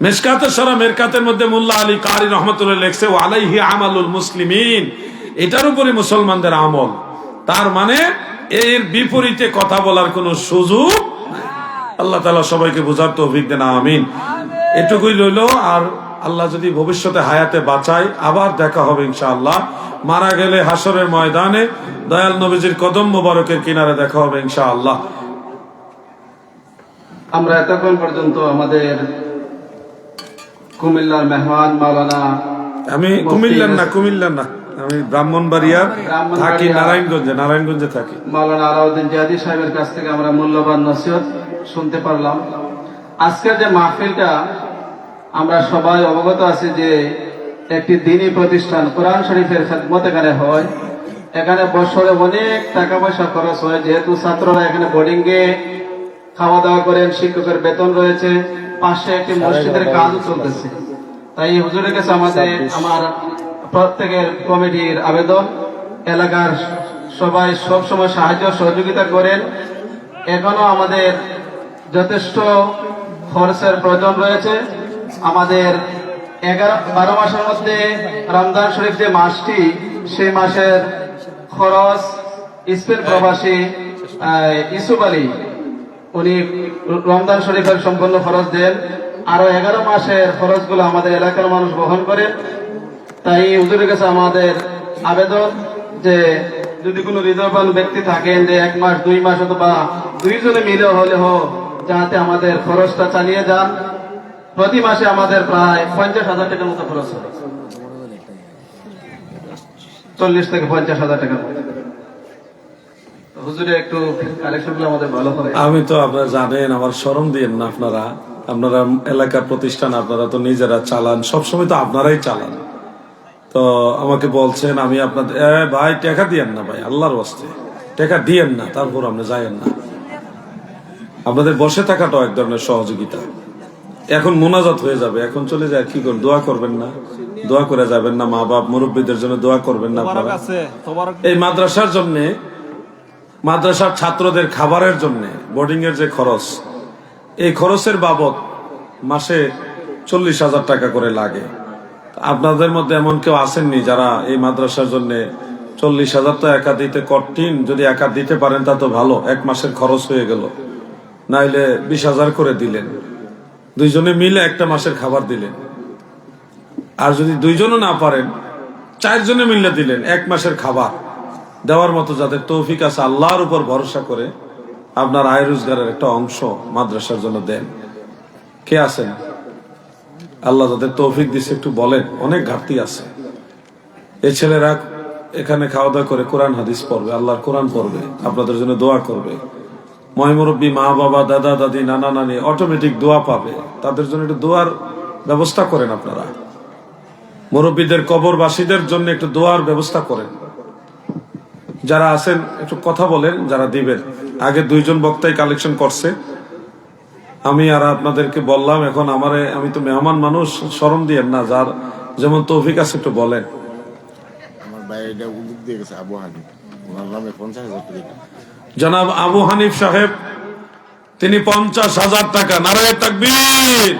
মিশকাতের সরা মেরকাতের মধ্যে মোল্লা আলী কারি রহমাতুল্লাহ লিখছে ওয়ালাইহি আমালুল মুসলিমিন, এটার উপরে মুসলমানদের আমল। তার মানে এর বিপরীতে কথা বলার কোনো সুযোগ নাই। আল্লাহ তাআলা সবাইকে বোঝার তৌফিক দেন, আমিন। এটুকুই রইল। আর আল্লাহ যদি ভবিষ্যতে হায়াতে বাঁচায় আবার দেখা হবে ইনশাআল্লাহ। মারা গেলে হাসরের ময়দানে দয়াল নবীজির কদম মোবারকের কিনারে দেখা হবে ইনশাআল্লাহ। আমরা এতক্ষণ পর্যন্ত আমাদের কুমিল্লার মেহমান মাওলানা, আমি কুমিল্লার না, আমি ব্রাহ্মণবাড়িয়ার থাকি, নারায়ণগঞ্জে থাকি। মাওলানা আলাউদ্দিন জিয়াদি সাহেবের কাছ থেকে আমরা মূল্যবান নসিহত শুনতে পারলাম। আজকের যে মাহফিলটা আমরা সবাই অবগত আছি যে একটি দ্বীনী প্রতিষ্ঠান কোরআন শরীফের খেদমত এখানে হয়। এখানে বছরে অনেক টাকা পয়সা খরচ হয়, যেহেতু ছাত্ররা এখানে বোর্ডিংয়ে খাওয়া দাওয়া করেন, শিক্ষকের বেতন রয়েছে, পাশে একটি মসজিদের কাজও চলতেছে। তাই হুজুরের কাছে আমার প্রত্যেকের কমিটির আবেদন, এলাকার সবাই সব সময় সাহায্য সহযোগিতা করেন। এখনো আমাদের যথেষ্ট খরচের প্রয়োজন রয়েছে। আমাদের 12 মাসের মধ্যে রমজান শরীফ যে মাসটি, সেই মাসের খরচ স্পেন প্রবাসী ইসুফ আলী উনি রমজান শরীফের সম্পূর্ণ খরচ দেন। আরো 11 মাসের খরচগুলো আমাদের এলাকার মানুষ বহন করেন। তাই হুজুরের কাছে আমাদের আবেদন যে যদি কোনো হৃদয়বান ব্যক্তি থাকেন যে 1 মাস 2 মাস অথবা 2 জনে মিলে হলে যাতে আমাদের খরচটা চালিয়ে যান। প্রতি মাসে আমাদের প্রায় 50,000 টাকার মতো খরচ হয়, 40 থেকে 50,000 টাকার মতো। হুজুরে একটু কালেকশনগুলো আমাদের ভালো হয়। আমি তো আপনারা জানেন, আমার শরম দিয়েন না। আপনারা এলাকার প্রতিষ্ঠান, আপনারা তো নিজেরা চালান, সবসময় তো আপনারাই চালান। তো আমাকে বলছেন আমি আপনাদের ভাই টাকা দিয়েন না, ভাই আল্লাহর ওয়াস্তে টাকা দিয়েন না, তারপর আপনি যায়েন না। আপনাদের বসে থাকাটাও এক ধরনের সহযোগিতা। এখন মোনাজাত হয়ে যাবে, এখন চলে যায়, কি করবেন? দোয়া করবেন না? দোয়া করে যাবেন না? মা বাপ মুরব্বীদের জন্য দোয়া করবেন না আপনারা? এই মাদ্রাসার জন্য, মাদ্রাসার ছাত্রদের খাবারের জন্য বোর্ডিং এর যে খরচ, এই খরচের বাবদ মাসে 40,000 টাকা করে লাগে। আপনাদের মধ্যে এমন কেউ আসেননি যারা এই মাদ্রাসার জন্য 40,000 তো একা দিতে কঠিন। যদি একা দিতে পারেন তা তো ভালো, 1 মাসের খরচ হয়ে গেল। নাইলে 20,000 করে দিলেন, 2 জনে মিলে একটা মাসের খাবার দিলেন। আর যদি 2 জনও না পারেন, 4 জনে মিলে দিলেন 1 মাসের খাবার দেওয়ার মতো যাদের তৌফিক আছে, আল্লাহর উপর ভরসা করে আপনার আয় রোজগারের একটা অংশ মাদ্রাসার জন্য দেন। কে আছেন? আল্লাহ যাদের তৌফিক দিচ্ছে একটু বলেন। অনেক ঘাটতি আছে। এই ছেলেরা এখানে খাওয়া দাওয়া করে কোরআন হাদিস পড়বে, আল্লাহর কোরআন পড়বে, আপনাদের জন্য দোয়া করবে। ময়মুরব্বী মা বাবা, দাদা দাদি, নানা নানি অটোমেটিক দোয়া পাবে। তাদের জন্য একটু দোয়ার ব্যবস্থা করেন আপনারা। মুরব্বীদের কবরবাসীদের জন্য একটু দোয়ার ব্যবস্থা করেন। যারা আছেন একটু কথা বলেন, যারা দিবেন। আগে 2 জন বক্তাই কালেকশন করছে, আমি আর আপনাদেরকে বললাম। এখন আমি তো মেহমান মানুষ, শরম দিয়েন না। যার যেমন তৌফিক আছে একটু বলেন। আমার ভাই এটা উল্লেখ দিয়ে গেছে, আবু হানি, ওনার নামে 50,000 টাকা। জনাব আবু হানিফ সাহেব, তিনি 50,000 টাকা। নারায়ে তাকবীর,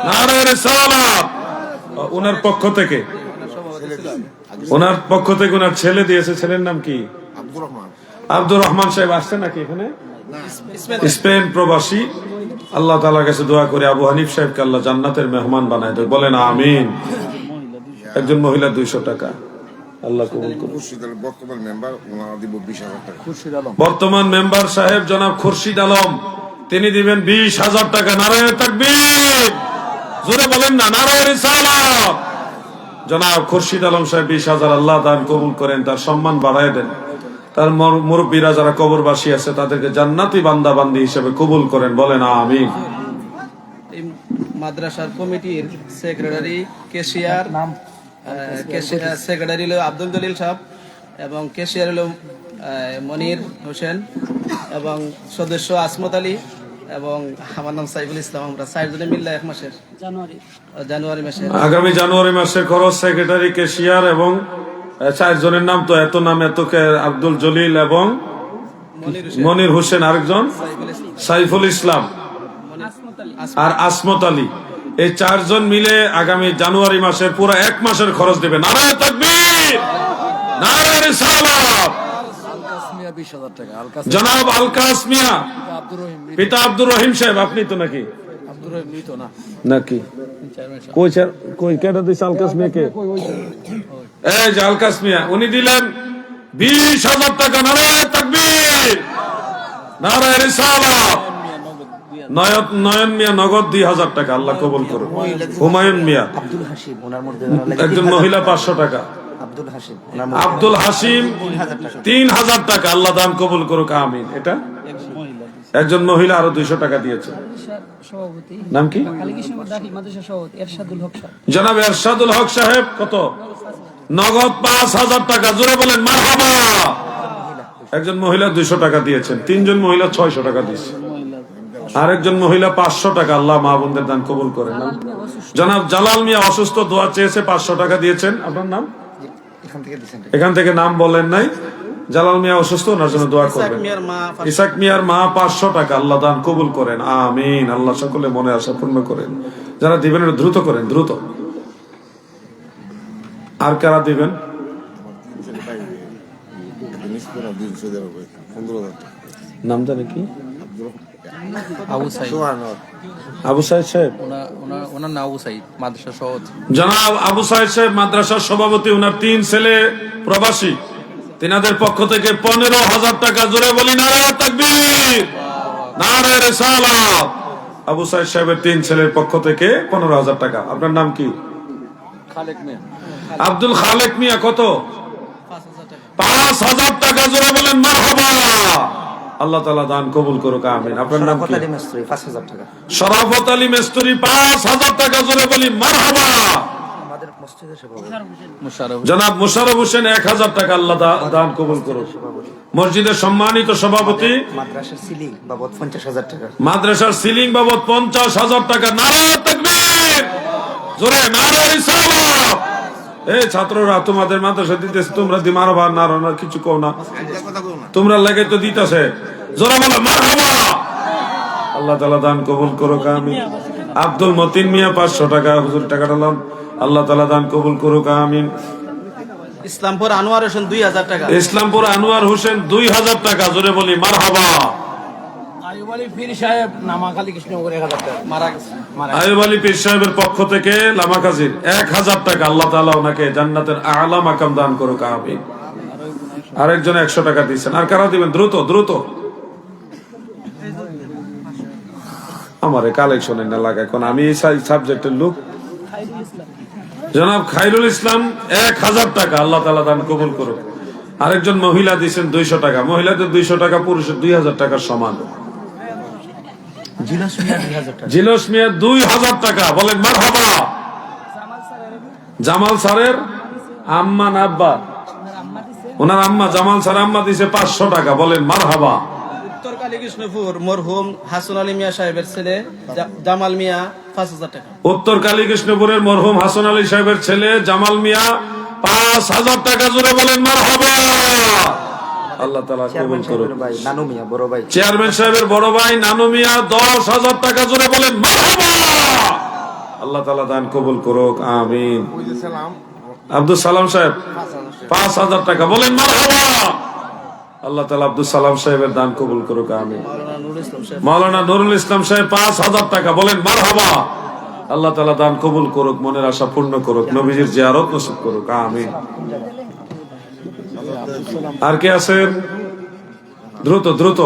নারায়ে রিসালাত। ওনার পক্ষ থেকে ওনার ছেলে দিয়েছে। ছেলের নাম কি? আব্দুর রহমান সাহেব। আসছে নাকি এখানে? স্পেন প্রবাসী। আল্লাহ তাআলার কাছে দোয়া করে আবু হানিফ সাহেবকে আল্লাহ জান্নাতের মেহমান বানায় দেয়, বলেন আমিন। একজন মহিলা 200 টাকা, আল্লাহ কবুল করুন। বর্তমান মেম্বার ওনারা দিব 20,000 টাকা। বর্তমান মেম্বার সাহেব জনাব খুরশিদ আলম, তিনি দিবেন 20,000 টাকা। নারায়ে তাকবীর, জোরে বলেন না, নারায়ে রিসালাত। জনাব খুরশিদ আলম সাহেব 20,000, আল্লাহ দান কবুল করেন, তার সম্মান বাড়ায় দেন। তার মুরব্বীরা যারা কবরবাসী আছে তাদেরকে জান্নাতি বান্দা বান্দি হিসেবে কবুল করেন, বলেন আমিন। এই মাদ্রাসার কমিটির সেক্রেটারি কেশিয়ার সেক্রেটারি হলো আব্দুল জলিল সাহেব এবং কেশিয়ার হলো মনির হোসেন এবং সদস্য আসমত আলী এবং আমার নাম সাইফুল ইসলাম। আমরা 4 জনে মিললে 1 মাসের জানুয়ারি মাসে, আগামী জানুয়ারি মাসে খরচ সেক্রেটারি কেশিয়ার এবং 4 জনের নাম তো এত নাম এত আব্দুল জলিল এবং মনির হোসেন, আরেকজন সাইফুল ইসলাম আর আসমত আলী। এই 4 জন মিলে আগামী জানুয়ারি মাসের পুরো 1 মাসের খরচ দেবে। নারায়ে তাকবীর, নারায়ে রিসালাত। জনাব আলকাস মিয়া, পিতা আব্দুর রহিম সাহেব, আপনি তো নাকি? নাকি কই কেটে দিছে আলকাস মিয়াকে? এই যে আলকাস মিয়া, উনি দিলেন 20,000 টাকা। নারায়ে তাকবীর, নারায়ে রিসালাত। নয়ন মিয়া নগদ 2,000 টাকা, আল্লাহ কবুল করুন। হুমায়ুন মিয়া, একজন মহিলা 500 টাকা। আব্দুল হাসিম 3,000 টাকা, আল্লাহ দান কবুল করুক, আমিন। এটা একজন মহিলা আরো 200 টাকা দিয়েছে। নাম কি? জনাব এরশাদুল হক সাহেব কত? নগদ 5,000 টাকা। জোরে বলেন মারহাবা। একজন মহিলা 200 টাকা দিয়েছেন। 3 জন মহিলা 600 টাকা দিয়েছে। আরেকজন মহিলা 500 টাকা, আল্লাহ মা বোনদের দান কবুল করেন। জনাব জালাল মিয়া অসুস্থ, দোয়া চেয়েছে, 500 টাকা দিয়েছেন। আপনার নাম? এখান থেকে নাম বলেন নাই। জালাল মিয়া অসুস্থ, ওনার জন্য দোয়া করবেন। ইসাক মিয়ার মা 500 টাকা, আল্লাহ দান কবুল করেন, আমিন। আল্লাহ সকলে মনে আশা পূর্ণ করেন। যারা দিবেন এটা দ্রুত করেন, দ্রুত। আর কারা দিবেন? নাম জানে কি? আবু সাইদ সাহেব। ওনার নাম আবু সাইদ, মাদ্রাসা সভাপতি। জনাব আবু সাইদ সাহেব মাদ্রাসার সভাপতি, ওনার 3 ছেলে প্রবাসী, তিনাদের পক্ষ থেকে 15,000 টাকা। জোরে বলি নারায়ে তাকবীর, নারায়ে রিসালাত। আবু সাইদ সাহেবের 3 ছেলের পক্ষ থেকে 15,000 টাকা। আপনার নাম কি? খালেক মিয়া। আব্দুল খালেক মিয়া কত? 5,000 টাকা। জোরে বলেন মারহাবা। আল্লাহ তাআলা দান কবুল করুক, আমিন। আপনার নাম কি? শরাফত আলী মেস্তরি 5,000 টাকা। জোরে বলি মারহাবা। জনাব মুশাররফ হোসেন 1,000 টাকা, আল্লাহ দান কবুল করুক। মসজিদের সম্মানিত সভাপতি মাদ্রাসার সিলিং বাবদ 50,000 টাকা। মাদ্রাসার সিলিং বাবদ 50,000 টাকা। নারায়ে তাকবীর, জোরে নারায়ে রিসালাত। এই ছাত্ররা তোমাদের মাদ্রাসা দিতেছে, তোমরা দি মারবা না কিছু কও না, তোমরা লাগে তো দিতেছে। জোরে বলো মারহাবা। আল্লাহ তাআলা দান কবুল করুক, আমিন। আব্দুল মতিন মিয়া 500 টাকা, হুজুর টাকা দিলাম, আল্লাহ তাআলা দান কবুল করুক, আমিন। ইসলামপুর আনোয়ার হোসেন 2,000 টাকা। ইসলামপুর আনোয়ার হোসেন 2,000 টাকা। জোরে বলি মারহাবা। আইয়ুব আলী পীর সাহেব নামাখালী কৃষ্ণনগর 1,000 টাকা। আইয়ুব আলী পীর সাহেবের পক্ষ থেকে লামাকাজির 1,000 টাকা। আল্লাহ তাআলা ওনাকে জান্নাতের আলা মাকাম দান করুক, আমিন। আরেকজন 100 টাকা দিয়েছেন। আর কারা দিবেন? দ্রুত দ্রুত। আমারে কালেকশনে না লাগায়, এখন আমি এই সাবজেক্টের লোক। জনাব খাইরুল ইসলাম 1,000 টাকা, আল্লাহ তাআলা দান কবুল করুক। আরেকজন মহিলা দিয়েছেন 200 টাকা। মহিলাদের 200 টাকা, পুরুষের 2,000 টাকার সমান। জিলস মিয়া 2,000 টাকা। বলেন মারহাবা। জামাল স্যারের আম্মা না আব্বা? ওনার আম্মা, জামাল স্যার আম্মা দিছে 500 টাকা। বলেন মারহাবা। উত্তর কালীকৃষ্ণপুর মরহুম হাসান আলী মিয়া সাহেবের ছেলে জামাল মিয়া 5,000 টাকা। উত্তর কালীকৃষ্ণপুরের মরহুম হাসান আলী সাহেবের ছেলে জামাল মিয়া 5,000 টাকা। জোরে বলেন মারহাবা। আল্লাহ তাআলা চেয়ারম্যান কবুল করুক। সাহেবের ভাই নানু মিয়া বড় ভাই চেয়ারম্যান সাহেবের বড় ভাই নানু মিয়া 10,000 টাকা জোরে বলেন মারহাবা। আল্লাহ তাআলা দান কবুল করুক, আমিন। সালাম আব্দুল সালাম সাহেব 5,000 টাকা বলেন মারহাবা। আল্লাহ তাআলা আব্দুল সালাম সাহেবের দান কবুল করুক, আমিন। মাওলানা নুরুল ইসলাম সাহেব 5,000 টাকা বলেন মারহাবা। আল্লাহ তাআলা দান কবুল করুক, মনের আশা পূর্ণ করুক, নবীজির জিয়ারত নসিব করুক, আমিন। আর কে আছেন? দ্রুত দ্রুত।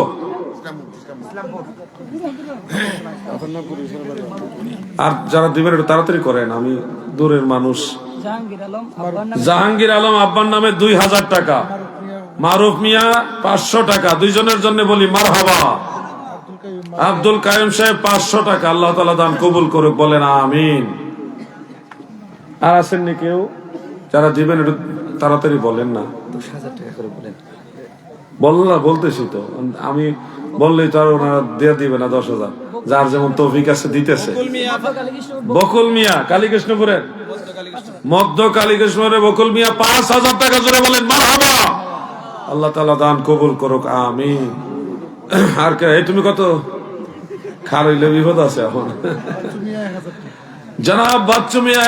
আর যারা দিবেন একটু তাড়াতাড়ি করেন, আমি দূরের মানুষ। জাহাঙ্গীর আলম আব্বার নামে 2,000 টাকা, মারুফ মিয়া 500 টাকা, দুইজনের জন্য বলি মারহাবা। আব্দুল কাইম সাহেব 500 টাকা, আল্লাহ তাআলা দান কবুল করুক, বলেন আমিন। আর আছেননি কেউ? যারা দিবেন একটু তাড়াতাড়ি বলেন না। 10,000 টাকা করে বলেন। বলতেছি তো, আমি বললেই তো আর ওনারা দিয়ে দিবে না 10,000, যার যেমন তৌফিক আছে দিতেছে। বকুল মিয়া কালীকৃষ্ণপুরের, মধ্য কালীকৃষ্ণপুরের বকুল মিয়া 5,000 টাকা জোরে বলেন মারহাবা। আল্লাহ তাআলা দান কবুল করুক, আমিন। আর কে? এই তুমি কত খারাইলে বিপদ আছে এখন। জনাব বাচ্চু মিয়া,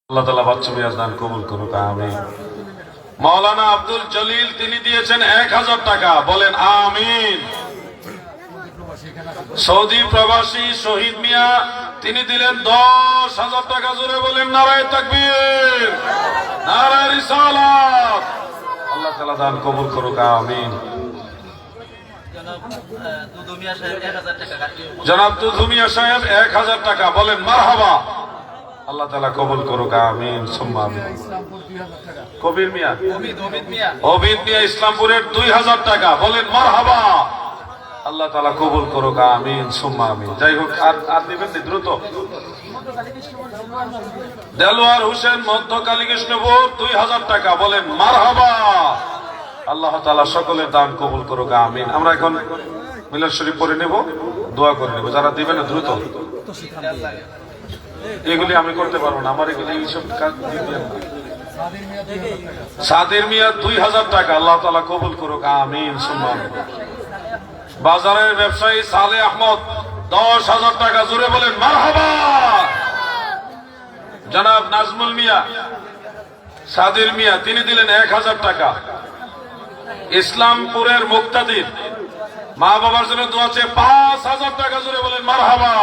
আল্লাহ তাআলা বাচ্চু মিয়া দান কবুল করুক, আমিন। মাওলানা আব্দুল জলিল তিনি দিয়েছেন 1,000 টাকা, বলেন আমিন। সৌদি প্রবাসী শহীদ মিয়া তিনি দিলেন 10,000 টাকা, জোরে বলেন নারায়ে তাকবীর, নারায়ে রিসালাত। আল্লাহ তাআলা দান কবুল করুক, আমিন। জনাব দুদুমিয়া সাহেব 1,000 টাকা, বলেন মারহাবা। আল্লাহ তাআলা কবুল করুক, আমিন সুম্মা আমিন। কবির মিয়া, অবিদ মিয়া ইসলামপুরের 2,000 টাকা, বলেন মারহাবা। আল্লাহ তাআলা কবুল করুক, আমিন সুম্মা আমিন। যাই হোক, আর দিবেন দ্রুত। দেলোয়ার হোসেন মধ্য কালীকৃষ্ণপুর 2,000 টাকা, বলেন মারহাবা। আল্লাহ তাআলা সকলের দান কবুল করুক, আমিন। আমরা এখন মিলাদ শরীফ পড়ে নেব, দোয়া করে নেব। যারা দিবেন দ্রুত। এগুলি আমি করতে পারবো না, আমার এগুলি এইসব কাজ দিবেন না। সাদির মিয়া 2,000 টাকা, আল্লাহ তাআলা কবুল করুক, আমিন সুম্মা আমিন। বাজারের ব্যবসায়ী সালে আহমদ 10,000 টাকা, জোরে বলেন মারহাবা। জনাব নাজমুল মিয়া, সাদির মিয়া তিনি দিলেন 1,000 টাকা। ইসলামপুরের মুক্তাদির মা বাবার জন্য দোয়া চেয়ে 5,000 টাকা, জোরে বলেন মারহাবা।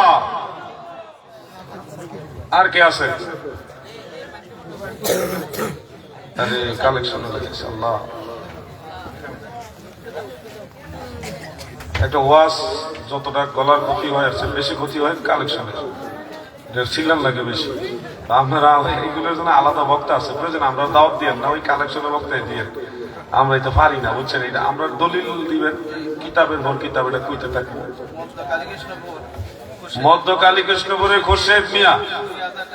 আর কে আছে? আরে কালেকশন লাগছে, আল্লাহ। একটা ওয়াজ যতটা গলার ক্ষতি হয়, আর বেশি ক্ষতি হয় কালেকশনের, সিলার লাগে বেশি। আপনারা এইগুলোর জন্য আলাদা বক্তা আছে, প্রয়োজন আমরা দাওয়াত দিয়েন না, ওই কালেকশনের বক্তায় দিয়েন। আমরা এটা পারি না, বুঝছেন? এটা আমরা দলিল দিবেন, কিতাবের ভর কিতাব, এটা কইতে থাকবো। মধ্য কালীকৃষ্ণপুরে খোরশেদ মিয়া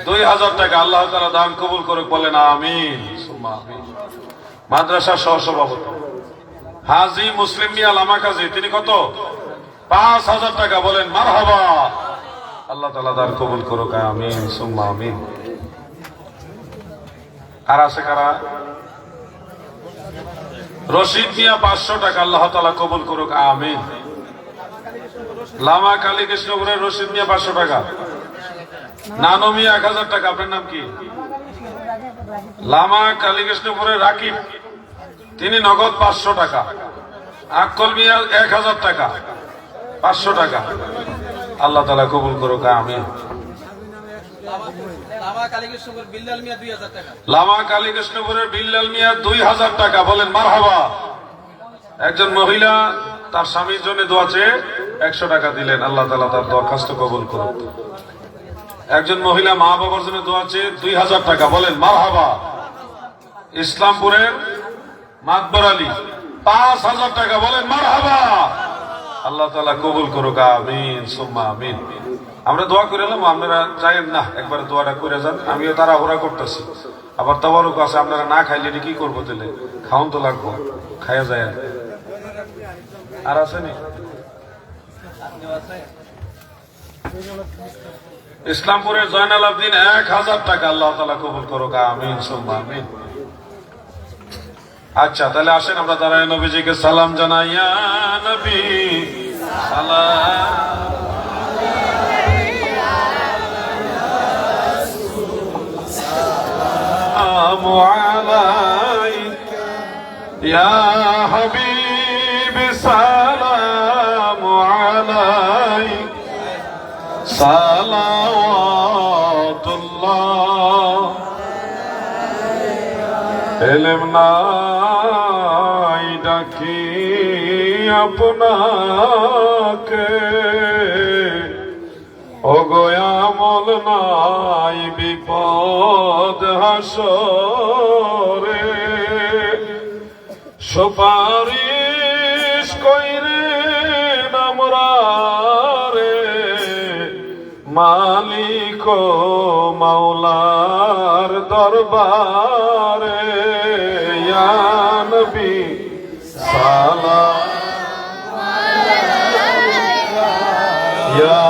2,000 টাকা, আল্লাহ তাআলা দান কবুল করুক, বলেন আমিন সুম্মা আমিন। মাদ্রাসা সহসভাপতি হাজী মুসলিম মিয়া লামাকাজি তিনি কত? 5,000 টাকা, বলেন মারহাবা। আল্লাহ তাআলা দান কবুল করুক, আমিন সুম্মা আমিন। আর আছে কারা? রশিদ মিয়া 500 টাকা, আল্লাহ তাআলা কবুল করুক, আমিন। লামা কালীকৃষ্ণপুরের রশিদ মিয়া 500 টাকা। নানু মিয়া 1,000 টাকা। আপনার নাম কি? লামা কালীকৃষ্ণপুরের রাকিব তিনি নগদ 500 টাকা। আকল মিয়া 1,000 টাকা, 500 টাকা। আল্লাহ তাআলা কবুল করুক, আমিন। লামা কালীকৃষ্ণপুরের বিল্লাল মিয়া 2,000 টাকা, বলেন মারহাবা। একজন মহিলা তার স্বামীর জন্য দোয়া চেয়ে 100 টাকা দিলেন, আল্লাহ তাআলা তার দরখাস্ত কবুল করুন। একজন মহিলা মা বাবার জন্য দোয়া চেয়ে 2,000 টাকা, বলেন মারহাবা। ইসলামপুরের মাতবর আলী 5,000 টাকা, বলেন মারহাবা। আল্লাহ তাআলা কবুল করুক, আমিন সুম্মা আমিন। আমরা দোয়া করে এলাম, আপনারা চাইেন না, একবারে দোয়াটা করে যান। আমিও তাড়াহুড়া করতেছি, আবার তাবারুক আছে, আপনারা না খাইলে কি করবো? দিলে খাওন তো লাগবো, খাইয়া যায়। আর আসেনি? ইসলামপুরের জয়নাল আবদিন 1,000 টাকা, আল্লাহ তাআলা কবুল করুক, আমিন সুম্মা আমিন। আচ্ছা, তাহলে আসেন আমরা দাঁড়ায় নবীজিকে সালাম জানাই। ইয়া নবী সালাম আলাইকা ইয়া হাবিবি সালাম আলাইকা সালাওয়াতুল্লাহ। এলেম নাই ডাকি আপনাকে, অগয়ামল নাই বিপদ হাসরে, সুপারিশ কইরে নামরারে, মালিক ও মাওলার দরবারে। ইয়া নবী সালাম ইয়া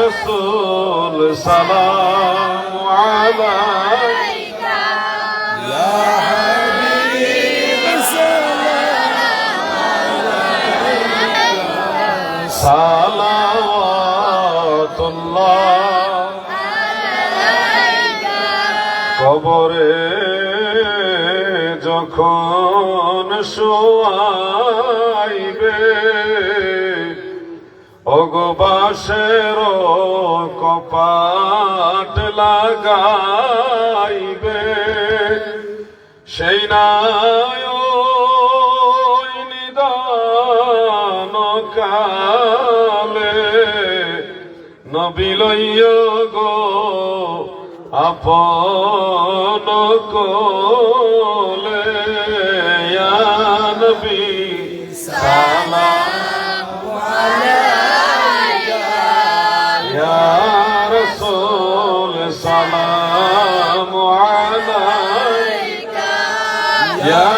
রাসূল সালাম আলাইকা ইয়া হাবিব সালাম সালাওয়াতুল্লাহ। কবরে যখন শোয়াইবে, অগবাসের কপাট লাগাইবে, সেই নাই নিদান কালে নবী লইয়া গো আপন কোলে। ইয়া নবী সালাম আলাইকা ইয়া রাসূল সালাম আলাইকা ইয়া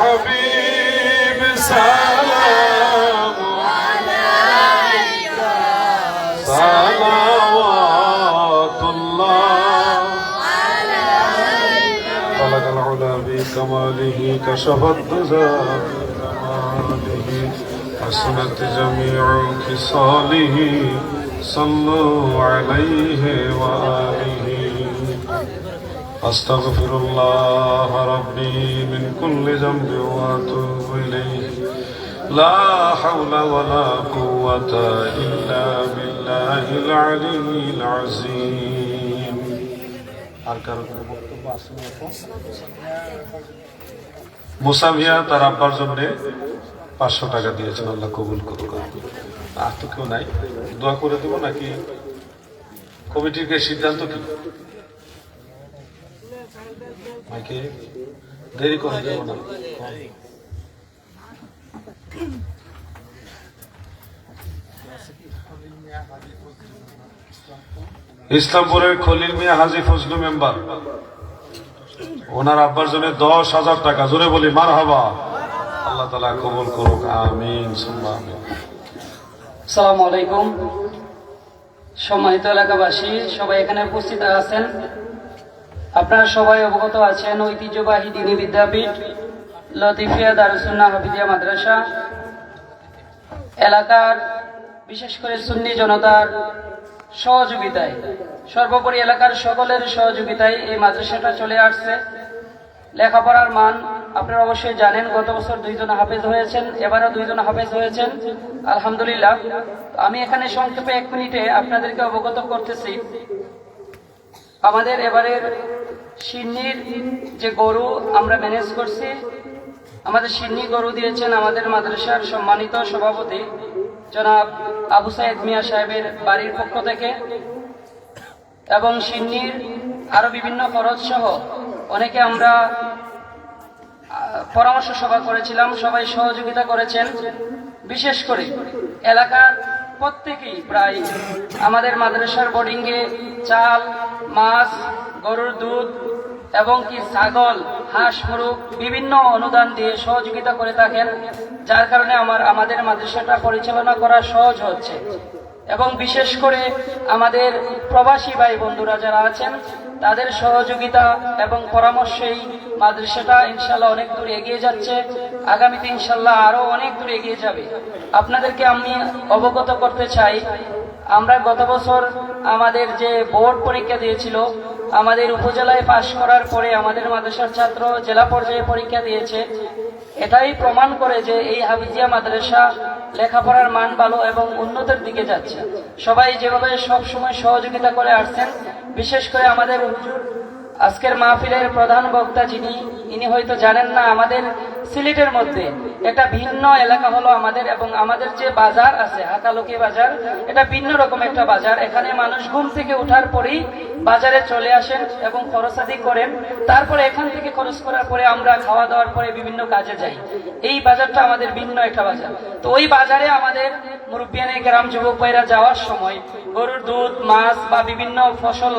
হাবিব সালাম আলাইকা সালাওয়াতুল্লাহ। خلق العلا بكماله كشف الدجى بكماله حسنت جميع خصاله صلوا عليه وآله. أستغفر الله ربي من كل ذنب وأتوب إليه. لا حول ولا قوة إلا بالله العلي العظيم. মুসাভিয়া তার আব্বার জন্য 500 টাকা দিয়েছেন, আল্লাহ কবুল করুক। আর তো কেউ নাই, দোয়া করে দেবো নাকি কমিটির সিদ্ধান্ত কি? মাইকে দেরি করে দেবো না। ইসলামপুরের খলিল মিয়া হাজী ফজলু মেম্বার, ওনার আব্বার জন্য 10,000 টাকা। জোরে বলি মারহাবা। আল্লাহ তাআলা কবুল করুক, আমিন সুম্মা আমিন। আসসালামু আলাইকুম। সম্মানিত এলাকাবাসী, সবাই এখানে উপস্থিত আছেন। আপনারা সবাই অবগত আছেন, ঐতিহ্যবাহী দ্বীনি বিদ্যাপীঠ লতিফিয়া দারুস সুন্নাহ হাফিজিয়া মাদ্রাসা এলাকার বিশেষ করে সুন্নি জনতার সহযোগিতায়, সর্বোপরি এলাকার সকলের সহযোগিতায় এই মাদ্রাসাটা চলে আসছে। লেখাপড়ার মান আপনারা অবশ্যই জানেন, গত বছর 2 জন হাফেজ হয়েছেন, এবারও 2 জন হাফেজ হয়েছেন, আলহামদুলিল্লাহ। আমি এখানে সংক্ষেপে 1 মিনিটে আপনাদেরকে অবগত করতেছি। আমাদের এবারের সিন্নির যে গরু আমরা ম্যানেজ করছি, আমাদের সিন্নি গরু দিয়েছেন আমাদের মাদ্রাসার সম্মানিত সভাপতি জনাব আবু সাইদ মিয়া সাহেবের বাড়ির পক্ষ থেকে, এবং সিন্নির আরো বিভিন্ন খরচ সহ অনেকে আমরা পরামর্শ সভা করেছিলাম, সবাই সহযোগিতা করেছেন। বিশেষ করে এলাকার প্রত্যেকেই প্রায় আমাদের মাদ্রাসার বোর্ডিংয়ে চাল, মাছ, গরুর দুধ এবং কি ছাগল, হাঁস, মুরগ বিভিন্ন অনুদান দিয়ে সহযোগিতা করে থাকেন, যার কারণে আমাদের মাদ্রাসাটা পরিচালনা করা সহজ হচ্ছে। এবং বিশেষ করে আমাদের প্রবাসী ভাই বন্ধুরা যারা আছেন, তাদের সহযোগিতা এবং পরামর্শেই মাদ্রাসাটা ইনশাল্লাহ অনেক দূর এগিয়ে যাচ্ছে, আগামীতে ইনশাল্লাহ আরো অনেক দূর এগিয়ে যাবে। আপনাদেরকে আমি অবগত করতে চাই, আমরা গত বছর আমাদের যে বোর্ড পরীক্ষা দিয়েছিল, আমাদের উপজেলায় পাশ করার পরে আমাদের মাদ্রাসার ছাত্র জেলা পর্যায়ে পরীক্ষা দিয়েছে। এটাই প্রমাণ করে যে এই হাফিজিয়া মাদ্রাসা লেখাপড়ার মান ভালো এবং উন্নতির দিকে যাচ্ছে। সবাই যেভাবে সব সময় সহযোগিতা করে আসছেন, বিশেষ করে আমাদের হুজুর আজকের মাহফিলের প্রধান বক্তা যিনি, ইনি হয়তো জানেন না, আমাদের সিলেটের মধ্যে একটা ভিন্ন এলাকা হলো আমাদের, এবং আমাদের যে বাজার আছে হাকালুকি বাজার, এটা ভিন্ন রকম একটা বাজার। এখানে মানুষ ঘুম থেকে ওঠার পরেই বাজারে চলে আসেন এবং খরচাদি করেন, তারপরে এখান থেকে খরচ করার পরে আমরা খাওয়া দাওয়ার পরে বিভিন্ন কাজে যাই। এই বাজারটা আমাদের ভিন্ন একটা বাজার। তো ওই বাজারে আমাদের মুরব্বিয়ানে গ্রাম যুবক ভাইরা যাওয়ার সময় গরুর দুধ, মাছ বা বিভিন্ন ফসল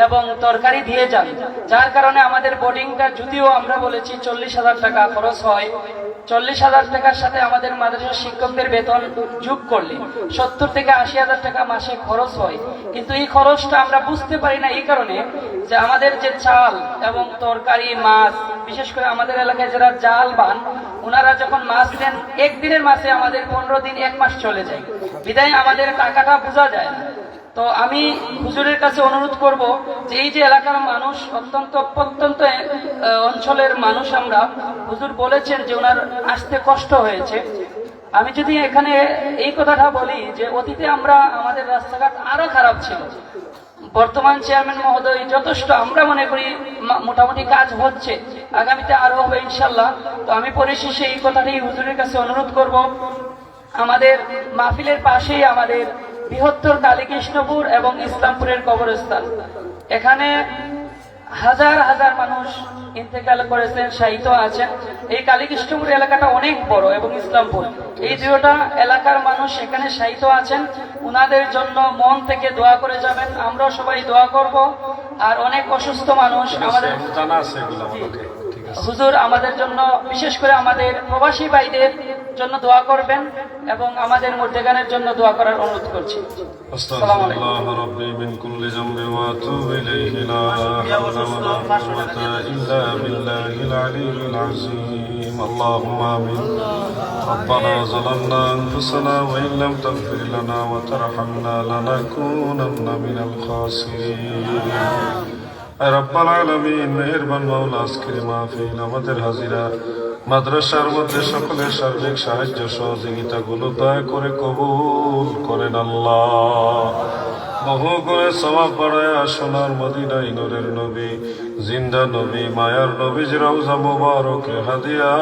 এবং তরকারি দিয়ে যান, যার কারণে আমাদের বোর্ডিংটা যদিও আমরা বলেছি 40,000 টাকা খরচ হয়, 40,000 টাকার সাথে আমাদের মাদ্রাসার শিক্ষকদের বেতন যোগ করলে 70 থেকে 80,000 টাকা মাসে খরচ হয়। কিন্তু এই খরচটা আমরা বুঝতে পারি না এই কারণে যে আমাদের যে চাল এবং তরকারি, মাছ, বিশেষ করে আমাদের এলাকায় যারা জাল বান, ওনারা যখন মাছ দেন একদিনের মাছে আমাদের 15 দিন 1 মাস চলে যায়, বিদায় আমাদের টাকাটা বোঝা যায় না। তো আমি হুজুরের কাছে অনুরোধ করব যে এই যে এলাকার মানুষ অত্যন্ত প্রত্যন্ত অঞ্চলের মানুষ, আমরা হুজুর বলেছেন যে ওনার আসতে কষ্ট হয়েছে। আমি যদি এখানে এই কথাটা বলি যে অতীতে আমাদের রাস্তাঘাট আরো খারাপ ছিল, বর্তমান চেয়ারম্যান মহোদয় যথেষ্ট, আমরা মনে করি মোটামুটি কাজ হচ্ছে, আগামীতে আরো হবে ইনশাল্লাহ। তো আমি পরিশেষে এই কথাটাই হুজুরের কাছে অনুরোধ করব, আমাদের মাহফিলের পাশেই আমাদের বৃহত্তর কালীকৃষ্ণপুর এবং ইসলামপুরের কবরস্থান, এখানে হাজার হাজার মানুষ ইন্তেকাল করেছেন, শায়িত আছেন। এই কালীকৃষ্ণপুর এলাকাটা অনেক বড় এবং ইসলামপুর, এই দুটো এলাকার মানুষ এখানে শায়িত আছেন। উনাদের জন্য মন থেকে দোয়া করে যাবেন, আমরা সবাই দোয়া করব। আর অনেক অসুস্থ মানুষ আমাদের হুজুর আমাদের জন্য, বিশেষ করে আমাদের প্রবাসী ভাইদের জন্য দোয়া করবেন এবং আমাদের মুর্দেগানের জন্য দোয়া করার অনুরোধ করছি। আসসালামু আলাইকুম। আস্তাগফিরুল্লাহ রাব্বি মিন কুল্লি যামবি ওয়া আতুবু ইলাইহি, লা হাওলা ওয়া লা কুওয়াতা ইল্লা বিল্লাহিল আলিয়্যিল আযীম। আল্লাহুম্মা আমিন। রব্বানা যালামনা আনফুসানা ওয়া ইন লাম তাগফির লানা ওয়া তারহামনা লানাকুনান্না মিনাল খাসিরিন। রব্বাল আলামিন, মেহেরবান মাওলা, আজকের মাহফিল, আমাদের হাজিরা, মাদ্রাসার মধ্যে সকলের সার্বিক সাহায্য সহযোগিতা গুলো দয়া করে কবুল করেন আল্লাহ। বহু করে সওয়াব বাড়ায়া সোনার মদিনায় নূরের নবী, জিন্দা নবী, মায়ার নবীর রওজা মুবারকে হাদিয়া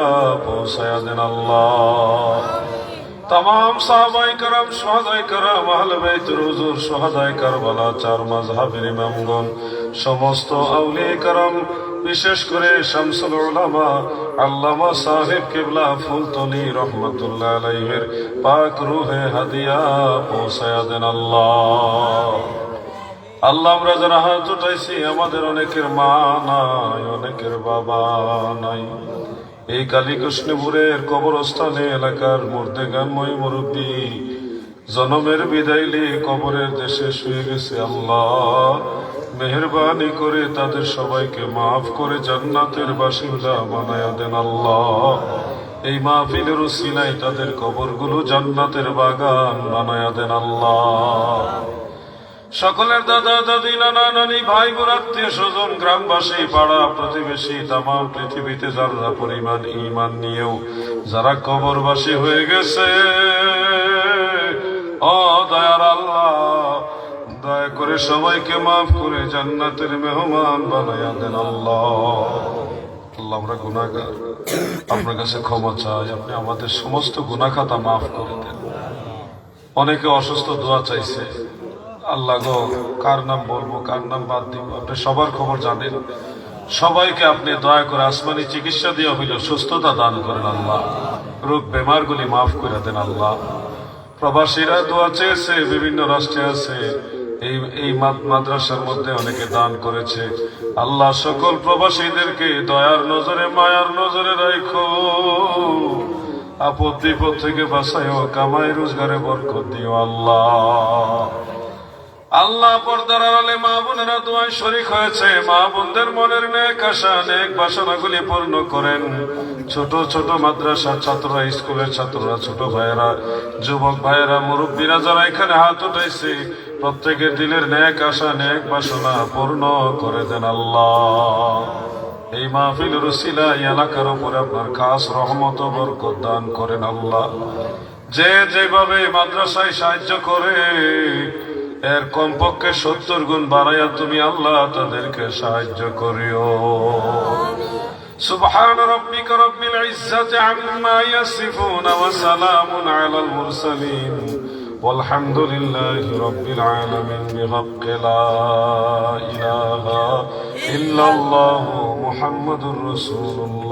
পৌঁছায়া দেন আল্লাহ। तमाम साहबाए करम, शुहदाए करम, अहले बैতুর হুজুর, শুহাদায়ে কারবালা, চার মাযহাবের ইমামগণ, সমস্ত আউলিয়া کرام, বিশেষ করে শামসুল উলামা আল্লামা সাহেব কিবলা ফুলতলি রহমাতুল্লাহ আলাইহির পাক রূহে হাদিয়া পৌঁছায়া দেন আল্লাহ। আল্লাহ, আমরা যারা হাত উঠাইছি, আমাদের অনেকের মা নাই, অনেকের বাবা নাই। এই কালীকৃষ্ণপুরের কবরস্থানে এলাকার মুর্দেগানময় মুরব্বী জনমের বিদায়লি কবরের দেশে শুয়ে গেছে। আল্লাহ, মেহেরবানি করে তাদের সবাইকে মাফ করে জান্নাতের বাসিন্দা বানায়া দেন আল্লাহ। এই মাহফিলের উসিলায় তাদের কবরগুলো জান্নাতের বাগান বানায়া দেন আল্লাহ। সকলের দাদা দাদি, নানা নানি, ভাই বোন, আত্মীয় স্বজন, গ্রামবাসী, পাড়া প্রতিবেশী, তামাম পৃথিবীতে যারা পরিমাণ ঈমান নিয়েও যারা কবরবাসী হয়ে গেছে, ও দয়ার আল্লাহ, দয়া করে সবাইকে মাফ করে জান্নাতের মেহমান বানায়া দেন আল্লাহ। আল্লাহ, আমরা গুনাহগার, আপনার কাছে ক্ষমা চাই, আপনি আমাদের সমস্ত গুনাহ খাতা মাফ করে দেন। অনেকে অসুস্থ, দোয়া চাইছে। আল্লাহ গো, কার নাম বলবো, কার নাম বাদ দিব, আপনি সবার খবর জানেন। সবাইকে আপনি দয়া করে আসমানি চিকিৎসা দিয়ে হইল সুস্থতা দান করেন আল্লাহ। রোগ বেমার গুলি মাফ করে দেন আল্লাহ। প্রবাসীরা দোয়া চেয়েছে, বিভিন্ন রাষ্ট্রে আছে, এই মাদ্রাসার মধ্যে অনেকে দান করেছে। আল্লাহ, সকল প্রবাসীদেরকে দয়ার নজরে, মায়ার নজরে রাখো, আপদ বিপদ থেকে বাঁচাইও, কামাই রোজগারে বরকত দিও আল্লাহ। আল্লাহ পর্দার আড়ালে মা বোনেরা দোয়ায় শরীক হয়েছে, মা বোনদের মনের নেক আশা নেক বাসনাগুলি পূর্ণ করেন। ছোট ছোট মাদ্রাসার ছাত্ররা, স্কুলের ছাত্ররা, ছোট ভাইয়েরা, যুবক ভাইয়েরা, মুরব্বীরা যারা এখানে হাত উঠাইছে, প্রত্যেকের দিলের নেক আশা নেক বাসনা পূর্ণ করে দেন আল্লাহ। এই মাহফিলের উসিলায় এলাকার উপরে আপনার খাস রহমত ও বরকত দান করেন আল্লাহ। যে যেভাবে মাদ্রাসায় সাহায্য করে এর কমপক্ষে 70 গুণ বাড়াইয়া তুমি আল্লাহ তাদেরকে সাহায্য করিও। সুবহান রাব্বিকা রাব্বিল ইজ্জাতি আম্মা ইয়াসিফুন ওয়া সালামুন আলাল মুরসালিন ওয়ালহামদুলিল্লাহি রাব্বিল আলামিন বিহাক্কি লা ইলাহা ইল্লাল্লাহু মুহাম্মাদুর রাসূলুল্লাহ।